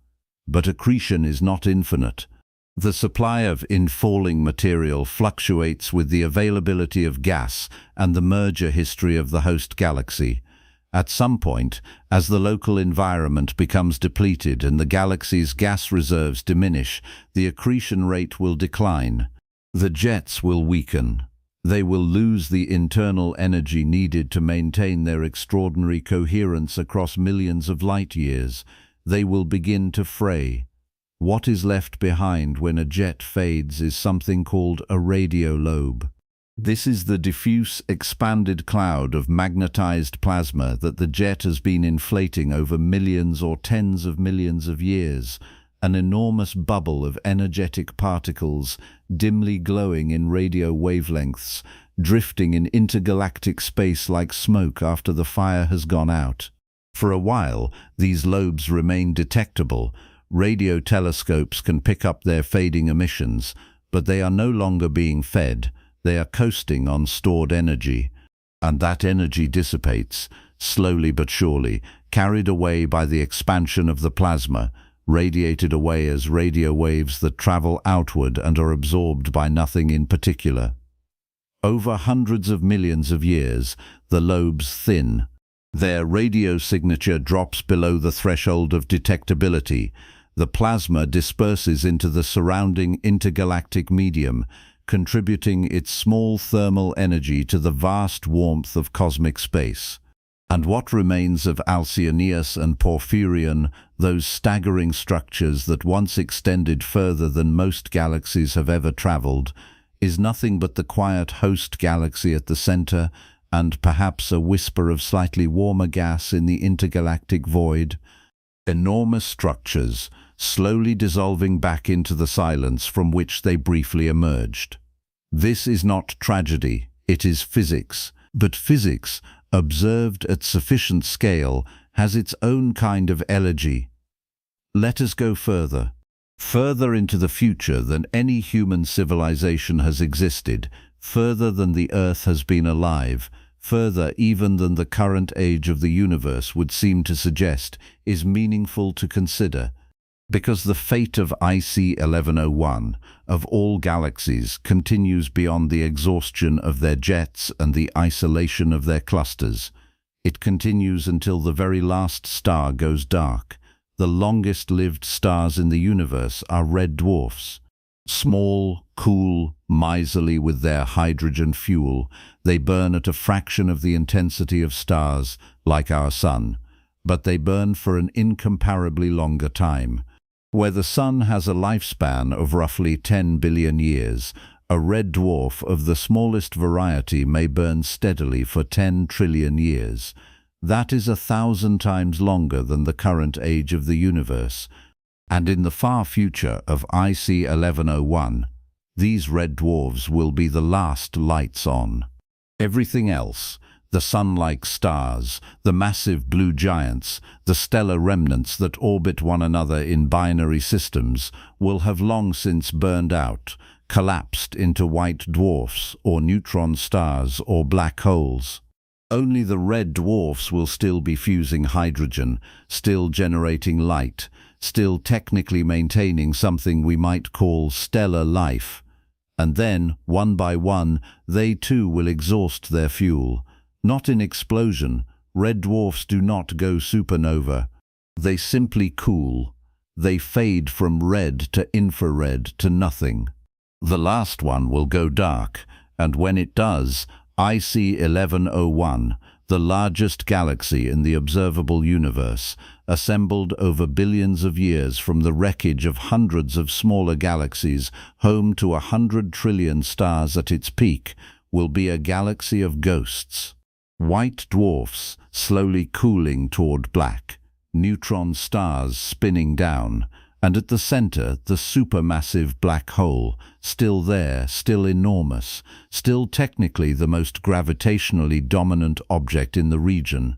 But accretion is not infinite. The supply of infalling material fluctuates with the availability of gas and the merger history of the host galaxy. At some point, as the local environment becomes depleted and the galaxy's gas reserves diminish, the accretion rate will decline. The jets will weaken. They will lose the internal energy needed to maintain their extraordinary coherence across millions of light years. They will begin to fray. What is left behind when a jet fades is something called a radio lobe. This is the diffuse, expanded cloud of magnetized plasma that the jet has been inflating over millions or tens of millions of years, an enormous bubble of energetic particles dimly glowing in radio wavelengths, drifting in intergalactic space like smoke after the fire has gone out. For a while, these lobes remain detectable. Radio telescopes can pick up their fading emissions, but they are no longer being fed. They are coasting on stored energy, and that energy dissipates, slowly but surely, carried away by the expansion of the plasma, radiated away as radio waves that travel outward and are absorbed by nothing in particular. Over hundreds of millions of years, the lobes thin. Their radio signature drops below the threshold of detectability. The plasma disperses into the surrounding intergalactic medium, contributing its small thermal energy to the vast warmth of cosmic space. And what remains of Alcyonius and Porphyrion, those staggering structures that once extended further than most galaxies have ever traveled, is nothing but the quiet host galaxy at the center and perhaps a whisper of slightly warmer gas in the intergalactic void. Enormous structures, slowly dissolving back into the silence from which they briefly emerged. This is not tragedy, it is physics. But physics, observed at sufficient scale, has its own kind of elegy. Let us go further into the future than any human civilization has existed, further than the Earth has been alive, further even than the current age of the universe would seem to suggest, is meaningful to consider. Because the fate of IC 1101, of all galaxies, continues beyond the exhaustion of their jets and the isolation of their clusters. It continues until the very last star goes dark. The longest-lived stars in the universe are red dwarfs. Small, cool, miserly with their hydrogen fuel, they burn at a fraction of the intensity of stars, like our Sun. But they burn for an incomparably longer time. Where the Sun has a lifespan of roughly 10 billion years, a red dwarf of the smallest variety may burn steadily for 10 trillion years. That is 1,000 times longer than the current age of the universe. And in the far future of IC 1101, these red dwarfs will be the last lights on. Everything else, the sun-like stars, the massive blue giants, the stellar remnants that orbit one another in binary systems, will have long since burned out, collapsed into white dwarfs or neutron stars or black holes. Only the red dwarfs will still be fusing hydrogen, still generating light, still technically maintaining something we might call stellar life. And then, one by one, they too will exhaust their fuel. Not in explosion. Red dwarfs do not go supernova. They simply cool. They fade from red to infrared to nothing. The last one will go dark, and when it does, IC 1101, the largest galaxy in the observable universe, assembled over billions of years from the wreckage of hundreds of smaller galaxies, home to 100 trillion stars at its peak, will be a galaxy of ghosts. White dwarfs slowly cooling toward black, neutron stars spinning down, and at the center the supermassive black hole, still there, still enormous, still technically the most gravitationally dominant object in the region.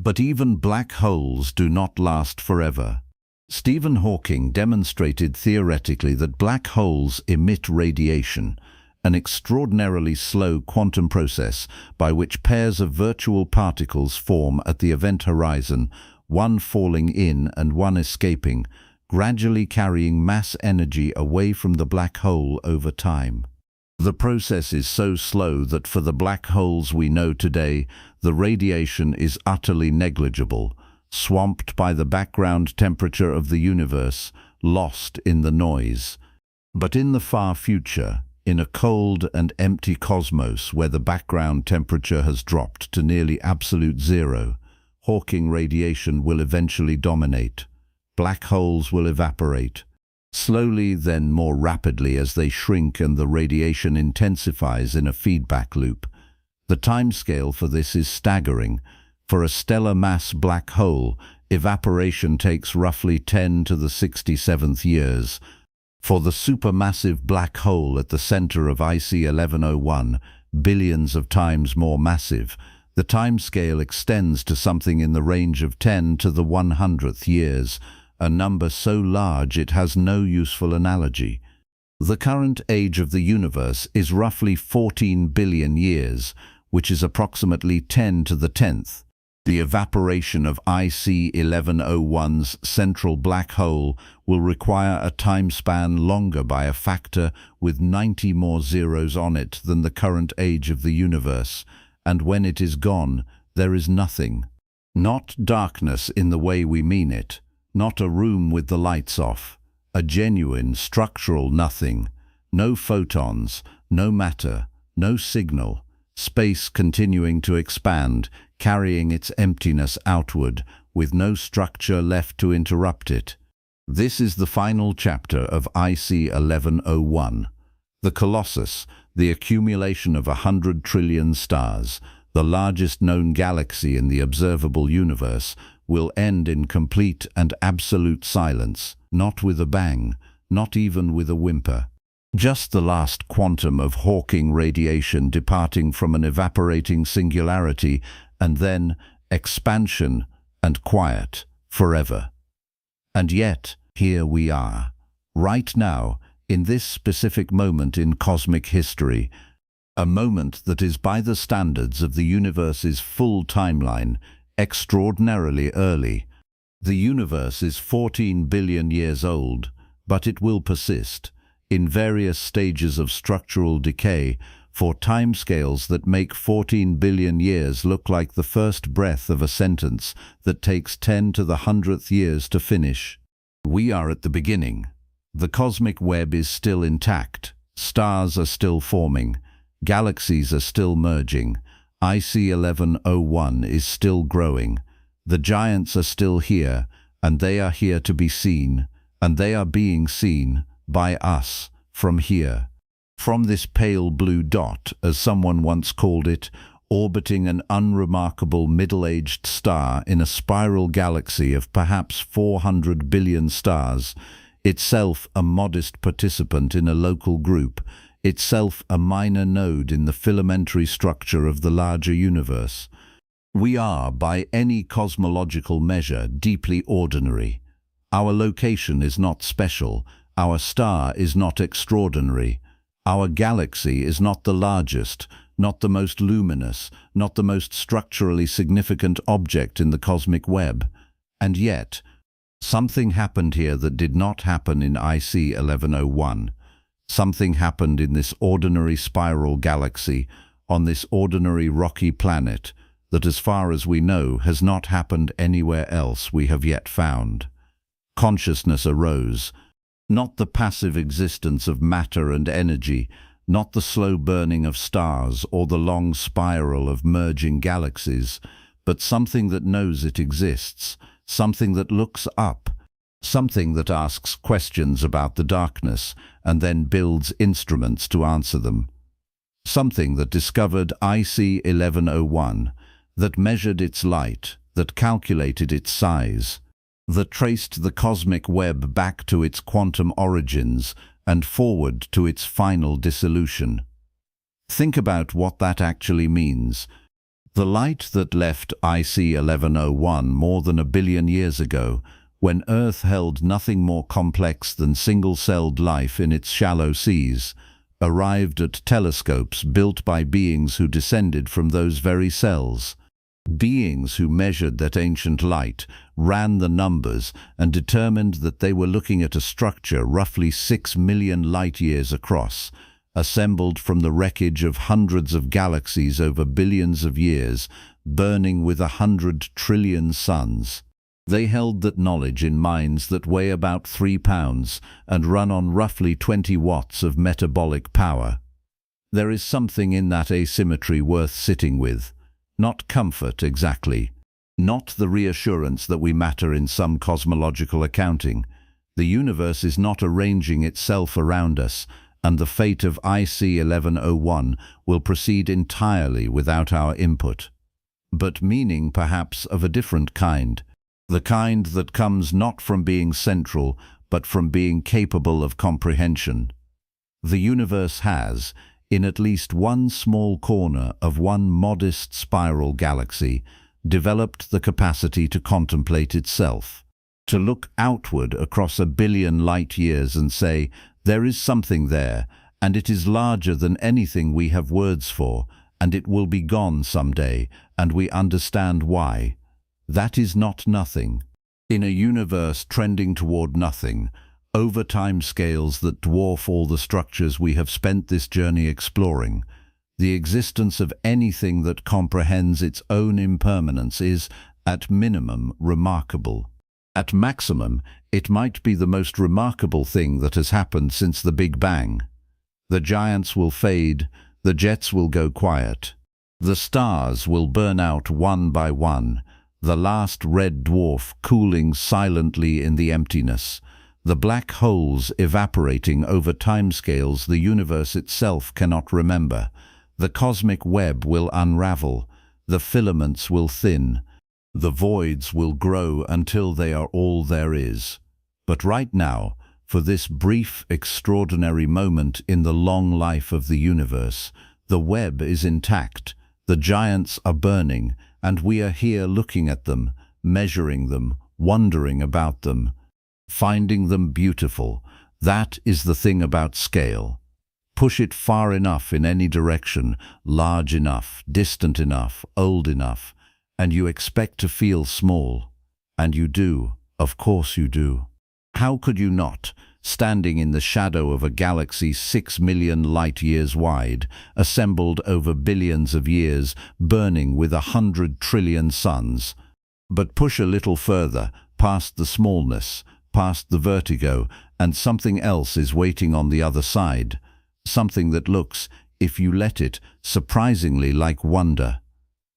But even black holes do not last forever. Stephen Hawking demonstrated theoretically that black holes emit radiation, an extraordinarily slow quantum process by which pairs of virtual particles form at the event horizon, one falling in and one escaping, gradually carrying mass energy away from the black hole over time. The process is so slow that for the black holes we know today, the radiation is utterly negligible, swamped by the background temperature of the universe, lost in the noise. But in the far future, in a cold and empty cosmos where the background temperature has dropped to nearly absolute zero, Hawking radiation will eventually dominate. Black holes will evaporate. Slowly, then more rapidly as they shrink and the radiation intensifies in a feedback loop. The timescale for this is staggering. For a stellar mass black hole, evaporation takes roughly 10 to the 67th years. For the supermassive black hole at the center of IC 1101, billions of times more massive, the timescale extends to something in the range of 10 to the 100th years, a number so large it has no useful analogy. The current age of the universe is roughly 14 billion years, which is approximately 10 to the 10th. The evaporation of IC 1101's central black hole will require a time span longer by a factor with 90 more zeros on it than the current age of the universe, and when it is gone, there is nothing. Not darkness in the way we mean it, not a room with the lights off, a genuine structural nothing, no photons, no matter, no signal, space continuing to expand, carrying its emptiness outward, with no structure left to interrupt it. This is the final chapter of IC 1101. The Colossus, the accumulation of 100 trillion stars, the largest known galaxy in the observable universe, will end in complete and absolute silence, not with a bang, not even with a whimper. Just the last quantum of Hawking radiation departing from an evaporating singularity, and then expansion and quiet forever. And yet, here we are, right now, in this specific moment in cosmic history, a moment that is, by the standards of the universe's full timeline, extraordinarily early. The universe is 14 billion years old, but it will persist, in various stages of structural decay, for timescales that make 14 billion years look like the first breath of a sentence that takes 10 to the 100th years to finish. We are at the beginning. The cosmic web is still intact. Stars are still forming. Galaxies are still merging. IC 1101 is still growing. The giants are still here, and they are here to be seen, and they are being seen by us from here. From this pale blue dot, as someone once called it, orbiting an unremarkable middle-aged star in a spiral galaxy of perhaps 400 billion stars, itself a modest participant in a local group, itself a minor node in the filamentary structure of the larger universe. We are, by any cosmological measure, deeply ordinary. Our location is not special. Our star is not extraordinary. Our galaxy is not the largest, not the most luminous, not the most structurally significant object in the cosmic web. And yet, something happened here that did not happen in IC 1101. Something happened in this ordinary spiral galaxy, on this ordinary rocky planet, that as far as we know has not happened anywhere else we have yet found. Consciousness arose. Not the passive existence of matter and energy, not the slow burning of stars or the long spiral of merging galaxies, but something that knows it exists, something that looks up, something that asks questions about the darkness and then builds instruments to answer them. Something that discovered IC 1101, that measured its light, that calculated its size, that traced the cosmic web back to its quantum origins and forward to its final dissolution. Think about what that actually means. The light that left IC 1101 more than 1 billion years ago, when Earth held nothing more complex than single-celled life in its shallow seas, arrived at telescopes built by beings who descended from those very cells. Beings who measured that ancient light, ran the numbers, and determined that they were looking at a structure roughly 6 million light-years across, assembled from the wreckage of hundreds of galaxies over billions of years, burning with 100 trillion suns. They held that knowledge in minds that weigh about 3 pounds and run on roughly 20 watts of metabolic power. There is something in that asymmetry worth sitting with. Not comfort exactly, not the reassurance that we matter in some cosmological accounting. The universe is not arranging itself around us, and the fate of IC 1101 will proceed entirely without our input. But meaning perhaps of a different kind, the kind that comes not from being central, but from being capable of comprehension. The universe has, in at least one small corner of one modest spiral galaxy, developed the capacity to contemplate itself, to look outward across 1 billion light-years and say, there is something there, and it is larger than anything we have words for, and it will be gone someday, and we understand why. That is not nothing. In a universe trending toward nothing, over time scales that dwarf all the structures we have spent this journey exploring, the existence of anything that comprehends its own impermanence is, at minimum, remarkable. At maximum, it might be the most remarkable thing that has happened since the Big Bang. The giants will fade, the jets will go quiet, the stars will burn out one by one, the last red dwarf cooling silently in the emptiness, the black holes evaporating over timescales the universe itself cannot remember. The cosmic web will unravel, the filaments will thin, the voids will grow until they are all there is. But right now, for this brief, extraordinary moment in the long life of the universe. The web is intact, the giants are burning, and we are here looking at them, measuring them, wondering about them, finding them beautiful. That is the thing about scale. Push it far enough in any direction, large enough, distant enough, old enough, and you expect to feel small. And you do, of course you do. How could you not, standing in the shadow of a galaxy 6 million light-years wide, assembled over billions of years, burning with 100 trillion suns? But push a little further, past the smallness, past the vertigo, and something else is waiting on the other side. Something that looks, if you let it, surprisingly like wonder.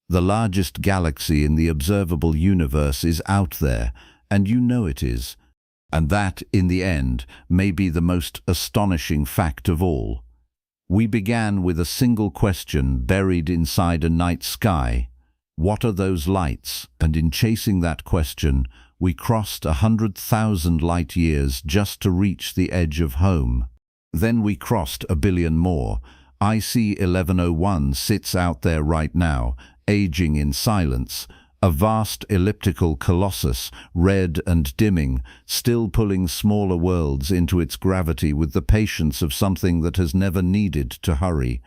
The largest galaxy in the observable universe is out there, and you know it is. And that, in the end, may be the most astonishing fact of all. We began with a single question buried inside a night sky. What are those lights? And in chasing that question, we crossed 100,000 light years just to reach the edge of home. Then we crossed a billion more. IC 1101 sits out there right now, aging in silence, a vast elliptical colossus, red and dimming, still pulling smaller worlds into its gravity with the patience of something that has never needed to hurry.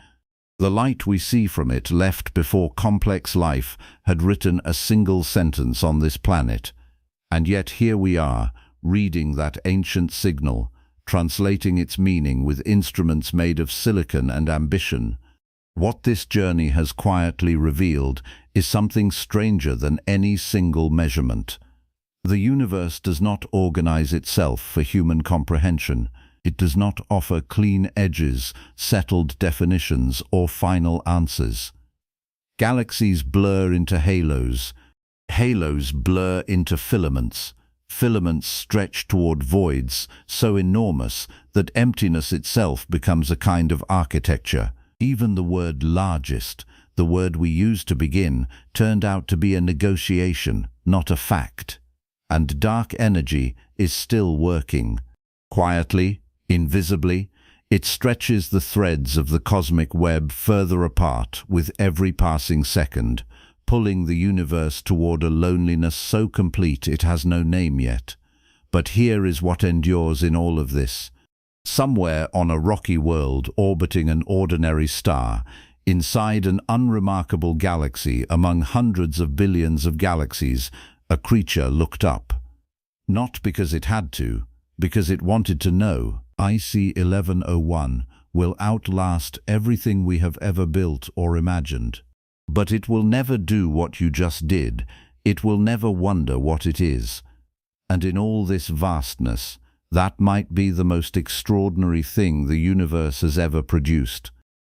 The light we see from it left before complex life had written a single sentence on this planet. And yet here we are, reading that ancient signal, translating its meaning with instruments made of silicon and ambition. What this journey has quietly revealed is something stranger than any single measurement. The universe does not organize itself for human comprehension. It does not offer clean edges, settled definitions, or final answers. Galaxies blur into halos. Halos blur into filaments. Filaments stretch toward voids so enormous that emptiness itself becomes a kind of architecture. Even the word largest, the word we used to begin, turned out to be a negotiation, not a fact. And dark energy is still working. Quietly, invisibly, it stretches the threads of the cosmic web further apart with every passing second, pulling the universe toward a loneliness so complete it has no name yet. But here is what endures in all of this. Somewhere on a rocky world orbiting an ordinary star, inside an unremarkable galaxy among hundreds of billions of galaxies, a creature looked up. Not because it had to, because it wanted to know. IC 1101 will outlast everything we have ever built or imagined. But it will never do what you just did. It will never wonder what it is. And in all this vastness, that might be the most extraordinary thing the universe has ever produced.